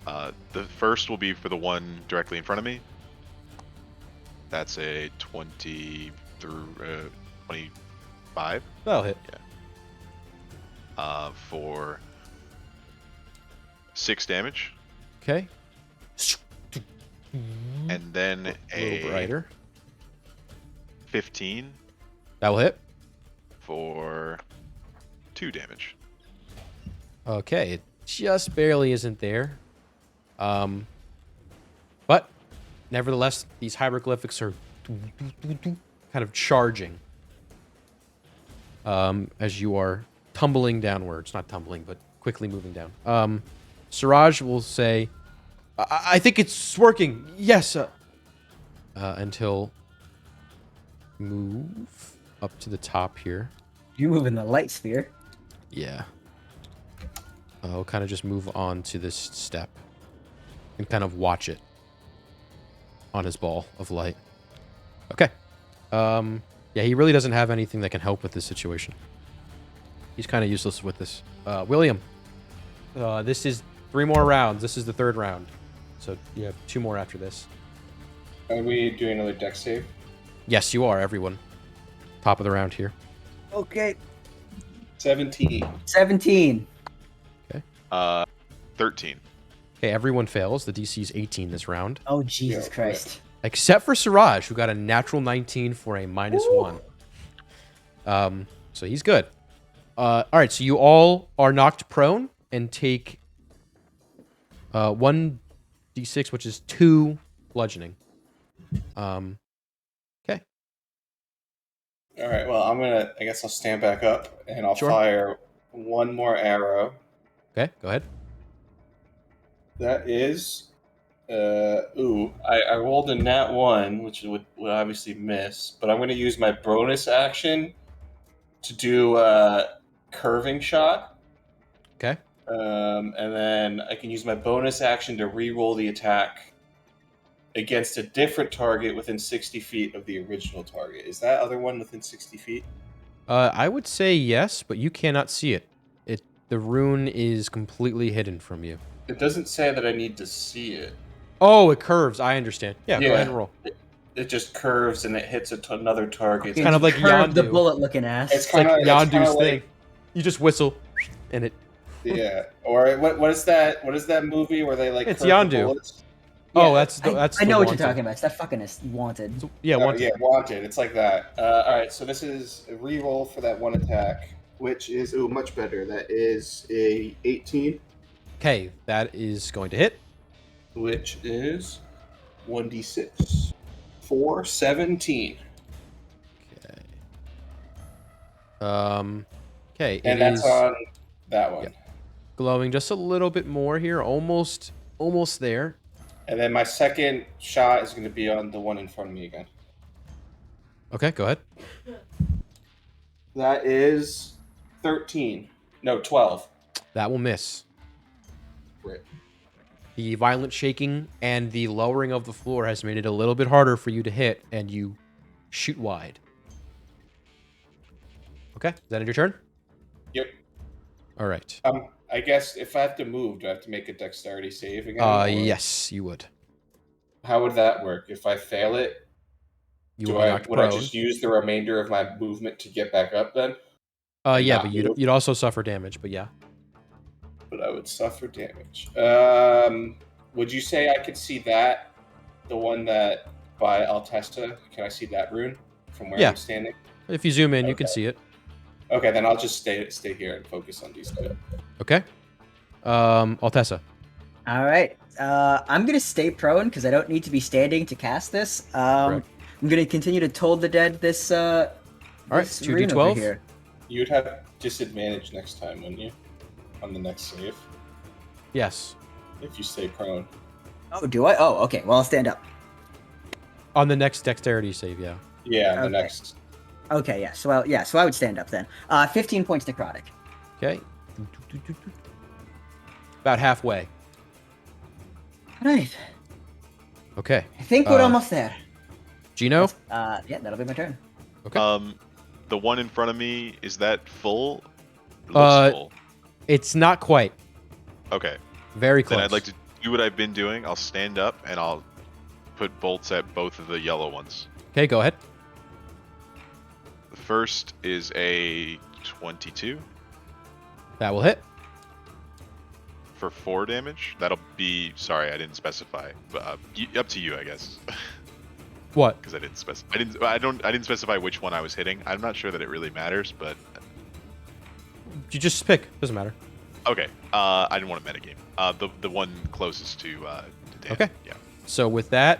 The first will be for the one directly in front of me. That's a 20 through 25. That'll hit. For 6 damage, Okay. and then A little brighter. 15 That will hit. for 2 damage. Okay, it just barely isn't there. But nevertheless, these hieroglyphics are kind of charging as you are tumbling downwards. Not tumbling, but quickly moving down. Siraj will say, I think it's working. Yes. Until move up to the top here. You move in the light sphere. Yeah. We'll kind of just move on to this step and kind of watch it on his ball of light. Okay. Yeah, he really doesn't have anything that can help with this situation. He's kind of useless with this. William, this is 3 more rounds. This is the 3rd round. So you have 2 more after this. Are we doing another deck save? Yes, you are, everyone. Top of the round here. Okay. 17. 17. 13. Okay, everyone fails. The DC is 18 this round. Oh, Jesus Yeah, Christ. Except for Siraj, who got a natural 19 for a -1. So he's good. All right, so you all are knocked prone and take 1d6, which is 2 bludgeoning. Okay. All right. Well, I guess I'll stand back up and I'll Sure. fire one more arrow. Okay, go ahead. That is, I rolled a nat 1, which would obviously miss, but I'm going to use my bonus action to do a curving shot. Okay. And then I can use my bonus action to re-roll the attack against a different target within 60 feet of the original target. Is that other one within 60 feet? I would say yes, but you cannot see it. The rune is completely hidden from you. It doesn't say that I need to see it. Oh, it curves. I understand. Yeah, go ahead and roll. It just curves and it hits another target. Kind of like Curve the Yondu. bullet-looking ass. It's It's like kinda- Yondu's kinda thing. You just whistle, and it... Yeah. Or what is that? What is that movie where they like? It's curve the Yondu. bullets? Oh, Yeah, that's I the know what you're Wanted. talking about. It's that fucking Wanted. Yeah, Oh, Wanted. yeah, wanted. It's like that. All right, so this is a re-roll for that one attack, which is much better. That is a 18, Okay, that is going to hit. which is 1d6 for 17, Okay. Okay, and it that's is on that one. Yep. Glowing just a little bit more here, almost there. And then my second shot is going to be on the one in front of me again. Okay, go ahead. That is 13. No, 12. That will miss. Right. The violent shaking and the lowering of the floor has made it a little bit harder for you to hit, and you shoot wide. Okay, is that your turn? Yep. All right. I guess if I have to move, do I have to make a dexterity save again? or Yes, you would. How would that work? If I fail it, You would be knocked would I prone. just use the remainder of my movement to get back up then? Yeah, not but move? you'd also suffer damage, but yeah. But I would suffer damage. Would you say I could see that? The one that by Altesta? Can I see that rune from where Yeah. I'm standing? If you zoom in, you can Okay. see it. Okay, then I'll just stay here and focus on these two. Okay. Altessa. All right. I'm gonna stay prone because I don't need to be standing to cast this. Correct. I'm gonna continue to Toll the Dead this. All right, 2d12. here. You'd have disadvantage next time, wouldn't you? On the next save, Yes. if you stay prone. Oh, do I? Oh, okay. Well, I'll stand up. On the next dexterity save, yeah. Yeah, the Okay. next. Okay, yeah. So I would stand up then. 15 points necrotic. Okay. About halfway. All right. Okay. I think we're almost there. Gino? Yeah, that'll be my turn. Okay. The one in front of me, is that full? It Uh, looks full. It's not quite. Okay. Very close. Then I'd like to do what I've been doing. I'll stand up and I'll put bolts at both of the yellow ones. Okay, go ahead. The first is a 22 That will hit. for 4 damage. That'll be, sorry, I didn't specify, but up to you, I guess, What? because I didn't specify. I didn't specify which one I was hitting. I'm not sure that it really matters, but You just pick. Doesn't matter. okay. I didn't want to metagame. The one closest to Dan. Okay. Yeah. So with that,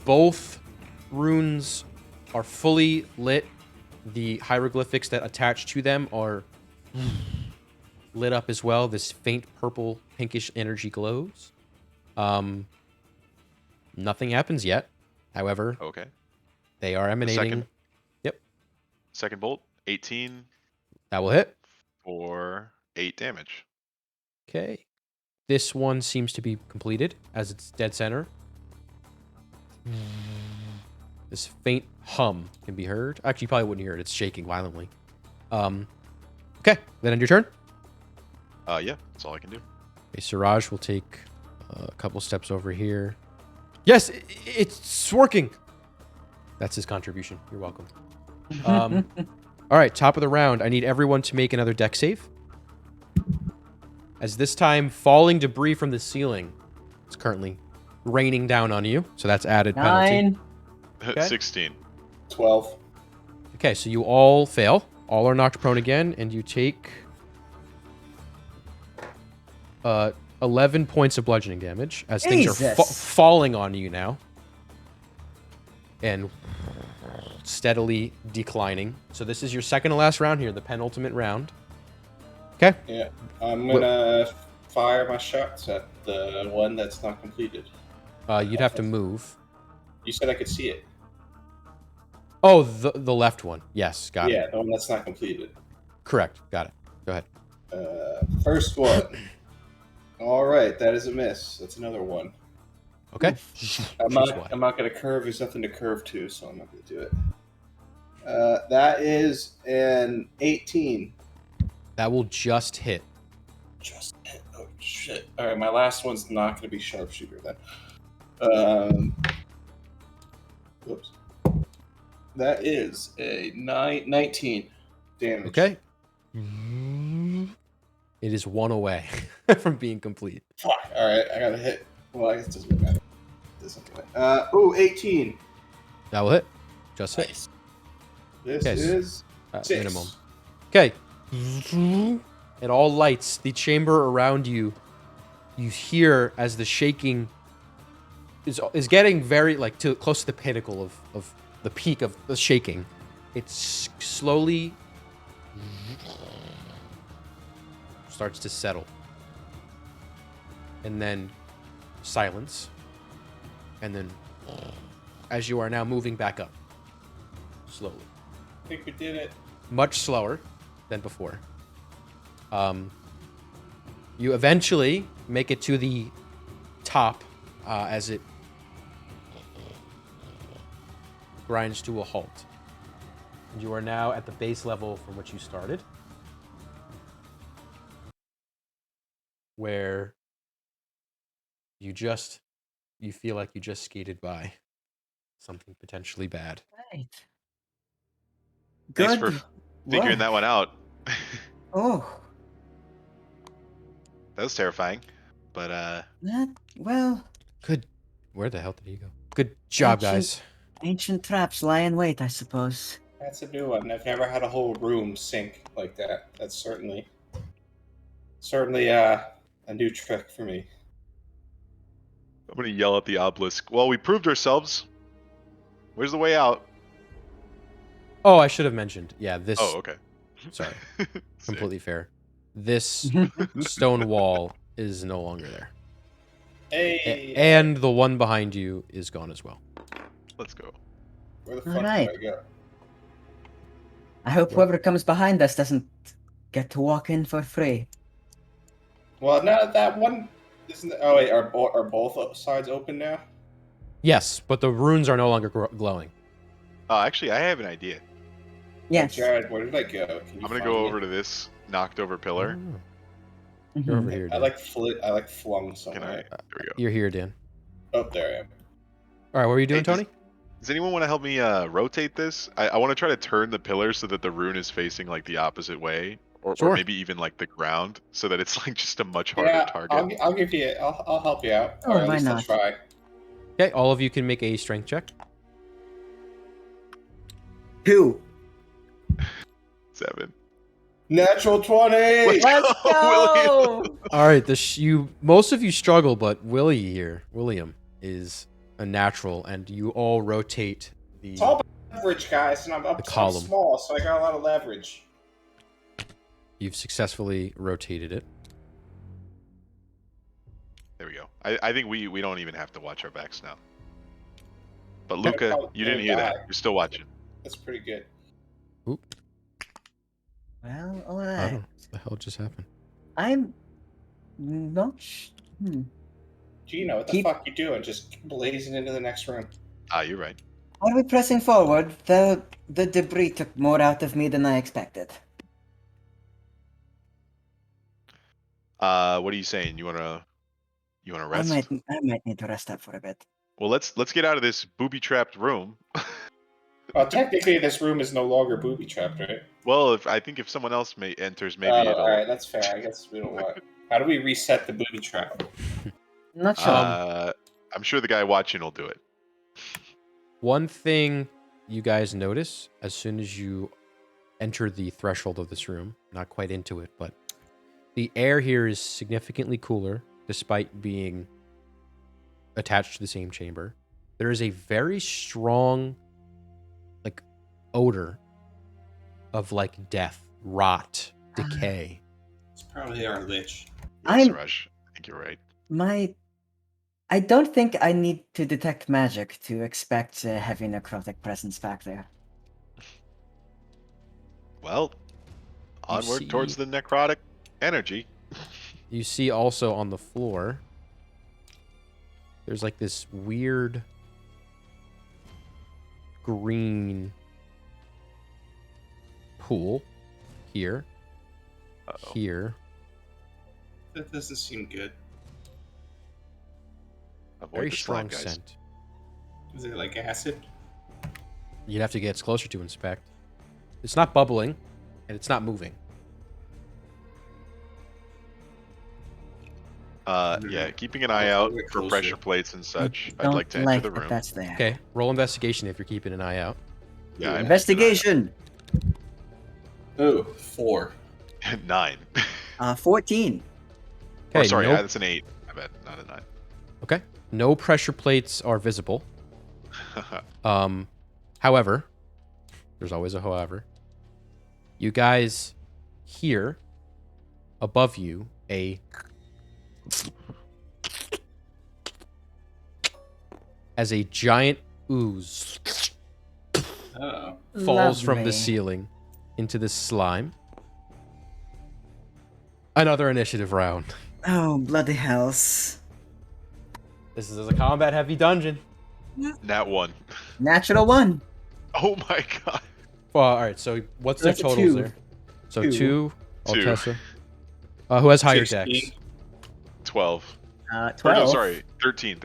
both runes are fully lit. The hieroglyphics that attach to them are lit up as well. This faint purple, pinkish energy glows. Nothing happens yet. However, Okay. they are emanating. second- Yep. second bolt, 18 That will hit. for 8 damage. Okay. This one seems to be completed as it's dead center. This faint hum can be heard. Actually, you probably wouldn't hear it. It's shaking violently. Okay. Then end your turn. Yeah, that's all I can do. Okay, Siraj will take a couple steps over here. Yes, it's working. That's his contribution. You're welcome. All right, top of the round. I need everyone to make another deck save. As this time, falling debris from the ceiling is currently raining down on you. So that's added penalty. 9. Okay. 16. 12. Okay, so you all fail. All are knocked prone again, and you take 11 points of bludgeoning damage as things are Jesus. falling on you now. And steadily declining. So this is your second to last round here, the penultimate round. Okay. Yeah. I'm gonna fire my shots at the one that's not completed. You'd have to move. You said I could see it. Oh, the left one. Yes, got it. Yeah, the one that's not completed. Correct. Got it. Go ahead. First one. All right, that is a miss. That's another one. Okay. I'm not gonna curve. There's nothing to curve to, so I'm not gonna do it. That is an 18. That will just hit. Just hit. Oh shit! All right, my last one's not gonna be sharpshooter then. Whoops. That is a 19 damage. Okay. It is one away from being complete. Fuck. All right, I gotta hit. Well, I guess it doesn't matter. Ooh, 18. That will hit. Just hit. Nice. This Okay, is 6. minimum. Okay. It all lights the chamber around you. You hear as the shaking is getting very close to the pinnacle of the peak of the shaking. It's slowly starts to settle. And then silence. And then as you are now moving back up. Slowly. I think we did it. Much slower than before. You eventually make it to the top as it grinds to a halt. And you are now at the base level from which you started, where you feel like you just skated by something potentially bad. Right. Thanks Good. for figuring that one out. Oh, That was terrifying. But well, Good. Where the hell did he go? Good job, guys. ancient traps lie in wait, I suppose. That's a new one. I've never had a whole room sink like that. That's certainly a new trick for me. I'm gonna yell at the obelisk. Well, we proved ourselves. Where's the way out? Oh, I should have mentioned. Yeah, this. Oh, okay. Sorry. Sick. Completely fair. This stone wall is no longer there. Hey, And the one behind you is gone as well. Let's go. where the fuck Alright. do I go? I hope whoever comes behind us doesn't get to walk in for free. Well, no, that one isn't. Oh wait, are both sides open now? Yes, but the runes are no longer glowing. Oh, actually, I have an idea. Yes. Jared, where did I go? Can you I'm gonna find go me? over to this knocked over pillar. Oh, you're over here, I Dan. flung Can somewhere. I? There we go. You're here, Dan. Oh, there I am. All right, what were you doing, Hey, Tony? Does anyone want to help me rotate this? I want to try to turn the pillar so that the rune is facing like the opposite way, or Sure. maybe even like the ground, so that it's like just a much harder Yeah, target. I'll give you. I'll help you out. Oh, or at why least I'll not? try. Okay, all of you can make a strength check. 2. 7. Natural 20. Let's Let's go, go! All right, most of you struggle, but William is a natural, and you all rotate the. It's all leverage, guys, and I'm column. small, so I got a lot of leverage. You've successfully rotated it. There we go. I think we don't even have to watch our backs now. But Yeah, Luca, probably you didn't gonna hear die. that. You're still watching. That's pretty good. Oop. Well, I alright. don't know. What the hell just happened? I'm not Gino, what the fuck you doing? Just blazing into the next room. You're right. While we're pressing forward, the debris took more out of me than I expected. What are you saying? You wanna rest? I might need to rest up for a bit. Well, let's get out of this booby-trapped room. Well, technically, this room is no longer booby trapped, right? Well, I think if someone else enters, maybe it'll. All right, that's fair. I guess we don't want. How do we reset the booby trap? Not sure. I'm sure the guy watching will do it. One thing you guys notice as soon as you enter the threshold of this room, not quite into it, but the air here is significantly cooler despite being attached to the same chamber. There is a very strong odor of death, rot, decay. It's probably our lich. Yes, Rush. I think you're right. I don't think I need to detect magic to expect a heavy necrotic presence back there. Well, onward towards the necrotic energy. You see also on the floor, there's this weird green pool here, here. That doesn't seem good. Avoid Very the strong slime, guys. scent. Is it like acid? You'd have to get closer to inspect. It's not bubbling, and it's not moving. Yeah, keeping an eye out for pressure plates and such. I'd like to enter the room. That's there. Okay, roll investigation if you're keeping an eye out. Yeah, I'm Investigation. Oh, 4. 9. 14. Oh, Okay, sorry, no, that's an 8. I bet, not a 9. okay. No pressure plates are visible. However, there's always a however. You guys hear above you as a giant ooze Oh. falls from the Lovely. ceiling into this slime. Another initiative round. Oh, bloody hells. This is a combat-heavy dungeon. Nat 1. Natural 1. Oh my god. Well, all right, so what's their That's a totals 2. there? So 2, 2. Altessa. Who has higher 16. dex? 12. 12. Or no, sorry, 13.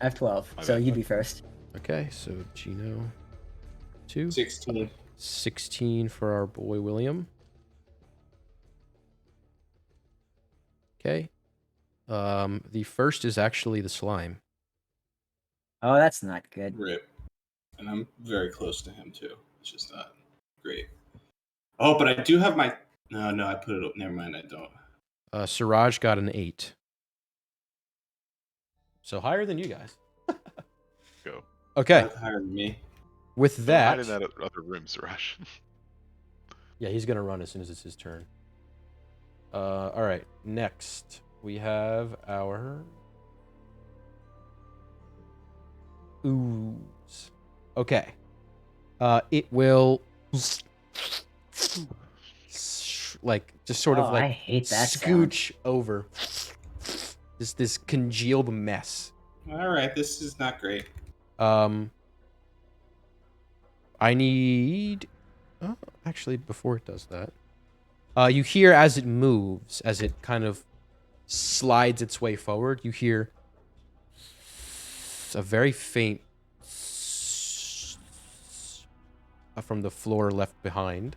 I have 12, My so bad. you'd be first. Okay, so Gino, 2. 16. 16 for our boy William. Okay. The first is actually the slime. Oh, that's not good. Rip. And I'm very close to him, too. It's just not great. Oh, but I do have my... No, I put it up. Never mind, I don't. Siraj got an 8. So higher than you guys. Go. Okay. Not higher than me. With Hide that, in that other room, Sirash. yeah, he's gonna run as soon as it's his turn. All right. Next, we have our ooze. Okay. It will just sort of I hate that scooch over. This congealed mess. All right, this is not great. I need. Oh, actually, before it does that, you hear as it moves, as it kind of slides its way forward, you hear a very faint from the floor left behind.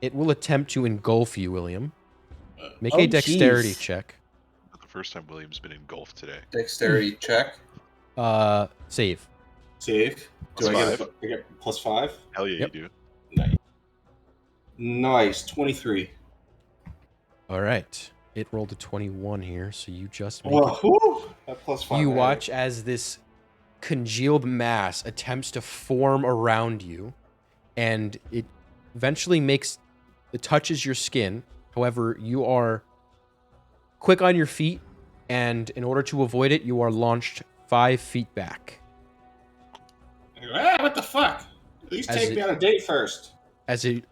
It will attempt to engulf you, William. Make a dexterity check. Not the first time William's been engulfed today. Dexterity check. Save. Save. Do +5. I get +5? Hell yeah, Yep. you do. Nice. Nice. 23. All right. It rolled a 21 here, so you just make Whoa, it. whew, that +5. You watch as this congealed mass attempts to form around you, and it eventually touches your skin. However, you are quick on your feet, and in order to avoid it, you are launched 5 feet back. Ah, what the fuck? At least As take me on a date first. as it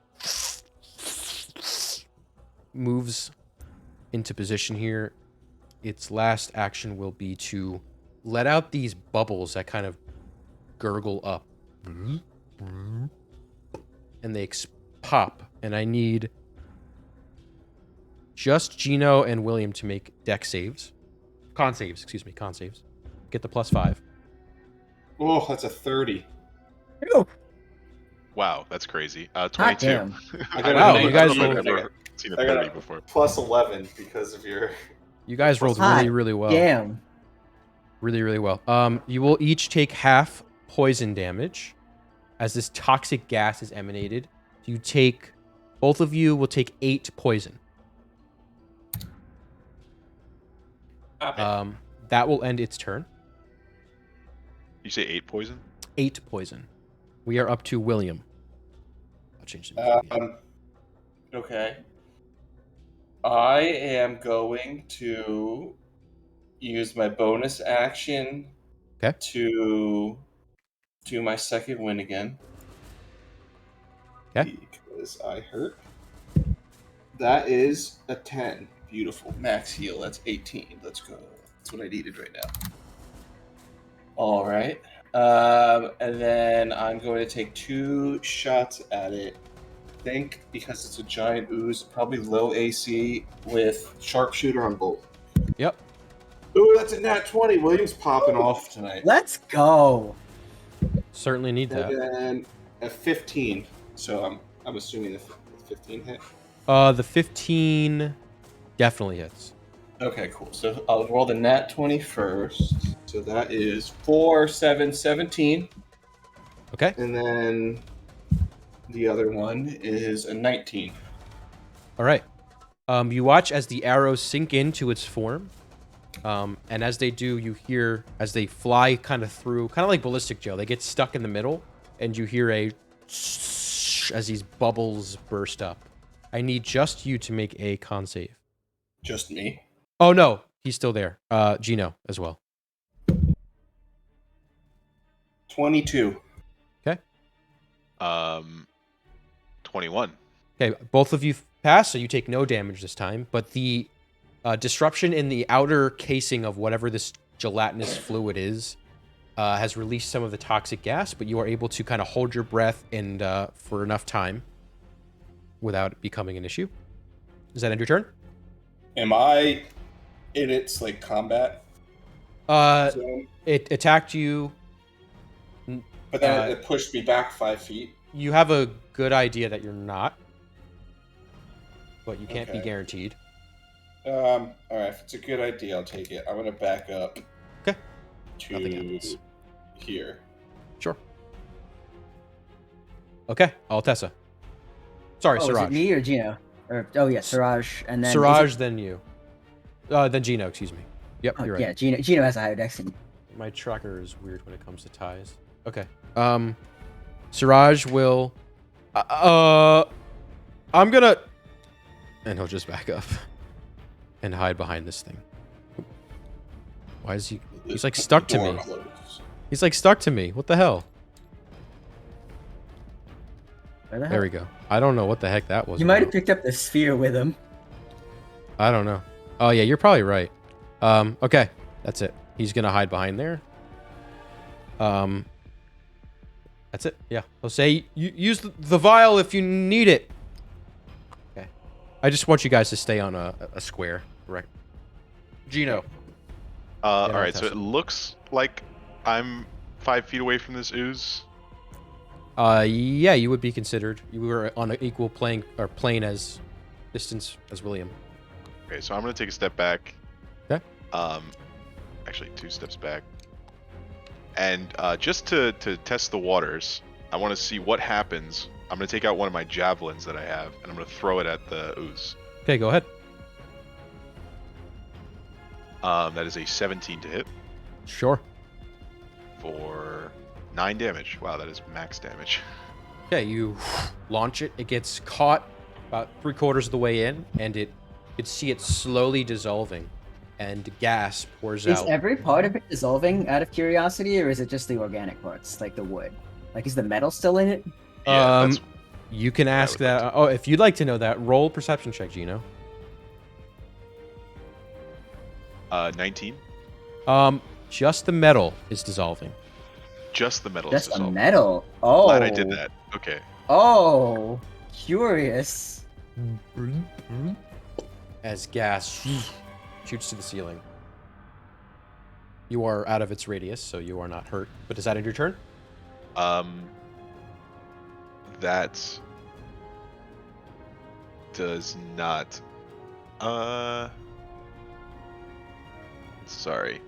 moves into position here, its last action will be to let out these bubbles that kind of gurgle up. And they pop. And I need just Gino and William to make deck saves. Con saves, excuse me, con saves. Get the +5. Oh, that's a 30. Ew. Wow, that's crazy. 22. Hot damn. I got Wow, a you 19. guys I've rolled- never seen a I got 30 a before. +11 because of your. You guys rolled Hot really, really well. Damn. Really, really well. You will each take half poison damage as this toxic gas is emanated. Both of you will take 8 poison. That will end its turn. You say 8 poison? 8 poison. We are up to William. I'll change the music again. Okay. I am going to use my bonus action to do my second win again. Okay. Because I hurt. That is a 10. Beautiful. Max heal. That's 18. Let's go. That's what I needed right now. All right. And then I'm going to take 2 shots at it. I think because it's a giant ooze, probably low AC with sharpshooter on both. Yep. Ooh, that's a nat 20. William's popping off tonight. Let's go. Certainly need that. And then a 15. So I'm assuming the 15 hit. The 15 definitely hits. Okay, cool. So I'll roll the nat 20 first. So that is 4, 7, 17. Okay. And then the other one is a 19. All right. You watch as the arrows sink into its form. And as they do, you hear as they fly kind of through, kind of like ballistic gel. They get stuck in the middle, and you hear a as these bubbles burst up. I need just you to make a con save. Just me? Oh no, he's still there. Gino as well. 22. Okay. 21. Okay, both of you pass, so you take no damage this time. But the disruption in the outer casing of whatever this gelatinous fluid is has released some of the toxic gas, but you are able to kind of hold your breath and for enough time without it becoming an issue. Does that end your turn? Am I in its like combat zone? It attacked you. But then it pushed me back 5 feet. You have a good idea that you're not, but you can't be Okay. guaranteed. All right, if it's a good idea, I'll take it. I'm gonna back up. Okay. Nothing To happens. here. Sure. Okay, Altessa. Sorry, Oh, is Siraj. it me or Gino? Yeah, Siraj, and then Siraj, then you. Then Gino, excuse me. Yep, Oh, you're right. yeah, Gino has a higher dex than you. My tracker is weird when it comes to ties. Okay. Siraj will. I'm gonna. And he'll just back up and hide behind this thing. Why is he? He's like stuck to Door me. closed. He's like stuck to me. What the hell? Where the hell? There we go. I don't know what the heck that was. You might have about. picked up the sphere with him. I don't know. Oh yeah, you're probably right. Okay, that's it. He's gonna hide behind there. That's it. Yeah, I'll say you use the vial if you need it. Okay. I just want you guys to stay on a square, right? Gino. All Yeah, right, I'll so test it it. looks like I'm 5 feet away from this ooze. Yeah, you would be considered. You were on an equal plane as distance as William. Okay, so I'm gonna take a step back. Okay. Actually 2 steps back. And just to test the waters, I want to see what happens. I'm gonna take out one of my javelins that I have, and I'm gonna throw it at the ooze. Okay, go ahead. That is a 17 to hit Sure. for 9 damage. Wow, that is max damage. Okay, you launch it. It gets caught about 3/4 of the way in, and you could see it slowly dissolving, and gas pours Is out. every part of it dissolving out of curiosity, or is it just the organic parts, like the wood? Like, is the metal still in it? Yeah, You can ask would like that. Oh, if you'd like to know that, roll perception check, Gino. 19. Just the metal is dissolving. Just the metal is Just a dissolving. metal. Oh. Glad I did that. Okay. Oh, curious. As gas shoots to the ceiling. You are out of its radius, so you are not hurt. But is that end your turn? That does not. Sorry.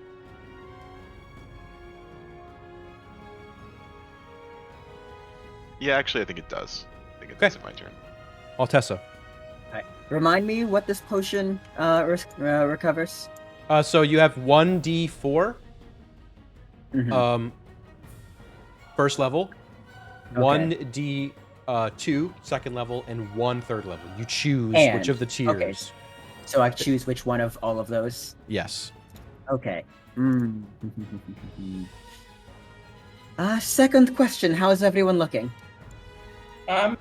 Yeah, actually, I think it does. I think it does in my turn. Altessa. Remind me what this potion recovers. So you have 1d4 Mhm. First level, Okay. 1d2 second level, and 1 third level. You choose which And- of the tiers. okay. So I choose which one of all of those. Yes. Okay. Second question. How is everyone looking? I'm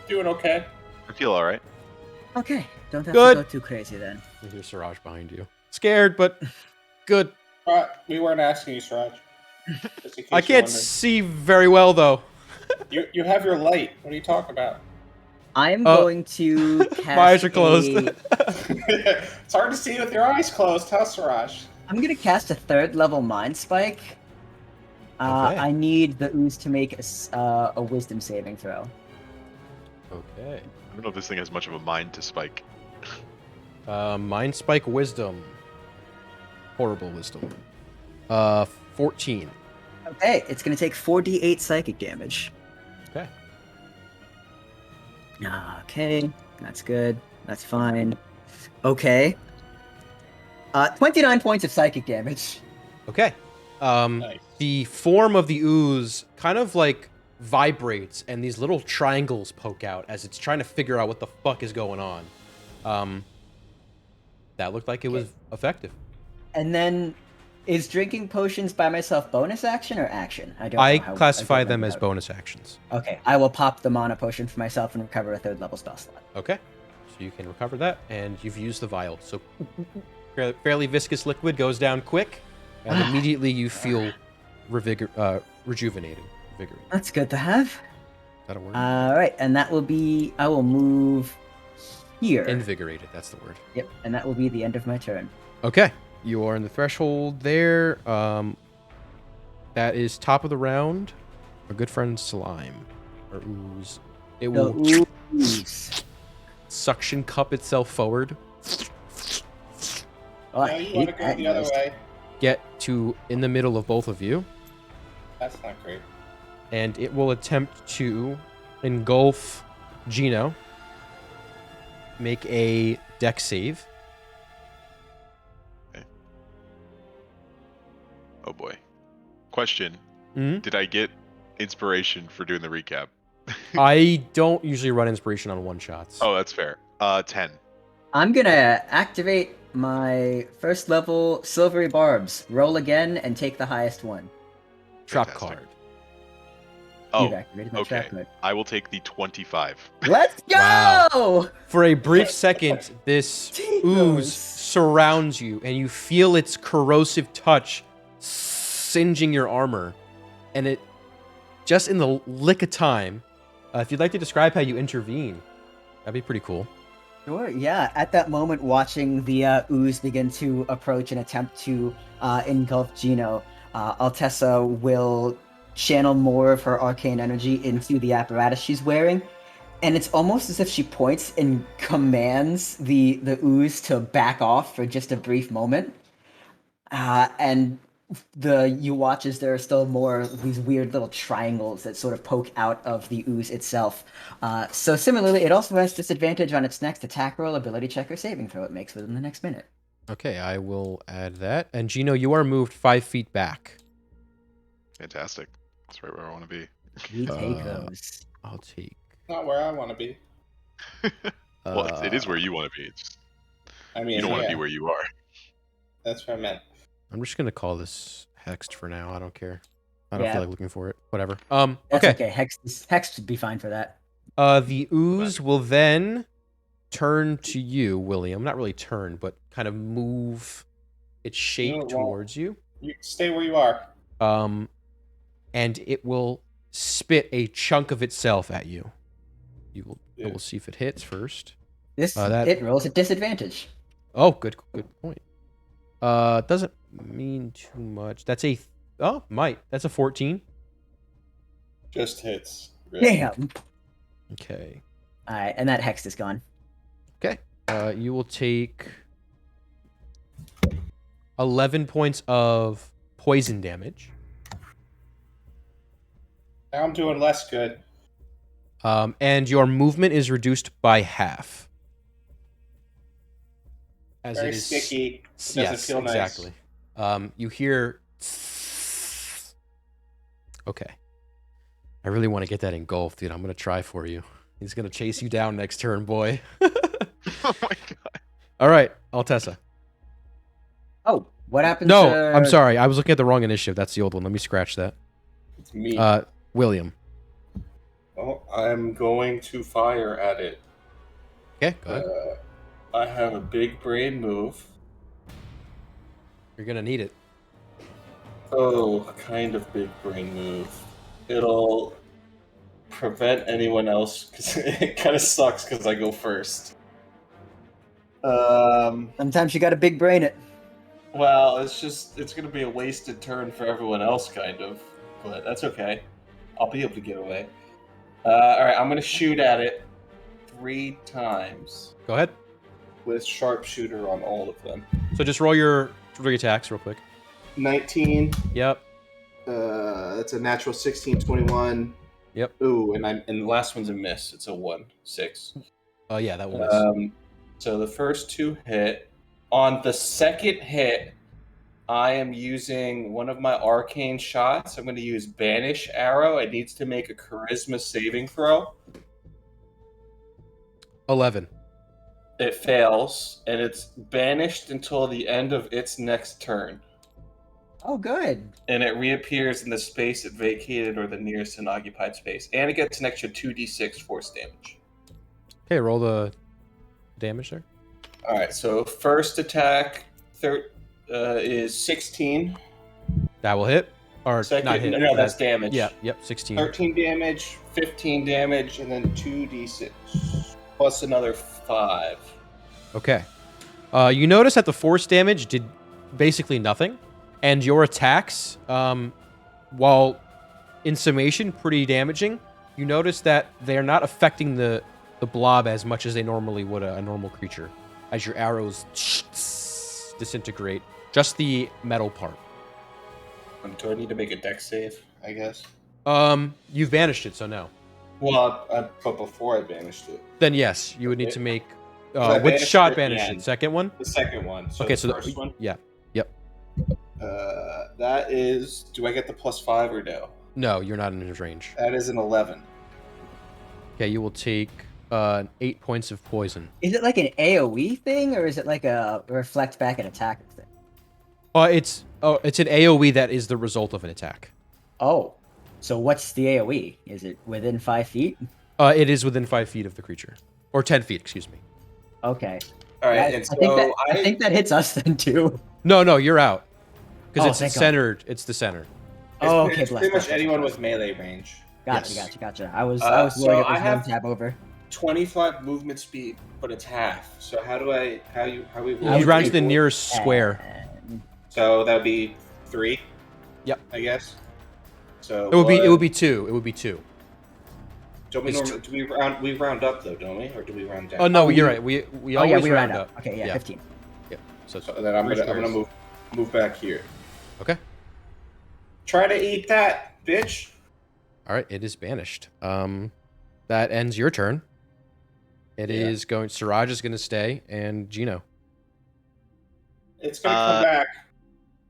doing okay. I feel all right. Okay. Don't have Good. to go too crazy then. You hear Siraj behind you. Scared, but good. We weren't asking you, Sraj. Just in case I you're can't wondering. see very well, though. You have your light. What are you talking about? I'm going to cast My eyes are closed. It's hard to see with your eyes closed, huh, Siraj? I'm gonna cast a third level Mind Spike. Okay. I need the ooze to make a Wisdom saving throw. Okay. I don't know if this thing has much of a mind to spike. Mind Spike Wisdom. Horrible Wisdom. 14. Okay, it's gonna take 4d8 psychic damage. Okay. Okay, that's good. That's fine. Okay. 29 points of psychic damage. Okay. Nice. The form of the ooze kind of like vibrates, and these little triangles poke out as it's trying to figure out what the fuck is going on. That looked like it was effective. And then, is drinking potions by myself bonus action or action? I don't classify them remember as how- bonus actions. Okay, I will pop the mana potion for myself and recover a third level spell slot. Okay. So you can recover that, and you've used the vial. So fairly viscous liquid goes down quick, and immediately you feel rejuvenated. Invigorated. That's good to have. That'll work. All right, and that will be. I will move here. Invigorated, that's the word. Yep, and that will be the end of my turn. Okay. You are in the threshold there. That is top of the round. Our good friend Slime. Or Ooze. It will The ooze. suction cup itself forward. Oh, I No, you hate want to go that the other noise. way. Get to in the middle of both of you. That's not great. And it will attempt to engulf Gino. Make a dex save. Oh boy. Question. Mhm. Did I get inspiration for doing the recap? I don't usually run inspiration on one shots. Oh, that's fair. 10. I'm gonna activate my first level silvery barbs. Roll again and take the highest one. Trap Fantastic. card. You've Oh, activated my okay. trap card. I will take the 25. Let's go! Wow. For a brief second, this Jesus. ooze surrounds you, and you feel its corrosive touch singeing your armor. And it, just in the lick of time, if you'd like to describe how you intervene, that'd be pretty cool. Sure, yeah. At that moment, watching the ooze begin to approach and attempt to engulf Gino, Altessa will channel more of her arcane energy into the apparatus she's wearing. And it's almost as if she points and commands the ooze to back off for just a brief moment. And you watch as there are still more of these weird little triangles that sort of poke out of the ooze itself. So similarly, it also has disadvantage on its next attack roll, ability check, or saving throw it makes within the next minute. Okay, I will add that. And Gino, you are moved 5 feet back. Fantastic. That's right where I want to be. We take those. I'll take. Not where I want to be. Well, it is where you want to be. It's just, I mean, you don't want to yeah, be where you are. that's what I meant. I'm just gonna call this hexed for now. I don't care. I don't Yeah. feel like looking for it. Whatever. That's Okay. okay. Hex should be fine for that. The ooze will then turn to you, William. Not really turn, but kind of move its shape You know, well, towards you. You stay where you are. And it will spit a chunk of itself at you. Yeah. We'll see if it hits first. It rolls at disadvantage. Oh, good point. Doesn't mean too much. That's a might. That's a 14. Just hits. Damn. Okay. All right, and that hex is gone. Okay. You will take 11 points of poison damage. Now I'm doing less good. And your movement is reduced by half. As Very it is sticky. Doesn't yes, feel nice. exactly. You hear. Okay. I really want to get that engulfed, dude. I'm gonna try for you. He's gonna chase you down next turn, boy. Oh my god. All right, Altessa. Oh, what happens? No, I'm sorry. I was looking at the wrong initiative. That's the old one. Let me scratch that. It's me. William. Well, I'm going to fire at it. Okay, go ahead. I have a big brain move. You're gonna need it. Oh, kind of big brain move. It'll prevent anyone else, because it kind of sucks because I go first. Sometimes you got to big brain it. Well, it's going to be a wasted turn for everyone else, kind of. But that's okay. I'll be able to get away. Alright, I'm going to shoot at it 3 times. Go ahead. With sharpshooter on all of them. So just roll your 3 attacks real quick. 19. Yep. That's a natural 16, 21. Yep. Ooh, and the last one's a miss. It's a 1, 6. Yeah, that will miss. So the first 2 hit. On the second hit, I am using one of my arcane shots. I'm going to use Banish Arrow. It needs to make a Charisma saving throw. 11. It fails, and it's banished until the end of its next turn. Oh, good. And it reappears in the space it vacated or the nearest unoccupied space. And it gets an extra 2d6 force damage. Okay, roll the damage there. Alright, so first attack is 16. That will hit. Or Second, not hit. No, that's damage. Yeah, yep, 16. 13 damage, 15 damage, and then 2d6. Plus another 5. Okay. You notice that the force damage did basically nothing. And your attacks, while in summation pretty damaging, you notice that they are not affecting the blob as much as they normally would a normal creature. As your arrows disintegrate. Just the metal part. Do I need to make a dex save, I guess? You've banished it, so no. Well, but before I banished it. Then yes, you would need to make... I which banished shot it at the banished end. it? Second one? The second one. So Okay, the so first one? Yeah. Yep. That is... Do I get the +5 or no? No, you're not in his range. That is an 11. Okay, you will take 8 points of poison. Is it like an AoE thing, or is it like a reflect back and attack thing? It's an AoE that is the result of an attack. Oh, so what's the AoE? Is it within 5 feet? It is within 5 feet of the creature. Or 10 feet, excuse me. Okay. Alright, That- and so I think that hits us then too. No, you're out. Oh, Because thank it's God. centered. It's the center. Oh, okay. It's pretty bless, much bless, anyone bless. with melee range. Gotcha. I was So worried it I was have- one tab over. 25 movement speed, but it's half. So how we You roll? run to the nearest square. And- So that would be 3. Yep. I guess. So It would be 2. It would be 2. Don't we, it's do we round up though, don't we, or do we round down? Oh no, Oh, you're we- right. We Oh always yeah, we round round up. up. Okay, yeah, Yeah. 15. Yeah. So So then I'm three gonna squares. move back here. Okay. Try to eat that, bitch. All right. It is banished. That ends your turn. It is going. Siraj is going to stay, and Gino. It's gonna come back.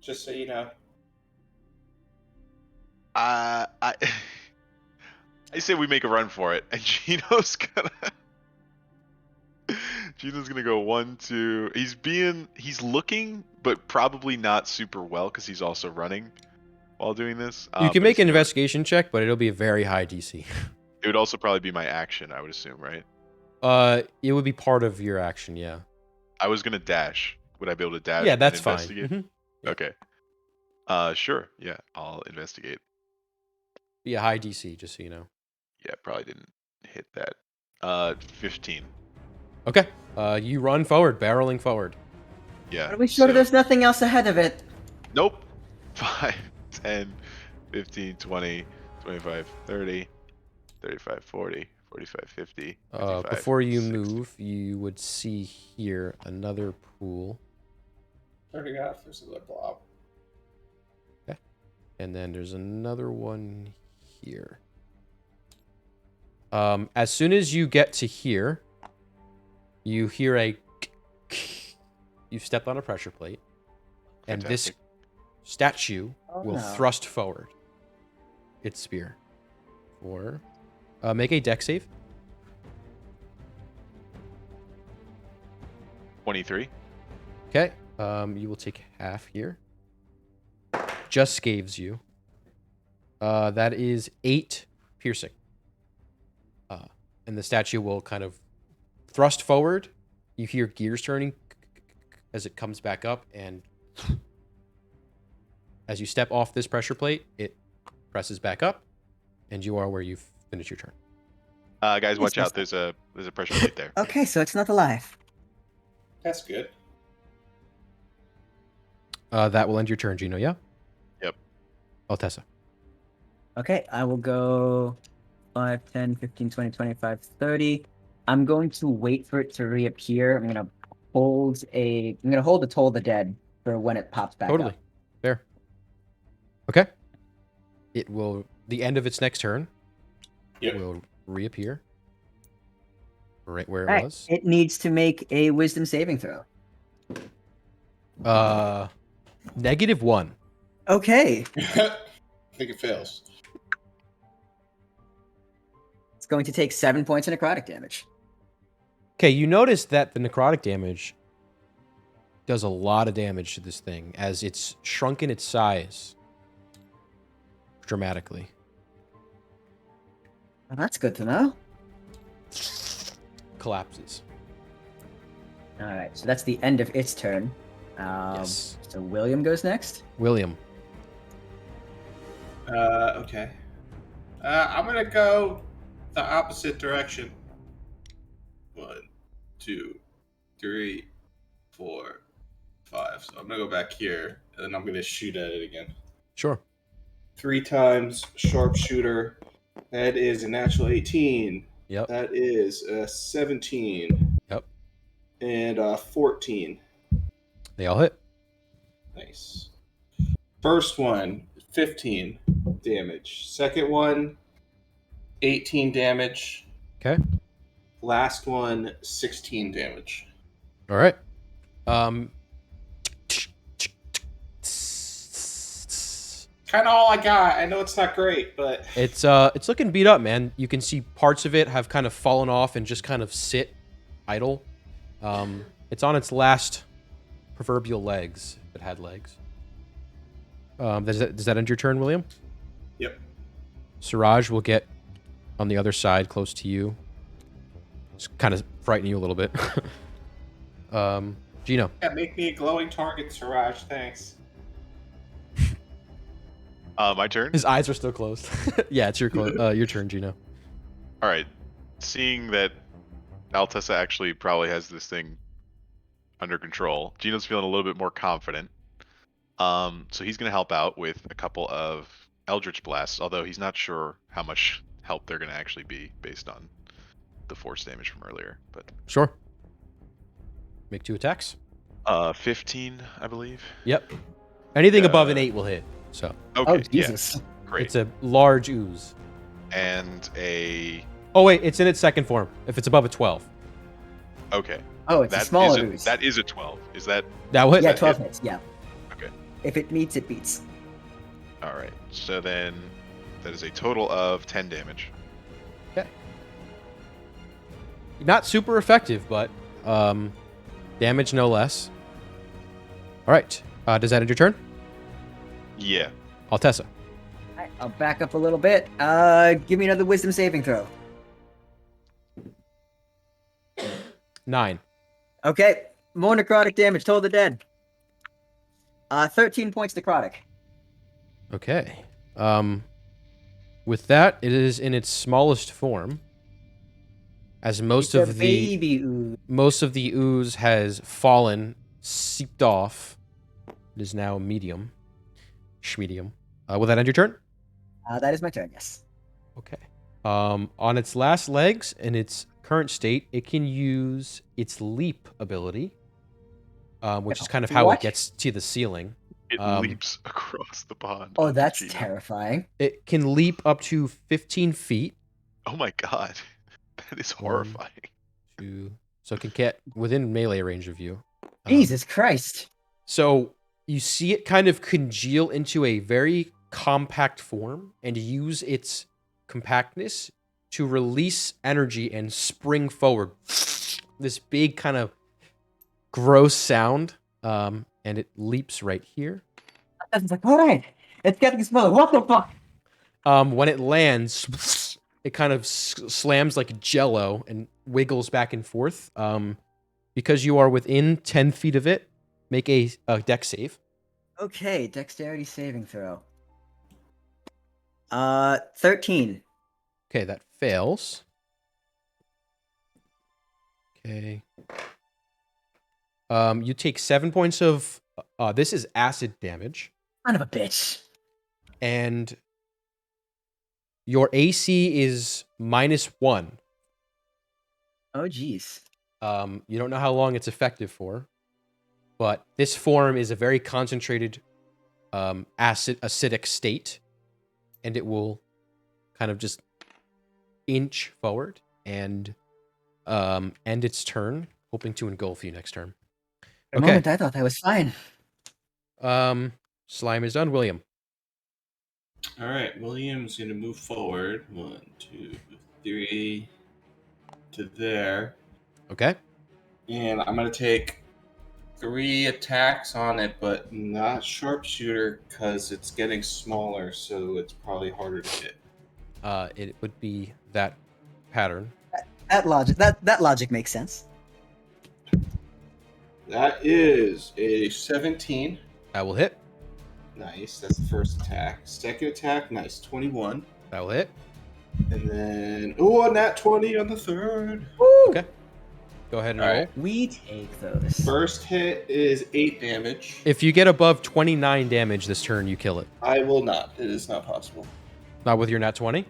Just so you know. I I say we make a run for it, and Gino's gonna go 1, 2. He's looking, but probably not super well because he's also running while doing this. You can but make he's an gonna- investigation check, but it'll be a very high DC. It would also probably be my action, I would assume, right? It would be part of your action, yeah. I was gonna dash. Would I be able to dash Yeah, and that's fine. investigate? Mhm. Yeah. Okay. Sure. Yeah, I'll investigate. Be a high DC, just so you know. Yeah, probably didn't hit that. 15. Okay. You run forward, barreling forward. Yeah. Are we sure so- there's nothing else ahead of it? Nope. 5, 10, 15, 20, 25, 30, 35, 40, 45, 50, 55, Before you 60. move, you would see here another pool. Starting off, there's a blob. Okay. And then there's another one here. As soon as you get to here, you hear a... You've stepped on a pressure plate. And this Fantastic. statue will no. thrust forward its spear. Or make a deck save. 23. Okay. You will take half here. Just scaves you. That is 8 piercing. And the statue will kind of thrust forward. You hear gears turning as it comes back up, and as you step off this pressure plate, it presses back up, and you are where you've finished your turn. Guys, watch out. There's a pressure plate there. Okay, so it's not alive. That's good. That will end your turn, Gino, yeah? Yep. Altessa. Okay, I will go 5, 10, 15, 20, 25, 30. I'm going to wait for it to reappear. I'm gonna hold a Toll the Dead for when it pops back Totally. up. Fair. Okay. It will, the end of its next turn, Yep. will reappear right where it Alright, was. it needs to make a wisdom saving throw. -1. Okay. I think it fails. It's going to take 7 points of necrotic damage. Okay, you notice that the necrotic damage does a lot of damage to this thing as it's shrunken its size dramatically. Well, that's good to know. Collapses. Alright, so that's the end of its turn. Yes. So William goes next. William. Okay. I'm gonna go the opposite direction. 1, 2, 3, 4, 5. So I'm gonna go back here, and then I'm gonna shoot at it again. Sure. 3 times sharpshooter. That is a natural 18. Yep. That is a 17. Yep. And 14. They all hit. Nice. First one, 15 damage. Second one, 18 damage. Okay. Last one, 16 damage. All right. Kind of all I got. I know it's not great, but It's looking beat up, man. You can see parts of it have kind of fallen off and just kind of sit idle. It's on its last proverbial legs, if it had legs. Does that end your turn, William? Yep. Siraj will get on the other side, close to you. Just kind of frighten you a little bit. Gino. Yeah, make me a glowing target, Siraj. Thanks. My turn. His eyes are still closed. Yeah, it's your turn, Gino. All right. Seeing that Altessa actually probably has this thing under control, Gino's feeling a little bit more confident. So he's going to help out with a couple of Eldritch Blasts, although he's not sure how much help they're going to actually be based on the force damage from earlier. But Sure. Make 2 attacks. 15, I believe. Yep. Anything above an 8 will hit. So Okay, Oh, Jesus. yeah, great. it's a large ooze. And a Oh wait, it's in its second form. If it's above a 12, okay. Oh, it's a smaller ooze. That is a 12. Is that that would. Yeah, that 12 hit? hits, yeah. Okay. If it meets, it beats. All right? So then that is a total of 10 damage. Not super effective, but damage no less. All right. Does that end your turn? Yeah. Altessa. Alright, I'll back up a little bit. Give me another wisdom saving throw. 9. Okay, more necrotic damage. Toll the dead. 13 points necrotic. Okay. With that, it is in its smallest form, as most It's a of the baby ooze. ooze has fallen, seeped off. It is now medium. Schmedium. Will that end your turn? That is my turn, yes. Okay. On its last legs, in its current state, it can use its leap ability, which is kind of how What? it gets to the ceiling. It leaps across the pond. Oh, onto that's Gino. terrifying. It can leap up to 15 feet. Oh my god. That is horrifying. So it can get within melee range of you. Jesus Christ. So you see it kind of congeal into a very compact form and use its compactness to release energy and spring forward. This big kind of gross sound, and it leaps right here. It's like, all right, it's getting smaller. What the fuck? When it lands, it kind of slams like jello and wiggles back and forth. Because you are within 10 feet of it, make a dex save. Okay, dexterity saving throw. 13. Okay, that fails. Okay. You take 7 points of... this is acid damage. Son of a bitch. And your AC is -1. Oh, jeez. You don't know how long it's effective for, but this form is a very concentrated acidic state, and it will kind of just inch forward and end its turn, hoping to engulf you next turn. For a moment, I thought that was fine. Slime is done. William. All right, William's going to move forward. 1, 2, 3 to there. Okay. And I'm going to take 3 attacks on it, but not sharpshooter because it's getting smaller, so it's probably harder to hit. It would be that pattern. That logic makes sense. That is a 17. That will hit. Nice. That's the first attack. Second attack, nice. 21. That will hit. And then, a nat 20 on the third. Woo! Okay. Go ahead and All roll. right. We take those. First hit is 8 damage. If you get above 29 damage this turn, you kill it. I will not. It is not possible. Not with your nat 20?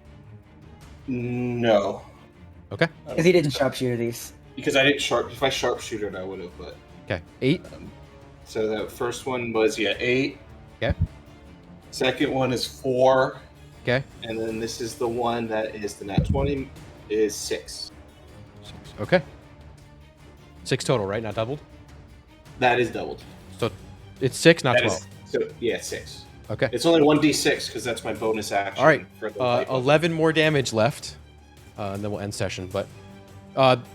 No. Okay. Because he didn't sharpshooter these. Because I didn't If I sharpshooted, I would have, but. Okay. 8. So the first one was, 8. Okay. Second one is 4. Okay. And then this is the one that is the nat 20 is 6. 6. Okay. 6 total, right? Not doubled? That is doubled. So it's 6, not That 12. is, 6. Okay. It's only 1d6 because that's my bonus action. All right. For the light buff. 11 more damage left, and then we'll end session. But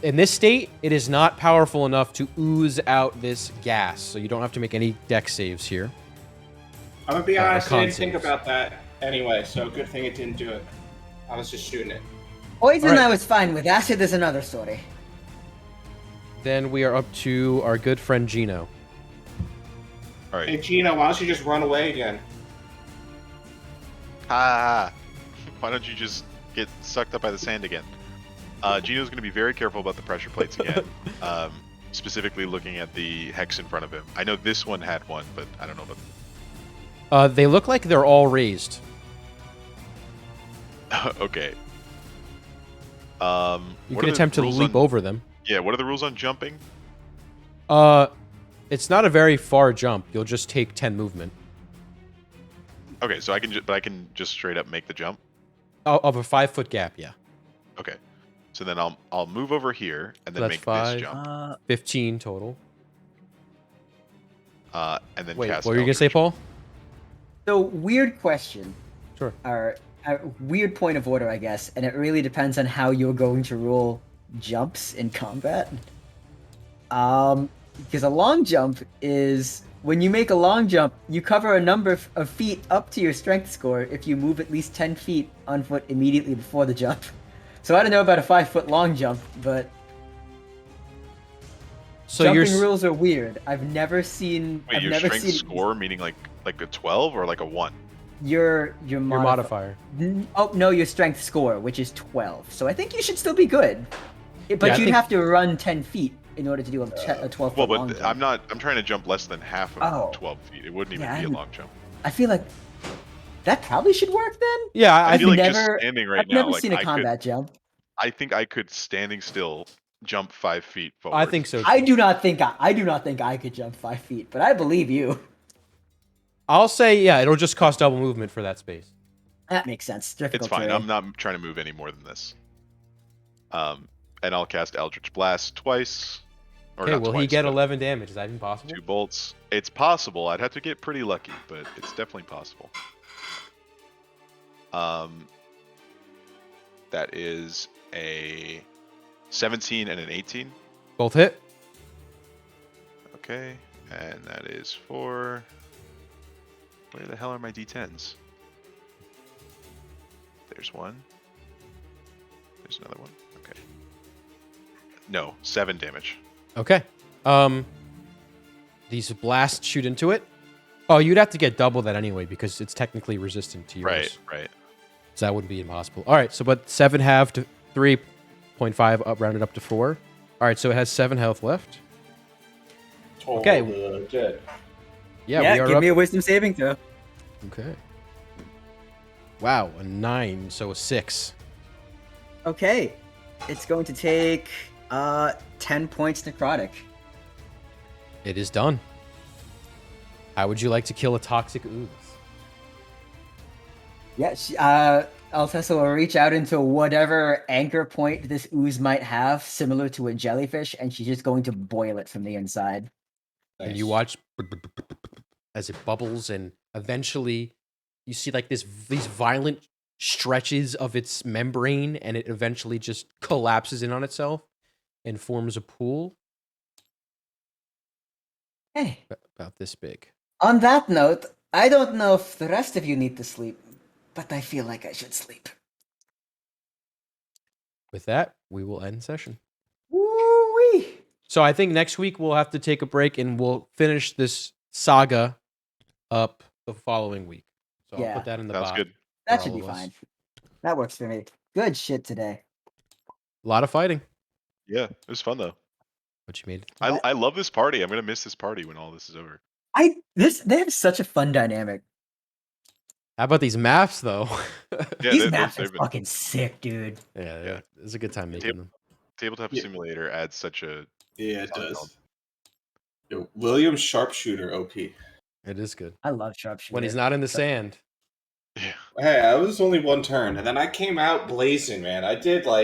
in this state, it is not powerful enough to ooze out this gas, so you don't have to make any dex saves here. I'm gonna be honest, I con didn't think saves. about that anyway, so good thing it didn't do it. I was just shooting it. Poison All right. I was fine with. Acid is another story. Then we are up to our good friend Gino. All right. Hey Gino, why don't you just run away again? Ha! Why don't you just get sucked up by the sand again? Gino's going to be very careful about the pressure plates again. Specifically looking at the hex in front of him. I know this one had one, but I don't know about. They look like they're all raised. Okay. You what can are the attempt to rules leap on- over them. Yeah. What are the rules on jumping? It's not a very far jump. You'll just take 10 movement. Okay, so I can just straight up make the jump. Of a 5-foot gap, yeah. Okay. So then I'll move over here and then That's make 5. this jump. 15 total. And then Wait, cast. what were you gonna say, Eldritch. Paul? So, weird question. Sure. Or a weird point of order, I guess, and it really depends on how you're going to roll jumps in combat. Because a long jump is when you make a long jump, you cover a number of feet up to your strength score if you move at least 10 feet on foot immediately before the jump. So I don't know about a 5-foot long jump, but So Jumping rules are weird. I've never seen. Wait, I've your never strength seen score meaning like a 12 or like a 1? your your modifier. Oh no, your strength score, which is 12. So I think you should still be good. But I you'd think- have to run 10 feet in order to do a 12 Well, foot long but jump. I'm trying to jump less than half of Oh. 12 feet. It wouldn't even Yeah, be a I'm- long jump. I feel like that probably should work then. Yeah, I I feel like just never- standing right I've now, never like seen a I combat jump. I think I could standing still jump 5 feet forward. I think so. I do not think I could jump 5 feet, but I believe you. I'll say, yeah, it'll just cost double movement for that space. That makes sense. Difficult It's fine. terrain. I'm not trying to move any more than this. And I'll cast Eldritch Blast twice. Or Okay, not will he twice, get but 11 damage? Is that even possible? 2 bolts. It's possible. I'd have to get pretty lucky, but it's definitely possible. That is a 17 and an 18. Both hit. Okay, and that is for... Where the hell are my d10s? There's one. There's another one. Okay. No, 7 damage. Okay. These blasts shoot into it. Oh, you'd have to get double that anyway because it's technically resistant to yours. Right. So that wouldn't be impossible. All right, so but 7 half to 3.5 up, rounded up to 4. All right, so it has 7 health left. Okay. Dead. Yeah, we are give up. me a wisdom saving throw. Okay. Wow, a 9, so a 6. Okay. It's going to take 10 points necrotic. It is done. How would you like to kill a toxic ooze? Yeah, Altessa will reach out into whatever anchor point this ooze might have, similar to a jellyfish, and she's just going to boil it from the inside. And you watch as it bubbles, and eventually you see like these violent stretches of its membrane, and it eventually just collapses in on itself and forms a pool Hey, about this big. on that note, I don't know if the rest of you need to sleep, but I feel like I should sleep. With that, we will end session. Woo-wee! So I think next week we'll have to take a break and we'll finish this saga up the following week. So I'll Yeah. put that in the Sounds bot. good. That for should all be of us. fine. That works for me. Good shit today. A lot of fighting, Yeah, it was fun though. but you made it. I love this party. I'm gonna miss this party when all this is over. They have such a fun dynamic. How about these maps, though? Yeah, These they've maps are been- fucking sick, dude. Yeah, it's a good time making them. Tabletop Yeah. Simulator adds such a Yeah, it Fun does. Yo, William Sharpshooter OP. It is good. I love sharpshooter. When he's not in the sand. yeah. Hey, I was only one turn, and then I came out blazing, man. I did like